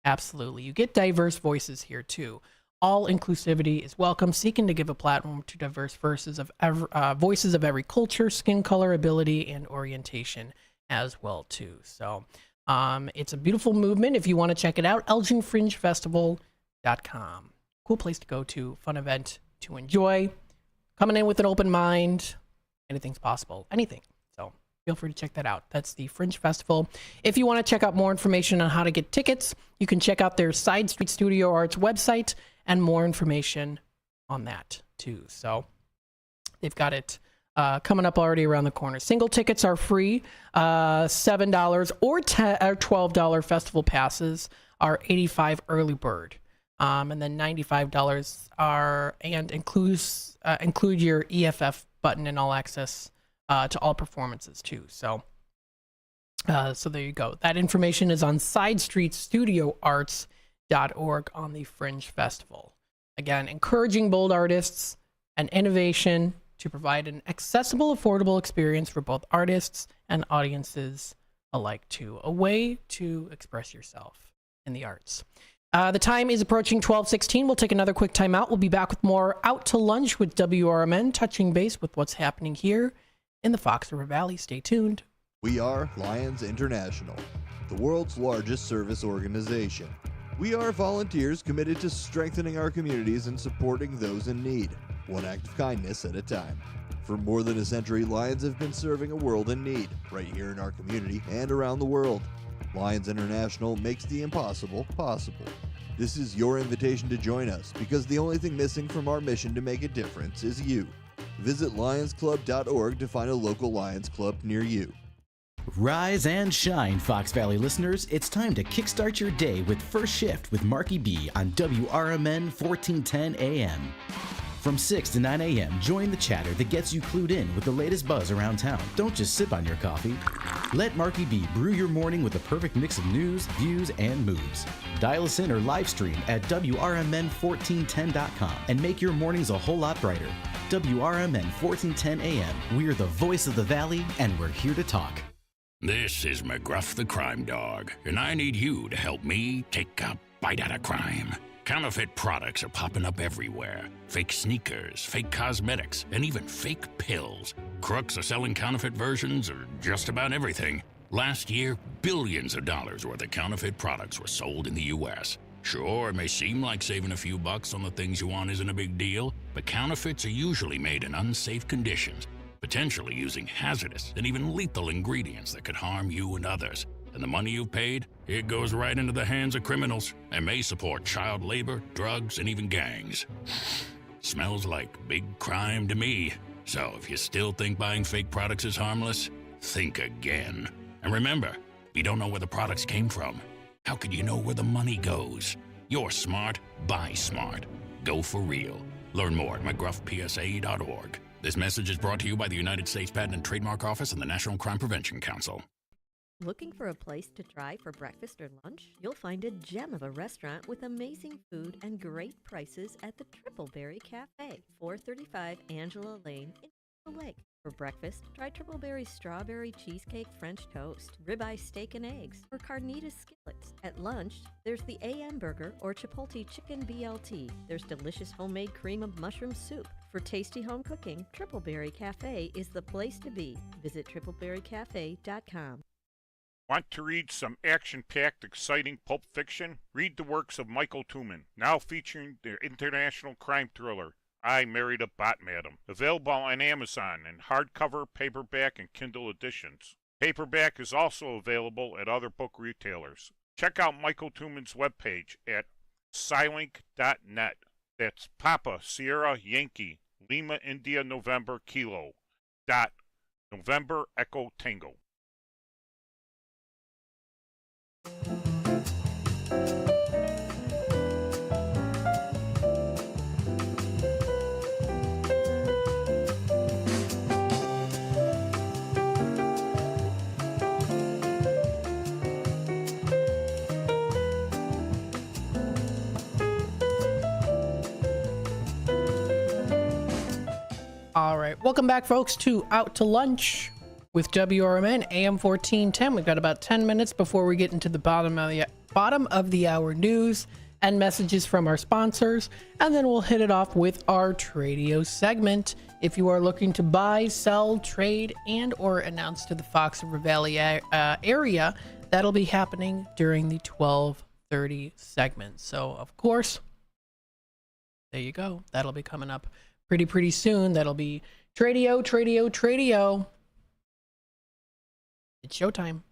Absolutely. You get diverse voices here too. All inclusivity is welcome, seeking to give a platform to diverse voices of every culture, skin color, ability, and orientation as well too. So it's a beautiful movement. If you want to check it out, elginfringefestival.com. Cool place to go to, fun event to enjoy. Coming in with an open mind, anything's possible, anything. So feel free to check that out. That's the Fringe Festival. If you want to check out more information on how to get tickets, you can check out their Side Street Studio Arts website and more information on that too. So they've got it coming up already around the corner. Single tickets are free, $7 or $12 festival passes are $85 early bird, and then $95 include your EFF button and all access to all performances too. So there you go. That information is on sidestreetstudioarts.org on the Fringe Festival. Again, encouraging bold artists and innovation to provide an accessible, affordable experience for both artists and audiences alike too. A way to express yourself in the arts. The time is approaching 12:16. We'll take another quick time out. We'll be back with more Out to Lunch with WRMN, touching base with what's happening here in the Fox River Valley. Stay tuned. We are Lions International, the world's largest service organization. We are volunteers committed to strengthening our communities and supporting those in need, one act of kindness at a time. For more than a century, Lions have been serving a world in need, right here in our community and around the world. Lions International makes the impossible possible. This is your invitation to join us, because the only thing missing from our mission to make a difference is you. Visit lionsclub.org to find a local Lions Club near you. Rise and shine, Fox Valley listeners. It's time to kickstart your day with First Shift with Marky B on WRMN 1410 AM. From 6 to 9 a.m., join the chatter that gets you clued in with the latest buzz around town. Don't just sip on your coffee. Let Marky B brew your morning with the perfect mix of news, views, and moves. Dial us in or live stream at WRMN1410.com and make your mornings a whole lot brighter. WRMN 1410 AM. We're the voice of the Valley, and we're here to talk. This is McGruff the Crime Dog, and I need you to help me take a bite out of crime. Counterfeit products are popping up everywhere. Fake sneakers, fake cosmetics, and even fake pills. Crooks are selling counterfeit versions of just about everything. Last year, billions of dollars worth of counterfeit products were sold in the U.S. Sure, it may seem like saving a few bucks on the things you want isn't a big deal, but counterfeits are usually made in unsafe conditions, potentially using hazardous and even lethal ingredients that could harm you and others. And the money you've paid, it goes right into the hands of criminals and may support child labor, drugs, and even gangs. Smells like big crime to me. So if you still think buying fake products is harmless, think again. And remember, if you don't know where the products came from, how could you know where the money goes? You're smart, buy smart. Go for real. Learn more at mcgruffpsa.org. This message is brought to you by the United States Patent and Trademark Office and the National Crime Prevention Council. Looking for a place to try for breakfast or lunch? You'll find a gem of a restaurant with amazing food and great prices at the Tripleberry Cafe, 435 Angela Lane in the Lake. For breakfast, try Tripleberry's strawberry cheesecake French toast, ribeye steak and eggs, or carnitas skillets. At lunch, there's the AM burger or Chipotle chicken BLT. There's delicious homemade cream of mushroom soup. For tasty home cooking, Tripleberry Cafe is the place to be. Visit tripleberrycafe.com. Want to read some action-packed, exciting pulp fiction? Read the works of Michael Tooman, now featuring the international crime thriller, I Married a Bot Madam. Available on Amazon in hardcover, paperback, and Kindle editions. Paperback is also available at other book retailers. Check out Michael Tooman's webpage at Scilink.net. That's Papa, Sierra, Yankee, Lima, India, November, Kilo. Dot, November, Echo, Tango. Welcome back, folks, to Out to Lunch with WRMN AM 1410. We've got about 10 minutes before we get into the bottom of the hour news and messages from our sponsors, and then we'll hit it off with our Tradio segment. If you are looking to buy, sell, trade, and or announce to the Fox River Valley area, that'll be happening during the 12:30 segment. So, of course, there you go. That'll be coming up pretty soon. That'll be Tradio. It's showtime.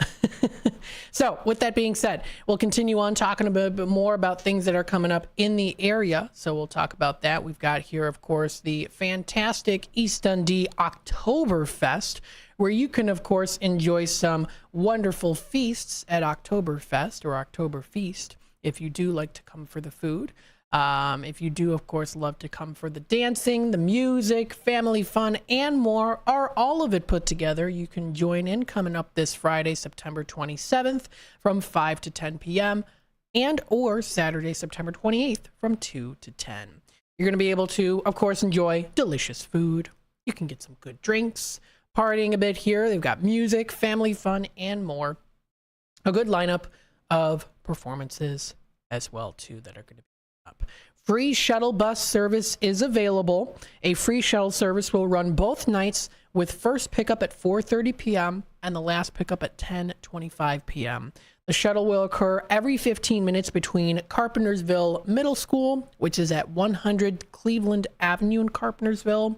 So, with that being said, we'll continue on talking a bit more about things that are coming up in the area. So we'll talk about that. We've got here, of course, the fantastic East Dundee Oktoberfest, where you can, of course, enjoy some wonderful feasts at Oktoberfest or Oktoberfeast if you do like to come for the food. If you do, of course, love to come for the dancing, the music, family fun, and more, or all of it put together, you can join in coming up this Friday, September 27th from 5 to 10 p.m. and or Saturday, September 28th from 2 to 10. You're going to be able to, of course, enjoy delicious food. You can get some good drinks, partying a bit here. They've got music, family fun, and more. A good lineup of performances as well, too, that are going to be up. Free shuttle bus service is available. A free shuttle service will run both nights with first pickup at 4:30 p.m. and the last pickup at 10:25 p.m. The shuttle will occur every 15 minutes between Carpentersville Middle School, which is at 100 Cleveland Avenue in Carpentersville,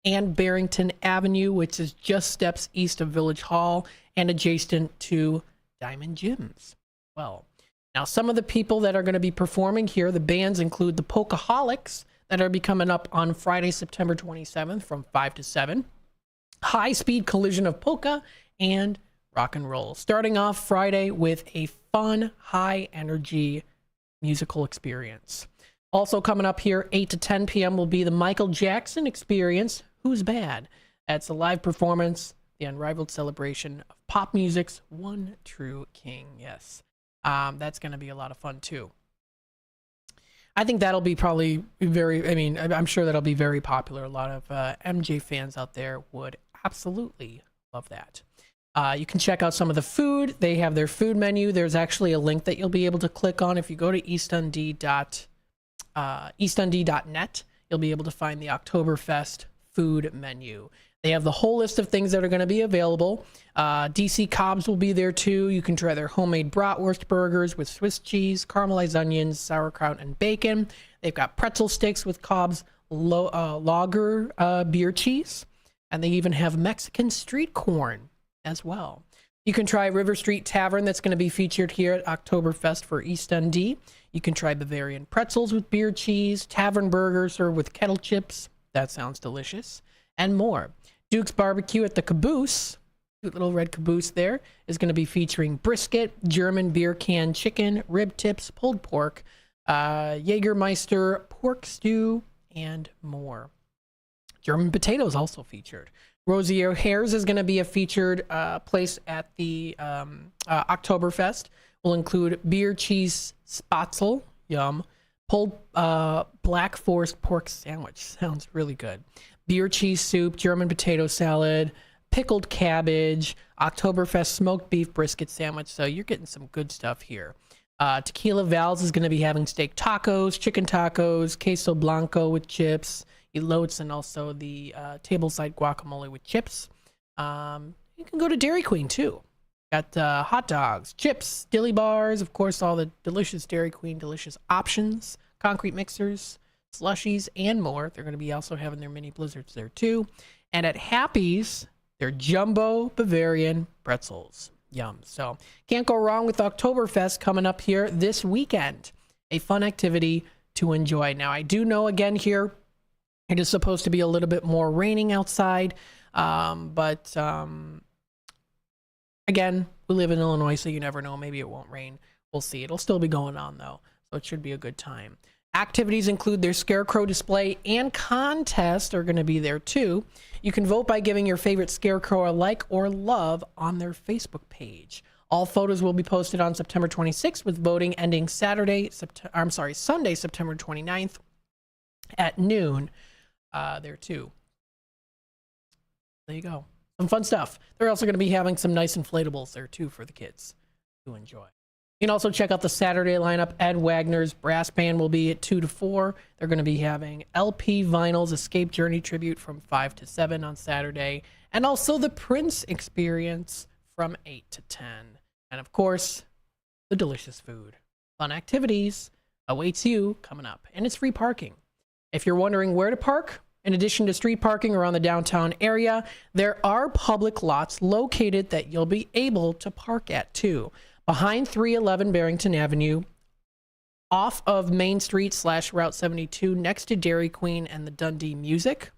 and Barrington Avenue, which is just steps east of Village Hall and adjacent to Diamond Gyms. Well, now, some of the people that are going to be performing here, the bands include the Polkaholics that are coming up on Friday, September 27th from 5 to 7, High Speed Collision of Polka, and Rock and Roll. Starting off Friday with a fun, high-energy musical experience. Also coming up here, 8 to 10 p.m. will be the Michael Jackson Experience, Who's Bad? That's a live performance, the unrivaled celebration of pop music's one true king. Yes. That's going to be a lot of fun, too. I think that'll be probably I'm sure that'll be very popular. A lot of MJ fans out there would absolutely love that. You can check out some of the food. They have their food menu. There's actually a link that you'll be able to click on. If you go to eastdundee.net, you'll be able to find the Oktoberfest food menu. They have the whole list of things that are going to be available. DC Cobb's will be there too. You can try their homemade bratwurst burgers with Swiss cheese, caramelized onions, sauerkraut, and bacon. They've got pretzel sticks with Cobb's lager beer cheese. And they even have Mexican street corn as well. You can try River Street Tavern that's going to be featured here at Oktoberfest for East Dundee. You can try Bavarian pretzels with beer cheese, tavern burgers served with kettle chips. That sounds delicious. And more. Duke's Barbecue at the Caboose, cute little red caboose there, is going to be featuring brisket, German beer can chicken, rib tips, pulled pork, Jägermeister pork stew, and more. German potatoes also featured. Rosie O'Hare's is going to be a featured place at the Oktoberfest. Will include beer cheese spatzel, yum, pulled Black Forest pork sandwich, sounds really good. Beer cheese soup, German potato salad, pickled cabbage, Oktoberfest smoked beef brisket sandwich. So you're getting some good stuff here. Tequila Val's is going to be having steak tacos, chicken tacos, queso blanco with chips, elotes, and also the tableside guacamole with chips. You can go to Dairy Queen too. Got hot dogs, chips, dilly bars, of course, all the delicious Dairy Queen delicious options, concrete mixers, slushies, and more. They're going to be also having their mini blizzards there too. And at Happy's, their jumbo Bavarian pretzels. Yum. So can't go wrong with Oktoberfest coming up here this weekend. A fun activity to enjoy. Now, I do know again here, it is supposed to be a little bit more raining outside. But again, we live in Illinois, so you never know. Maybe it won't rain. We'll see. It'll still be going on though. So it should be a good time. Activities include their scarecrow display and contest are going to be there too. You can vote by giving your favorite scarecrow a like or love on their Facebook page. All photos will be posted on September 26th with voting ending Sunday, September 29th at noon there too. There you go. Some fun stuff. They're also going to be having some nice inflatables there, too, for the kids to enjoy. You can also check out the Saturday lineup. Ed Wagner's brass band will be at 2 to 4. They're going to be having LP Vinyl's Escape Journey Tribute from 5 to 7 on Saturday. And also the Prince Experience from 8 to 10. And, of course, the delicious food. Fun activities awaits you coming up. And it's free parking. If you're wondering where to park, in addition to street parking around the downtown area, there are public lots located that you'll be able to park at, too. Behind 311 Barrington Avenue, off of Main Street / Route 72, next to Dairy Queen and the Dundee Music.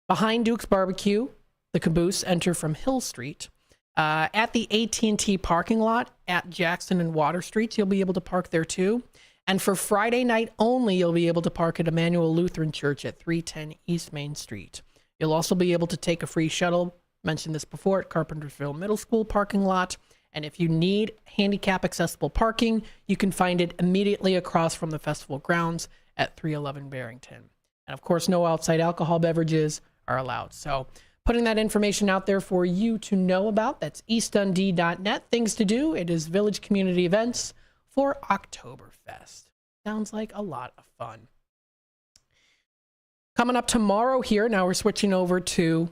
Behind Duke's Barbecue, the Caboose enter from Hill Street. At the AT&T parking lot at Jackson and Water Streets, you'll be able to park there too. And for Friday night only, you'll be able to park at Emmanuel Lutheran Church at 310 East Main Street. You'll also be able to take a free shuttle, mentioned this before, at Carpentersville Middle School parking lot. And if you need handicap accessible parking, you can find it immediately across from the festival grounds at 311 Barrington. And of course, no outside alcohol beverages are allowed. So putting that information out there for you to know about. That's eastdundee.net. Things to do. It is Village Community Events for Oktoberfest. Sounds like a lot of fun. Coming up tomorrow here, now we're switching over to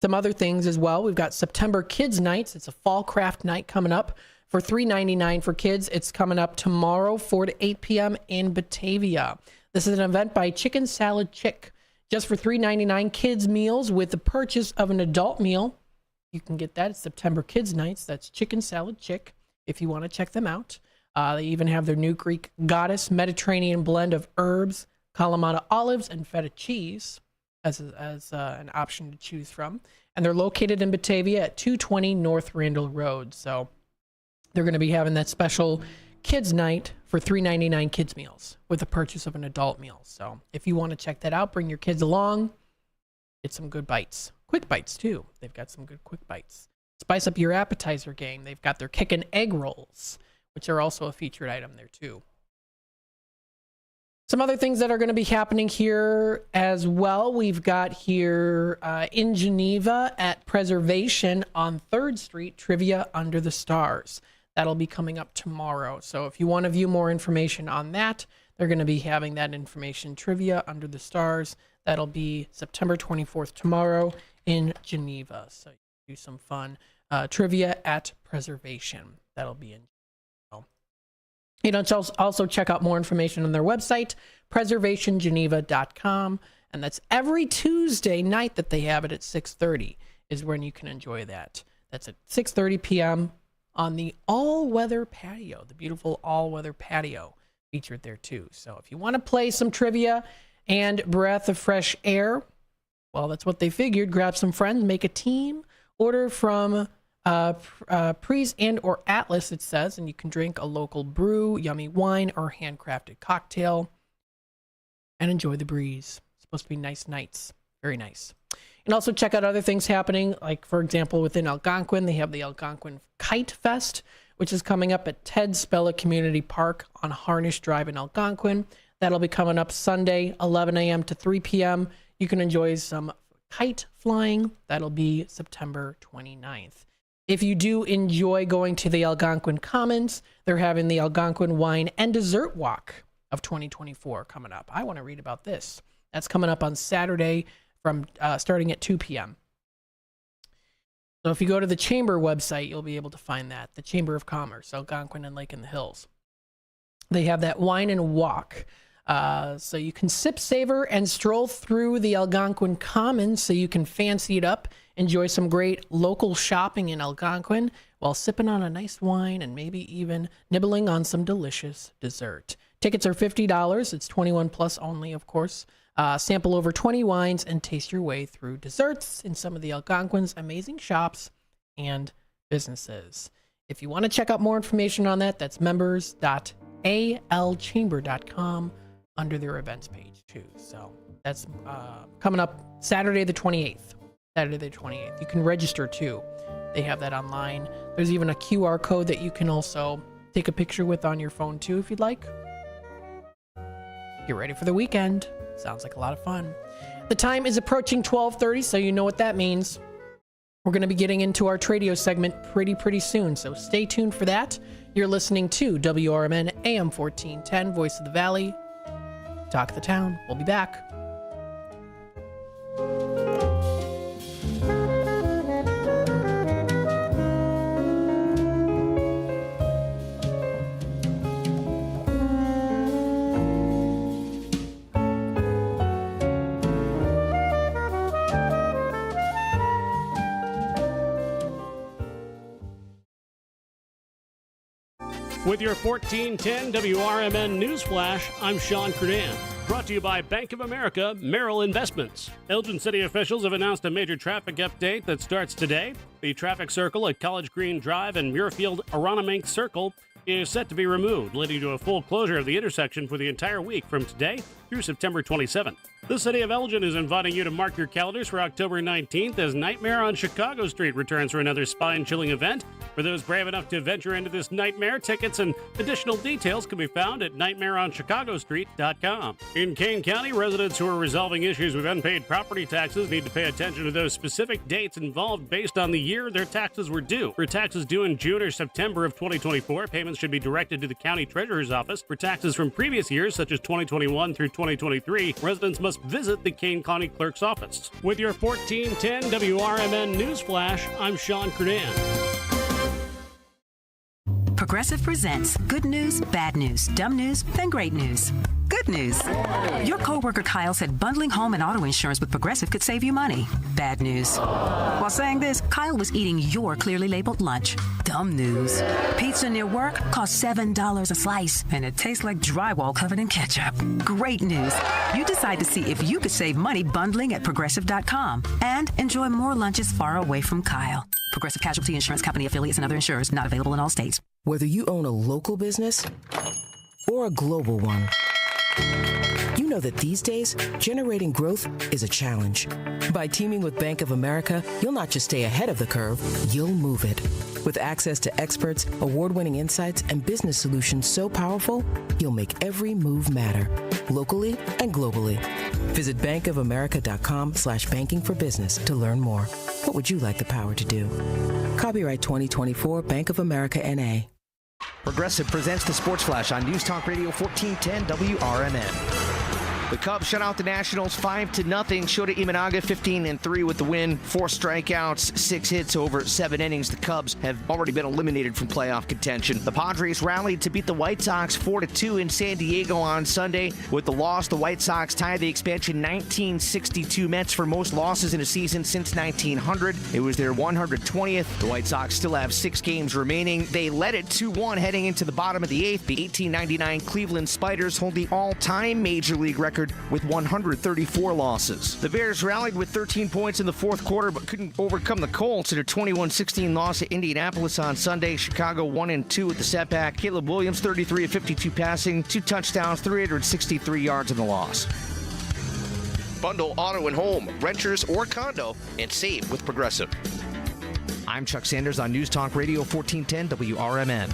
some other things as well. We've got September Kids Nights. It's a fall craft night coming up for $3.99 for kids. It's coming up tomorrow, 4 to 8 p.m. in Batavia. This is an event by Chicken Salad Chick. Just for $3.99 kids meals with the purchase of an adult meal. You can get that at September Kids Nights. That's Chicken Salad Chick if you want to check them out. They even have their new Greek Goddess Mediterranean blend of herbs, Kalamata olives, and feta cheese as an option to choose from. And they're located in Batavia at 220 North Randall Road. So they're going to be having that special kids night for $3.99 kids meals with the purchase of an adult meal. So if you want to check that out, bring your kids along. Get some good bites. Quick bites, too. They've got some good quick bites. Spice up your appetizer game. They've got their kickin' egg rolls, which are also a featured item there, too. Some other things that are going to be happening here as well. We've got here in Geneva at Preservation on 3rd Street, Trivia Under the Stars. That'll be coming up tomorrow. So if you want to view more information on that, they're going to be having that information, Trivia Under the Stars. That'll be September 24th tomorrow in Geneva. So you can do some fun trivia at Preservation. That'll be in. You know, also check out more information on their website, preservationgeneva.com. And that's every Tuesday night that they have it at 6:30 is when you can enjoy that. That's at 6:30 p.m. on the all-weather patio, the beautiful all-weather patio featured there too. So if you want to play some trivia and breath of fresh air, well, that's what they figured. Grab some friends, make a team, order from Pries and or Atlas, it says, and you can drink a local brew, yummy wine, or handcrafted cocktail and enjoy the breeze. It's supposed to be nice nights. Very nice. And also check out other things happening, like, for example, within Algonquin, they have the Algonquin Kite Fest, which is coming up at Ted Spella Community Park on Harnish Drive in Algonquin. That'll be coming up Sunday, 11 a.m. to 3 p.m. You can enjoy some kite flying. That'll be September 29th. If you do enjoy going to the Algonquin Commons, they're having the Algonquin Wine and Dessert Walk of 2024 coming up. I want to read about this. That's coming up on Saturday from starting at 2 p.m. So if you go to the Chamber website, you'll be able to find that. The Chamber of Commerce, Algonquin and Lake in the Hills. They have that wine and walk. So you can sip, savor, and stroll through the Algonquin Commons so you can fancy it up. Enjoy some great local shopping in Algonquin while sipping on a nice wine and maybe even nibbling on some delicious dessert. Tickets are $50. It's 21 plus only, of course. Sample over 20 wines and taste your way through desserts in some of the Algonquin's amazing shops and businesses. If you want to check out more information on that, that's members.alchamber.com under their events page too. So that's coming up Saturday the 28th. Saturday the 28th. You can register too. They have that online. There's even a QR code that you can also take a picture with on your phone too if you'd like. Get ready for the weekend. Sounds like a lot of fun. The time is approaching 12:30, so you know what that means. We're going to be getting into our Tradio segment pretty soon, so stay tuned for that. You're listening to WRMN AM 1410, Voice of the Valley. Talk of the Town. We'll be back. With your 1410 WRMN News Flash, I'm Sean Kernan. Brought to you by Bank of America Merrill Investments. Elgin City officials have announced a major traffic update that starts today. The traffic circle at College Green Drive and Muirfield-Aronimink Circle is set to be removed, leading to a full closure of the intersection for the entire week from today through September 27th. The City of Elgin is inviting you to mark your calendars for October 19th as Nightmare on Chicago Street returns for another spine-chilling event. For those brave enough to venture into this nightmare, tickets and additional details can be found at nightmareonchicagostreet.com. In Kane County, residents who are resolving issues with unpaid property taxes need to pay attention to those specific dates involved based on the year their taxes were due. For taxes due in June or September of 2024, payments should be directed to the County Treasurer's Office. For taxes from previous years, such as 2021 through 2023, residents must visit the Kane County Clerk's office. With your 1410 WRMN News Flash, I'm Sean Kernan. Progressive presents good news, bad news, dumb news, then great news. Good news. Your coworker Kyle said bundling home and auto insurance with Progressive could save you money. Bad news. While saying this, Kyle was eating your clearly labeled lunch. Dumb news. Pizza near work costs $7 a slice, and it tastes like drywall covered in ketchup. Great news. You decide to see if you could save money bundling at Progressive.com and enjoy more lunches far away from Kyle. Progressive Casualty Insurance Company affiliates and other insurers not available in all states. Whether you own a local business or a global one, you know that these days, generating growth is a challenge. By teaming with Bank of America, you'll not just stay ahead of the curve, you'll move it. With access to experts, award-winning insights, and business solutions so powerful, you'll make every move matter, locally and globally. Visit bankofamerica.com/banking for business to learn more. What would you like the power to do? Copyright 2024 Bank of America N.A. Progressive presents the Sports Flash on News Talk Radio 1410 WRMN. The Cubs shut out the Nationals 5-0. Shota Imanaga 15-3 with the win. 4 strikeouts, 6 hits over 7 innings. The Cubs have already been eliminated from playoff contention. The Padres rallied to beat the White Sox 4-2 in San Diego on Sunday. With the loss, the White Sox tie the expansion 1962 Mets for most losses in a season since 1900. It was their 120th. The White Sox still have 6 games remaining. They led it 2-1 heading into the bottom of the 8th. The 1899 Cleveland Spiders hold the all-time Major League record with 134 losses. The Bears rallied with 13 points in the fourth quarter but couldn't overcome the Colts in a 21-16 loss at Indianapolis on Sunday. Chicago 1-2 with the setback. Caleb Williams 33 of 52 passing, 2 touchdowns, 363 yards in the loss. Bundle auto and home, renters or condo, and save with Progressive. I'm Chuck Sanders on News Talk Radio 1410 WRMN.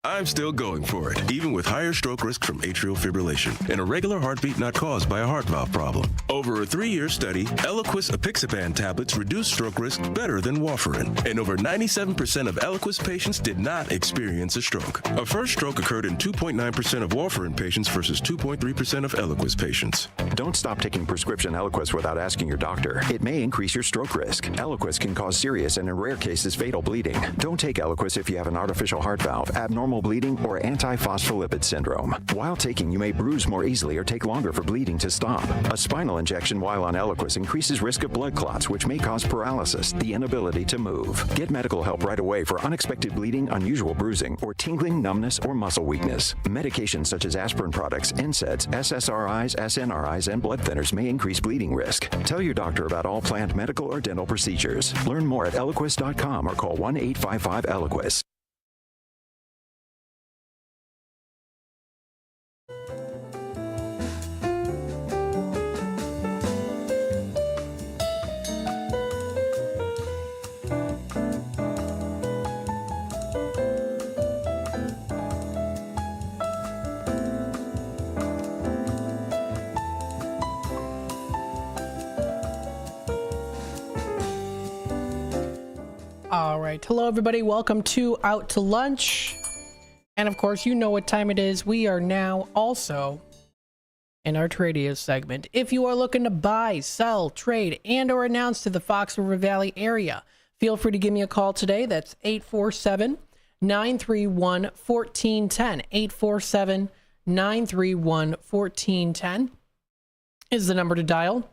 I'm still going for it, even with higher stroke risk from atrial fibrillation and a regular heartbeat not caused by a heart valve problem. Over a 3-year study, Eliquis apixaban tablets reduced stroke risk better than warfarin, and over 97% of Eliquis patients did not experience a stroke. A first stroke occurred in 2.9% of warfarin patients versus 2.3% of Eliquis patients. Don't stop taking prescription Eliquis without asking your doctor. It may increase your stroke risk. Eliquis can cause serious and in rare cases fatal bleeding. Don't take Eliquis if you have an artificial heart valve, abnormal bleeding, or antiphospholipid syndrome. While taking, you may bruise more easily or take longer for bleeding to stop. A spinal injection while on Eliquis increases risk of blood clots, which may cause paralysis, the inability to move. Get medical help right away for unexpected bleeding, unusual bruising, or tingling, numbness, or muscle weakness. Medications such as aspirin products, NSAIDs, SSRIs, SNRIs, and blood thinners may increase bleeding risk. Tell your doctor about all planned medical or dental procedures. Learn more at Eliquis.com or call 1-855-ELIQUIS. All right. Hello, everybody. Welcome to Out to Lunch. And of course, you know what time it is. We are now also in our Tradio segment. If you are looking to buy, sell, trade, and or announce to the Fox River Valley area, feel free to give me a call today. That's 847-931-1410. 847-931-1410 is the number to dial.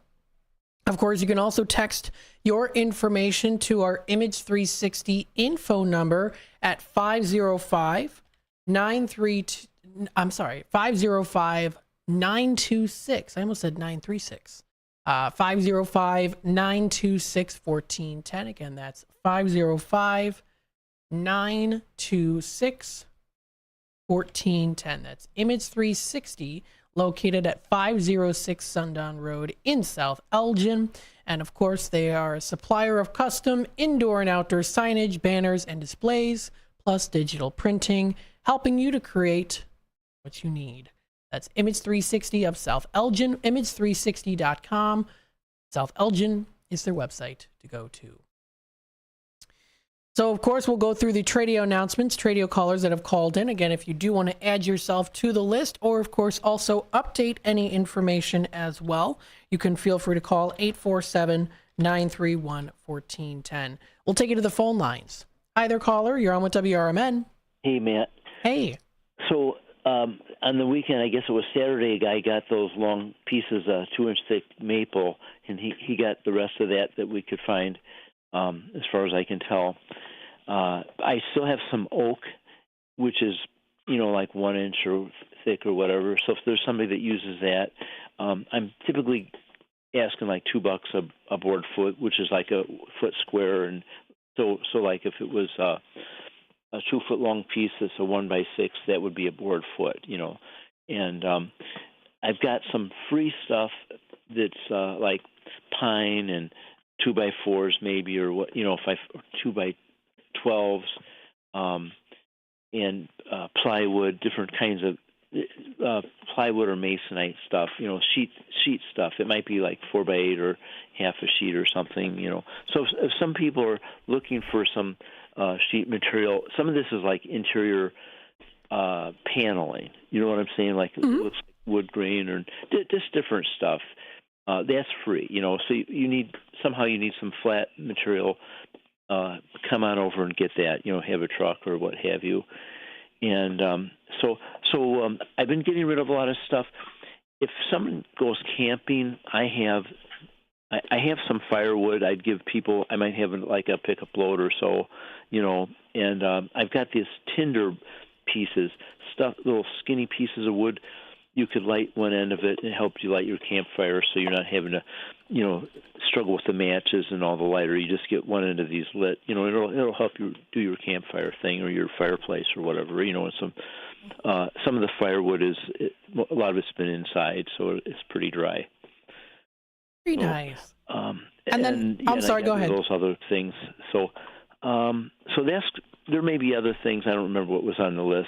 Of course, you can also text your information to our Image 360 info number at 505-926. I almost said 936. 505-926-1410. Again, that's 505-926-1410. That's Image 360, located at 506 Sundown Road in South Elgin. And of course, they are a supplier of custom indoor and outdoor signage, banners, and displays, plus digital printing, helping you to create what you need. That's Image 360 of South Elgin, image360.com. South Elgin is their website to go to. So, of course, we'll go through the Tradio announcements, Tradio callers that have called in. Again, if you do want to add yourself to the list, or, of course, also update any information as well, you can feel free to call 847-931-1410. We'll take you to the phone lines. Hi there, caller. You're on with WRMN. Hey, Matt. Hey. So, on the weekend, I guess it was Saturday, a guy got those long pieces, 2-inch thick maple, and he got the rest of that we could find, as far as I can tell. I still have some oak, which is, like 1 inch or thick or whatever. So if there's somebody that uses that, I'm typically asking like $2 a board foot, which is like a foot square. And so like if it was a 2-foot long piece that's a 1x6, that would be a board foot, And I've got some free stuff that's like pine and 2x4s maybe, or what, if 2x12s, and plywood, different kinds of plywood or masonite stuff, sheet stuff. It might be like 4x8 or half a sheet or something, So if some people are looking for some sheet material, some of this is like interior paneling. You know what I'm saying? Like it looks like wood grain or just different stuff. That's free, So you need some flat material. Come on over and get that. Have a truck or what have you. And so I've been getting rid of a lot of stuff. If someone goes camping, I have some firewood. I'd give people. I might have like a pickup load or so, And I've got these tinder pieces, little skinny pieces of wood. You could light one end of it, and it helps you light your campfire, so you're not having to, struggle with the matches and all the lighter. You just get one end of these lit. It'll help you do your campfire thing or your fireplace or whatever. And some of the firewood a lot of it's been inside, so it's pretty dry. Very nice. And then I'm sorry. Go ahead. Those other things. So there may be other things. I don't remember what was on the list.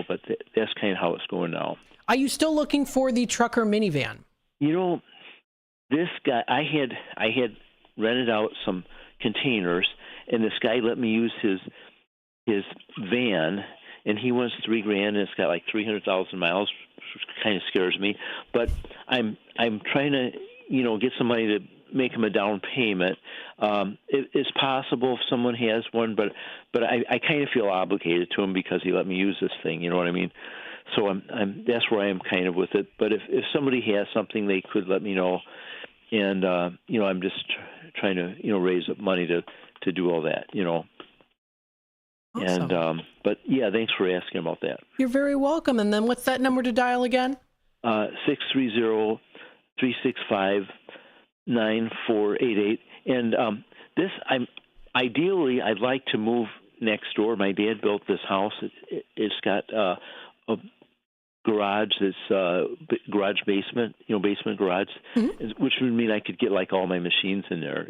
But that's kind of how it's going now. Are you still looking for the trucker minivan? This guy, I had rented out some containers, and this guy let me use his van, and he wants $3,000, and it's got like 300,000 miles, which kind of scares me. But I'm trying to get somebody to make him a down payment. It's possible if someone has one, but I kind of feel obligated to him because he let me use this thing. You know what I mean? So that's where I am kind of with it. But if somebody has something, they could let me know. And I'm just trying to raise up money to do all that. Awesome. And but yeah, thanks for asking about that. You're very welcome. And then what's that number to dial again? 630-365-9488. And ideally, I'd like to move next door. My dad built this house. It's got a garage that's garage basement, basement garage, which would mean I could get like all my machines in there,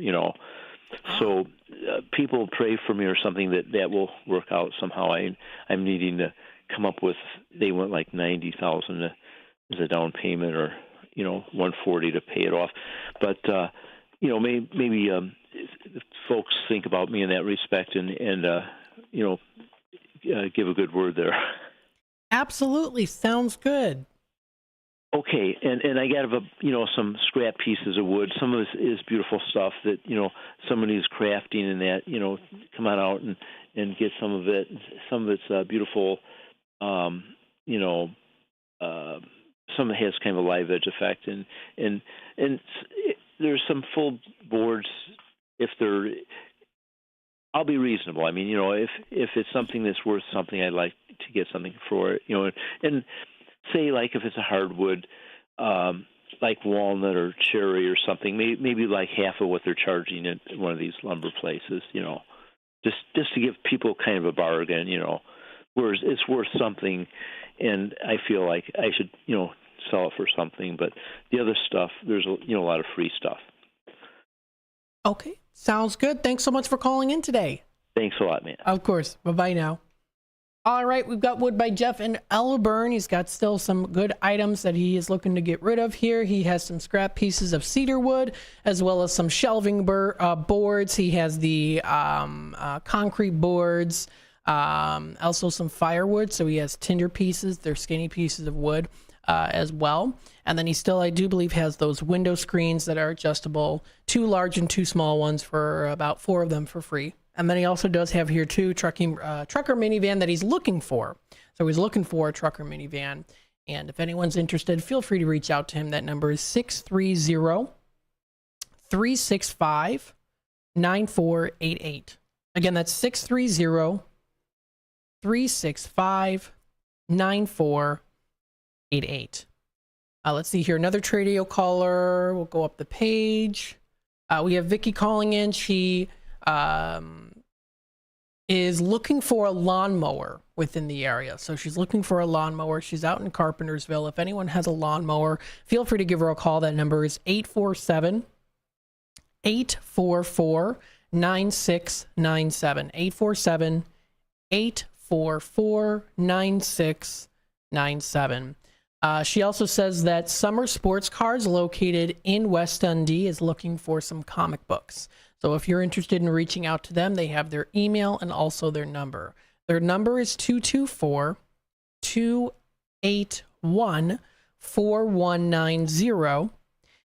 So people pray for me or something that will work out somehow. I'm needing to come up with. They want like $90,000 as a down payment, or $140 to pay it off. But maybe folks think about me in that respect and give a good word there. Absolutely. Sounds good. Okay, and I got some scrap pieces of wood. Some of this is beautiful stuff that somebody is crafting and that come on out and get some of it. Some of it's beautiful. Some of it has kind of a live edge effect, and there's some full boards if they're. I'll be reasonable. I mean, if it's something that's worth something, I'd like to get something for it. And say like if it's a hardwood, like walnut or cherry or something, maybe like half of what they're charging at one of these lumber places. Just to give people kind of a bargain. Whereas it's worth something, and I feel like I should sell it for something. But the other stuff, there's a lot of free stuff. Okay, sounds good. Thanks so much for calling in today. Thanks a lot, man. Of course. Bye-bye now. All right, we've got wood by Jeff in Elburn. He's got still some good items that he is looking to get rid of here. He has some scrap pieces of cedar wood, as well as some shelving boards. He has the concrete boards, also some firewood. So he has tinder pieces. They're skinny pieces of wood as well. And then he still, I do believe, has those window screens that are adjustable, 2 large and 2 small ones for about 4 of them for free. And then he also does have here too trucker minivan that he's looking for. So he's looking for a trucker minivan. And if anyone's interested, feel free to reach out to him. That number is 630-365-9488. Again, that's 630-365-9488. Let's see here. Another Tradio caller. We'll go up the page. We have Vicky calling in. She is looking for a lawnmower within the area. So she's looking for a lawnmower. She's out in Carpentersville. If anyone has a lawnmower, feel free to give her a call. That number is 847-844-9697. 847-844-9697. She also says that Summer Sports Cards, located in West Dundee, is looking for some comic books. So if you're interested in reaching out to them, they have their email and also their number. Their number is 224-281-4190.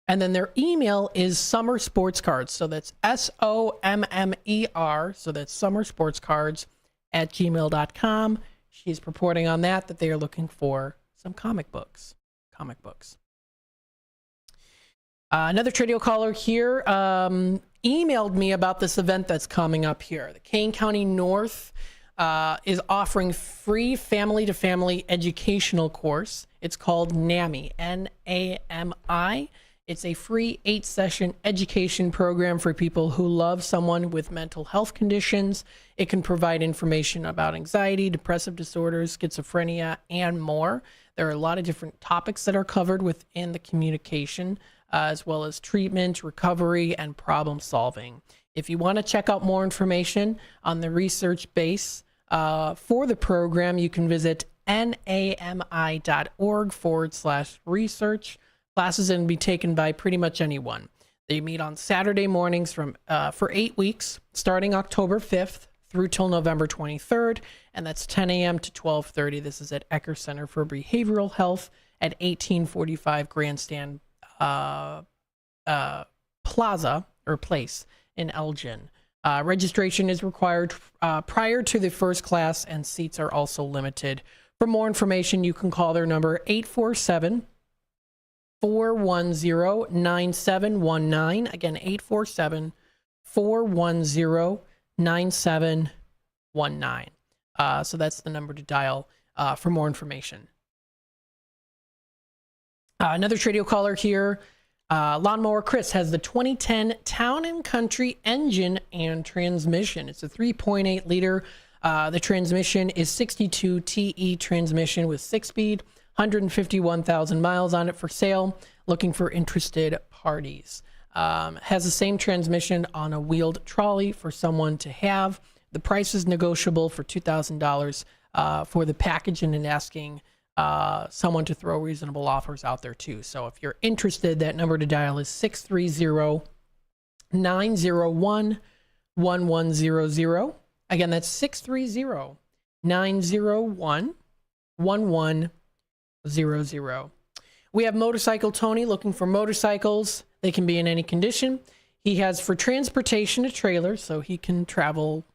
And then their email is Summer Sports Cards. So that's SOMMER. So that's Summer Sports Cards at gmail.com. She's purporting on that they are looking for some comic books. Another Tradio caller here emailed me about this event that's coming up here. The Kane County North is offering free family-to-family educational course. It's called NAMI, N-A-M-I. It's a free 8-session education program for people who love someone with mental health conditions. It can provide information about anxiety, depressive disorders, schizophrenia, and more. There are a lot of different topics that are covered within the communication, as well as treatment, recovery, and problem solving. If you want to check out more information on the research base for the program, you can visit nami.org/research. Classes can be taken by pretty much anyone. They meet on Saturday mornings for 8 weeks, starting October 5th through till November 23rd, and that's 10 a.m. to 12:30. This is at Ecker Center for Behavioral Health at 1845 Grandstand Plaza or Place in Elgin. Registration is required prior to the first class, and seats are also limited. For more information, you can call their number 847-410-9719. Again, 847-410-9719. So that's the number to dial for more information. Another Tradio caller here. Lawnmower Chris has the 2010 Town & Country engine and transmission. It's a 3.8 liter. The transmission is 62 TE transmission with 6-speed, 151,000 miles on it for sale. Looking for interested parties. Has the same transmission on a wheeled trolley for someone to have. The price is negotiable for $2,000 for the package, and asking someone to throw reasonable offers out there too. So if you're interested, that number to dial is 630-901-1100. Again, that's 630-901-1100. We have Motorcycle Tony looking for motorcycles. They can be in any condition. He has for transportation a trailer, so he can travel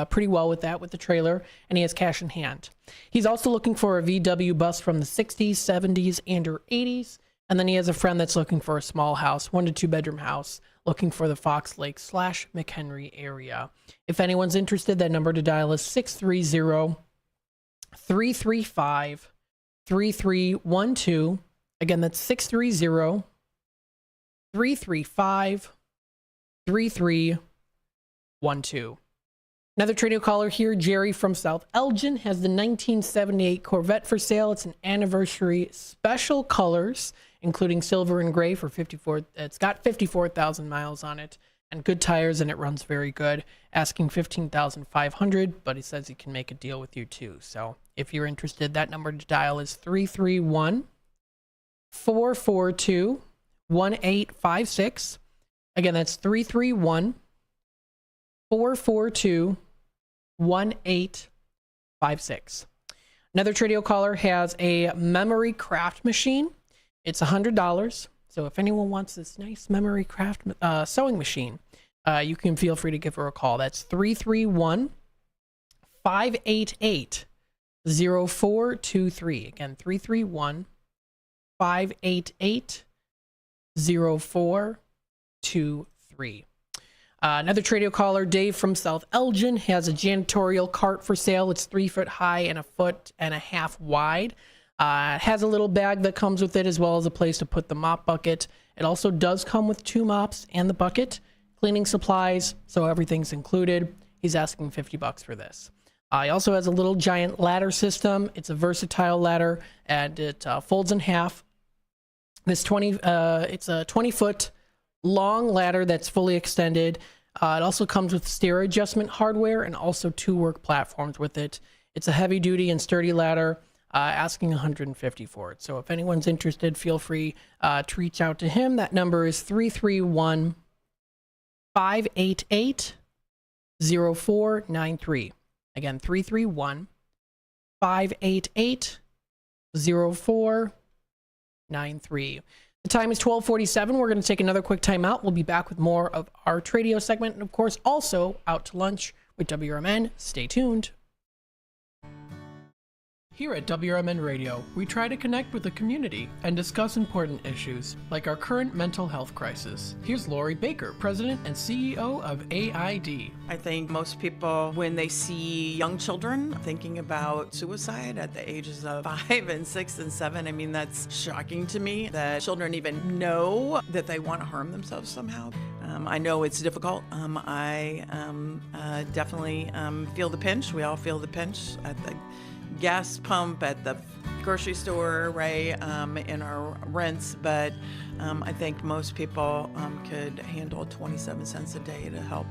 pretty well with that, with the trailer, and he has cash in hand. He's also looking for a VW bus from the 60s, 70s, and or 80s. And then he has a friend that's looking for a small house, 1 to 2 bedroom house, looking for the Fox Lake / McHenry area. If anyone's interested, that number to dial is 630-335-3312. Again, that's 630-335-3312. Another radio caller here, Jerry from South Elgin, has the 1978 Corvette for sale. It's an anniversary special colors, including silver and gray for 54. It's got 54,000 miles on it and good tires, and it runs very good. Asking $15,500, but he says he can make a deal with you too. So if you're interested, that number to dial is 331-442-1856. Again, that's 331-442-1856. Another Tradio caller has a memory craft machine. It's $100. So if anyone wants this nice memory craft sewing machine, you can feel free to give her a call. That's 331-588-0423. Again, 331-588-0423. Another Tradio caller, Dave from South Elgin, has a janitorial cart for sale. It's 3 foot high and 1.5 foot wide. It has a little bag that comes with it, as well as a place to put the mop bucket. It also does come with 2 mops and the bucket, cleaning supplies, so everything's included. He's asking $50 for this. He also has a little giant ladder system. It's a versatile ladder, and it folds in half. It's a 20-foot long ladder that's fully extended. It also comes with stair adjustment hardware and also 2 work platforms with it. It's a heavy duty and sturdy ladder, asking $150 for it. So if anyone's interested, feel free to reach out to him. That number is 331-588-0493. Again, 331-588-0493. The time is 12:47. We're going to take another quick time out. We'll be back with more of our Tradio segment, and of course, also Out to Lunch with WRMN. Stay tuned. Here at WRMN Radio, we try to connect with the community and discuss important issues, like our current mental health crisis. Here's Lori Baker, President and CEO of AID. I think most people, when they see young children thinking about suicide at the ages of 5 and 6 and 7, I mean, that's shocking to me that children even know that they want to harm themselves somehow. I know it's difficult. I definitely feel the pinch. We all feel the pinch at the gas pump, at the grocery store, right, in our rents, but I think most people could handle 27 cents a day to help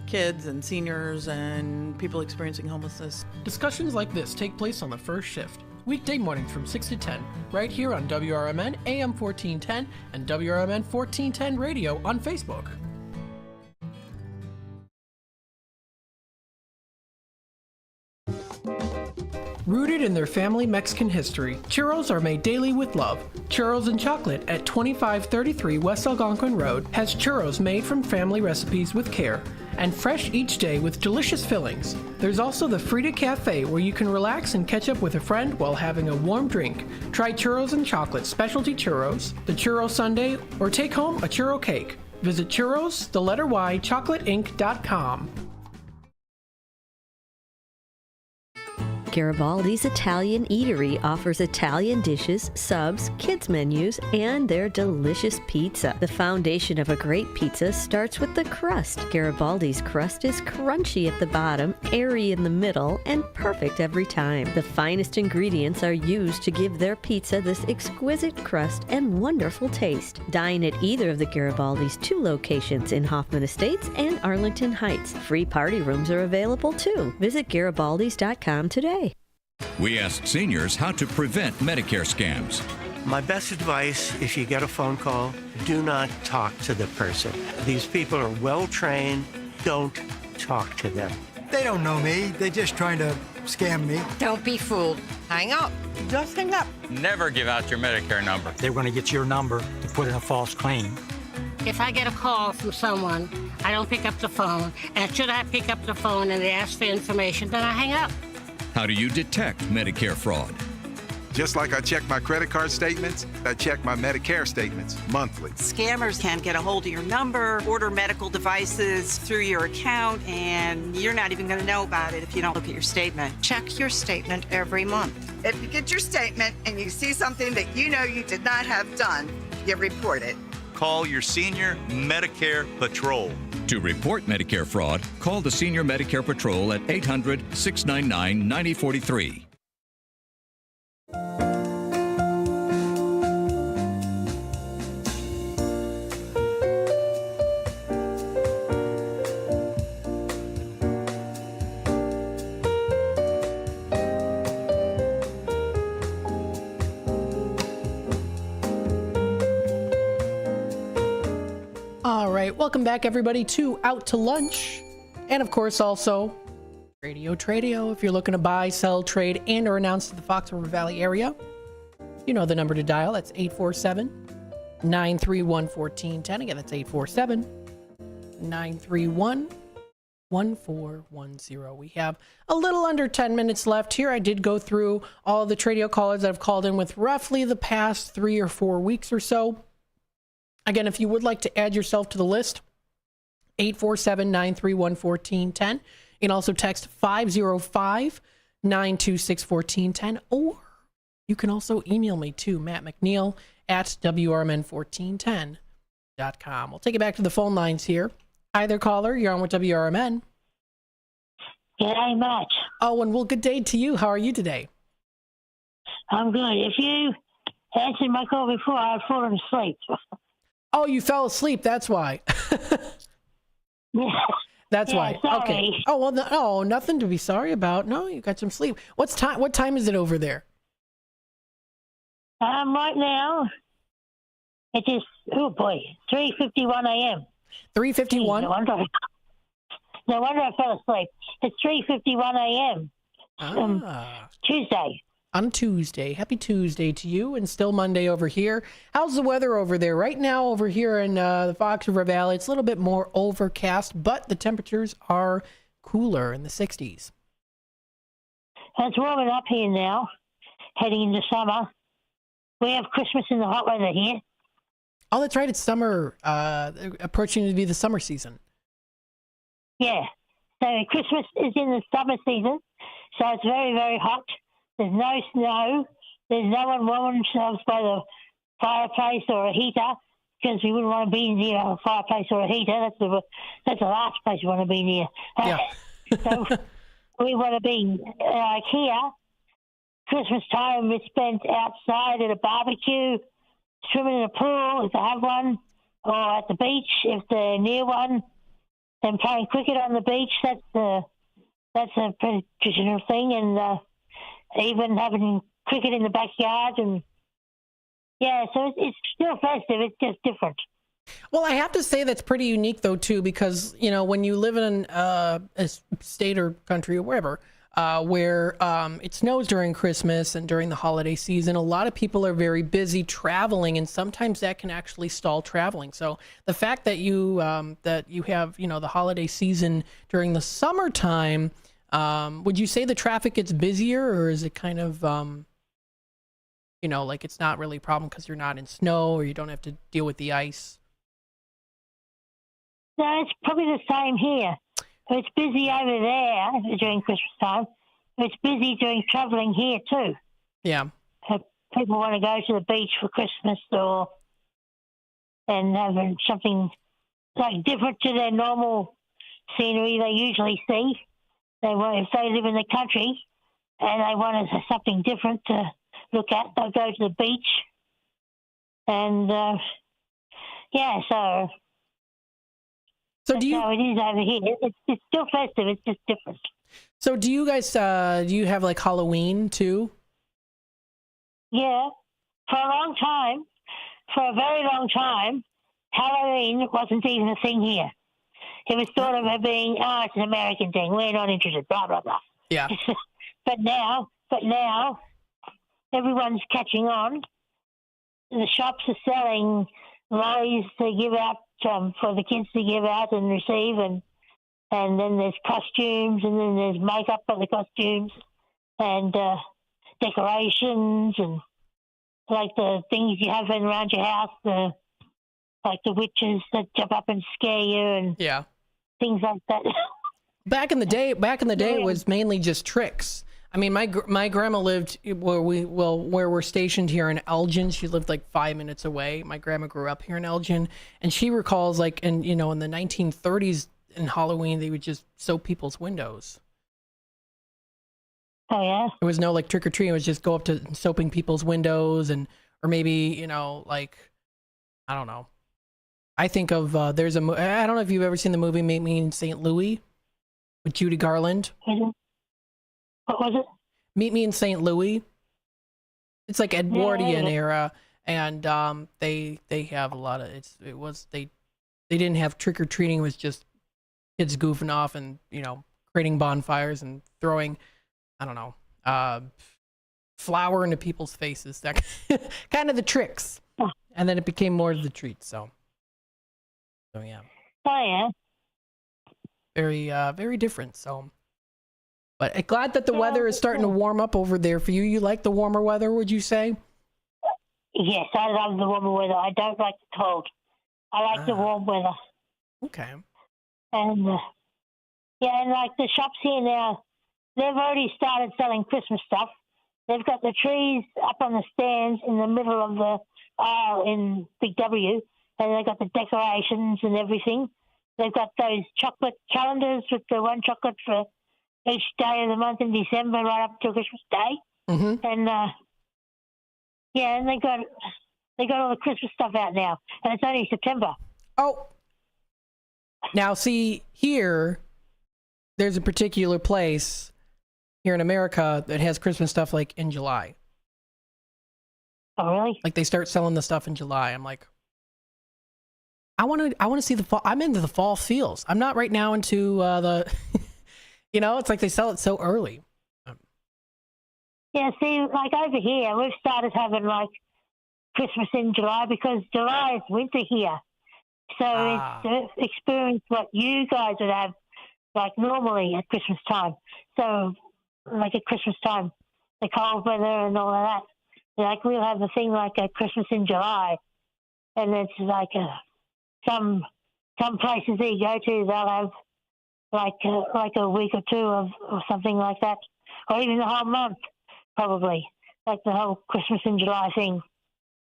kids and seniors and people experiencing homelessness. Discussions like this take place on the first shift, weekday mornings from 6 to 10, right here on WRMN AM 1410 and WRMN 1410 Radio on Facebook. Rooted in their family Mexican history, churros are made daily with love. Churros and Chocolate at 2533 West Algonquin Road has churros made from family recipes with care and fresh each day with delicious fillings. There's also the Frida Cafe, where you can relax and catch up with a friend while having a warm drink. Try Churros and Chocolate specialty churros, the churro sundae, or take home a churro cake. Visit churros, the letter Y, chocolateinc.com. Garibaldi's Italian Eatery offers Italian dishes, subs, kids menus, and their delicious pizza. The foundation of a great pizza starts with the crust. Garibaldi's crust is crunchy at the bottom, airy in the middle, and perfect every time. The finest ingredients are used to give their pizza this exquisite crust and wonderful taste. Dine at either of the Garibaldi's 2 locations in Hoffman Estates and Arlington Heights. Free party rooms are available too. Visit Garibaldis.com today. We asked seniors how to prevent Medicare scams. My best advice, if you get a phone call, do not talk to the person. These people are well trained. Don't talk to them. They don't know me. They're just trying to scam me. Don't be fooled. Hang up. Just hang up. Never give out your Medicare number. They're going to get your number to put in a false claim. If I get a call from someone, I don't pick up the phone. And should I pick up the phone and they ask for information, then I hang up. How do you detect Medicare fraud? Just like I check my credit card statements, I check my Medicare statements monthly. Scammers can get a hold of your number, order medical devices through your account, and you're not even going to know about it if you don't look at your statement. Check your statement every month. If you get your statement and you see something that you know you did not have done, you report it. Call your senior Medicare Patrol. To report Medicare fraud, call the Senior Medicare Patrol at 800-699-9043. All right, welcome back everybody to Out to Lunch, and of course also Radio Tradio. If you're looking to buy, sell, trade, and or announce to the Fox River Valley area, you know the number to dial. That's 847-931-1410. Again, that's 847-931-1410. We have a little under 10 minutes left here. I did go through all the Tradio callers that have called in with roughly the past 3 or 4 weeks or so. Again, if you would like to add yourself to the list, 847-931-1410. You can also text 505-926-1410, or you can also email me to mattmcneil@WRMN1410.com. We'll take it back to the phone lines here. Hi there, caller. You're on with WRMN. G'day, Matt. Oh, and well, good day to you. How are you today? I'm good. If you answered my call before, I'd fallen asleep. Oh, you fell asleep. That's why. That's why. Sorry. Okay. Oh, well, no, nothing to be sorry about. No, you got some sleep. What time is it over there? Right now, it is, 3:51 a.m. 3:51? No wonder I fell asleep. It's 3:51 a.m. Tuesday. On Tuesday. Happy Tuesday to you, and still Monday over here. How's the weather over there? Right now over here in the Fox River Valley, it's a little bit more overcast, but the temperatures are cooler in the 60s. It's warming up here now, heading into summer. We have Christmas in the hot weather here. Oh, that's right. It's summer, approaching to be the summer season. Yeah. So Christmas is in the summer season, so it's very, very hot. There's no snow. There's no one warming themselves by the fireplace or a heater, because we wouldn't want to be near a fireplace or a heater. That's the last place you want to be near. Yeah. So we want to be here. Christmas time is spent outside at a barbecue, swimming in a pool if they have one, or at the beach if they're near one, and playing cricket on the beach. That's a pretty traditional thing, and even having cricket in the backyard, and so it's still festive. It's just different. Well, I have to say that's pretty unique, though, too, because, when you live in a state or country or wherever where it snows during Christmas and during the holiday season, a lot of people are very busy traveling, and sometimes that can actually stall traveling. So the fact that you have, the holiday season during the summertime, would you say the traffic gets busier, or is it kind of, like it's not really a problem because you're not in snow or you don't have to deal with the ice? No, it's probably the same here. It's busy over there during Christmas time. It's busy during travelling here too. Yeah. People want to go to the beach for Christmas and having something like different to their normal scenery they usually see. If they live in the country and they want something different to look at, they'll go to the beach. And so do you? How it is over here. It's still festive. It's just different. So do you guys? Do you have like Halloween too? Yeah, for a very long time, Halloween wasn't even a thing here. It was thought of being, it's an American thing. We're not interested, blah, blah, blah. Yeah. But now, everyone's catching on. The shops are selling lollies to give out for the kids to give out and receive, and then there's costumes, and then there's makeup for the costumes, and decorations, and like the things you have around your house, like the witches that jump up and scare you, and things like that. Back in the day, it was mainly just tricks. I mean, my grandma lived where we're stationed here in Elgin. She lived like 5 minutes away. My grandma grew up here in Elgin, and she recalls like in the 1930s in Halloween they would just soap people's windows. Oh yeah. There was no like trick or treating. It was just go up to soaping people's windows, or maybe like I don't know. I think of I don't know if you've ever seen the movie Meet Me in St. Louis with Judy Garland. What was it? Meet Me in St. Louis. It's like Edwardian era, and they have a lot of they didn't have trick or treating. It was just kids goofing off and creating bonfires and throwing flour into people's faces. That kind of the tricks, and then it became more of the treats. So yeah. Oh yeah. Very very different. So. But glad that the weather is starting to warm up over there for you. You like the warmer weather, would you say? Yes, I love the warmer weather. I don't like the cold. I like the warm weather. Okay. And and like the shops here now, they've already started selling Christmas stuff. They've got the trees up on the stands in the middle of the aisle in Big W, and they've got the decorations and everything. They've got those chocolate calendars with the one chocolate for each day of the month in December right up to Christmas Day. Mm-hmm. And and they got all the Christmas stuff out now, and it's only September. Oh, now see here, there's a particular place here in America that has Christmas stuff like in July. Oh, really? Like they start selling the stuff in July. I'm like, I want to see the fall. I'm into the fall feels. I'm not right now into the. It's like they sell it so early. Yeah, see, like over here, we've started having like Christmas in July because July is winter here. So it's experience what you guys would have like normally at Christmas time. So like at Christmas time, the cold weather and all of that. Like we'll have a thing like a Christmas in July, and it's like some places that you go to, they'll have like a week or two of or something like that, or even the whole month, probably, like the whole Christmas in July thing,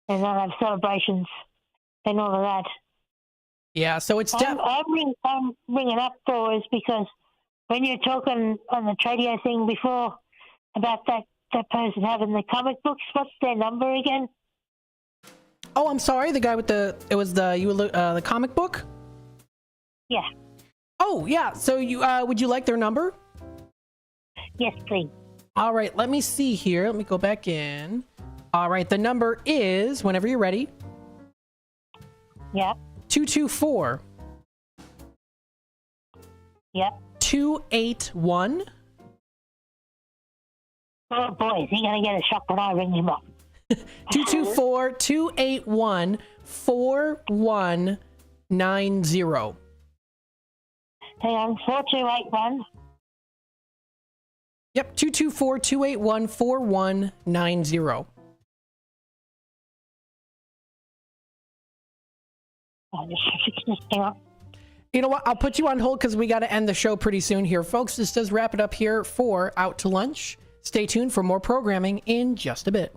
and they'll have celebrations and all of that. Yeah, so it's I'm bringing up for is because when you're talking on the Tradio thing before about that person having the comic books, what's their number again? Oh, I'm sorry, the guy with the comic book? Yeah. Oh, yeah. So you would you like their number? Yes, please. All right, let me see here. Let me go back in. All right, the number is, whenever you're ready. Yep. 224. Yep. 281. Oh boy, is he gonna get a shock when I ring him up? 224-281-4190. Hang on, 4281. Yep, 224-281-4190. You know what? I'll put you on hold because we got to end the show pretty soon here. Folks, this does wrap it up here for Out to Lunch. Stay tuned for more programming in just a bit.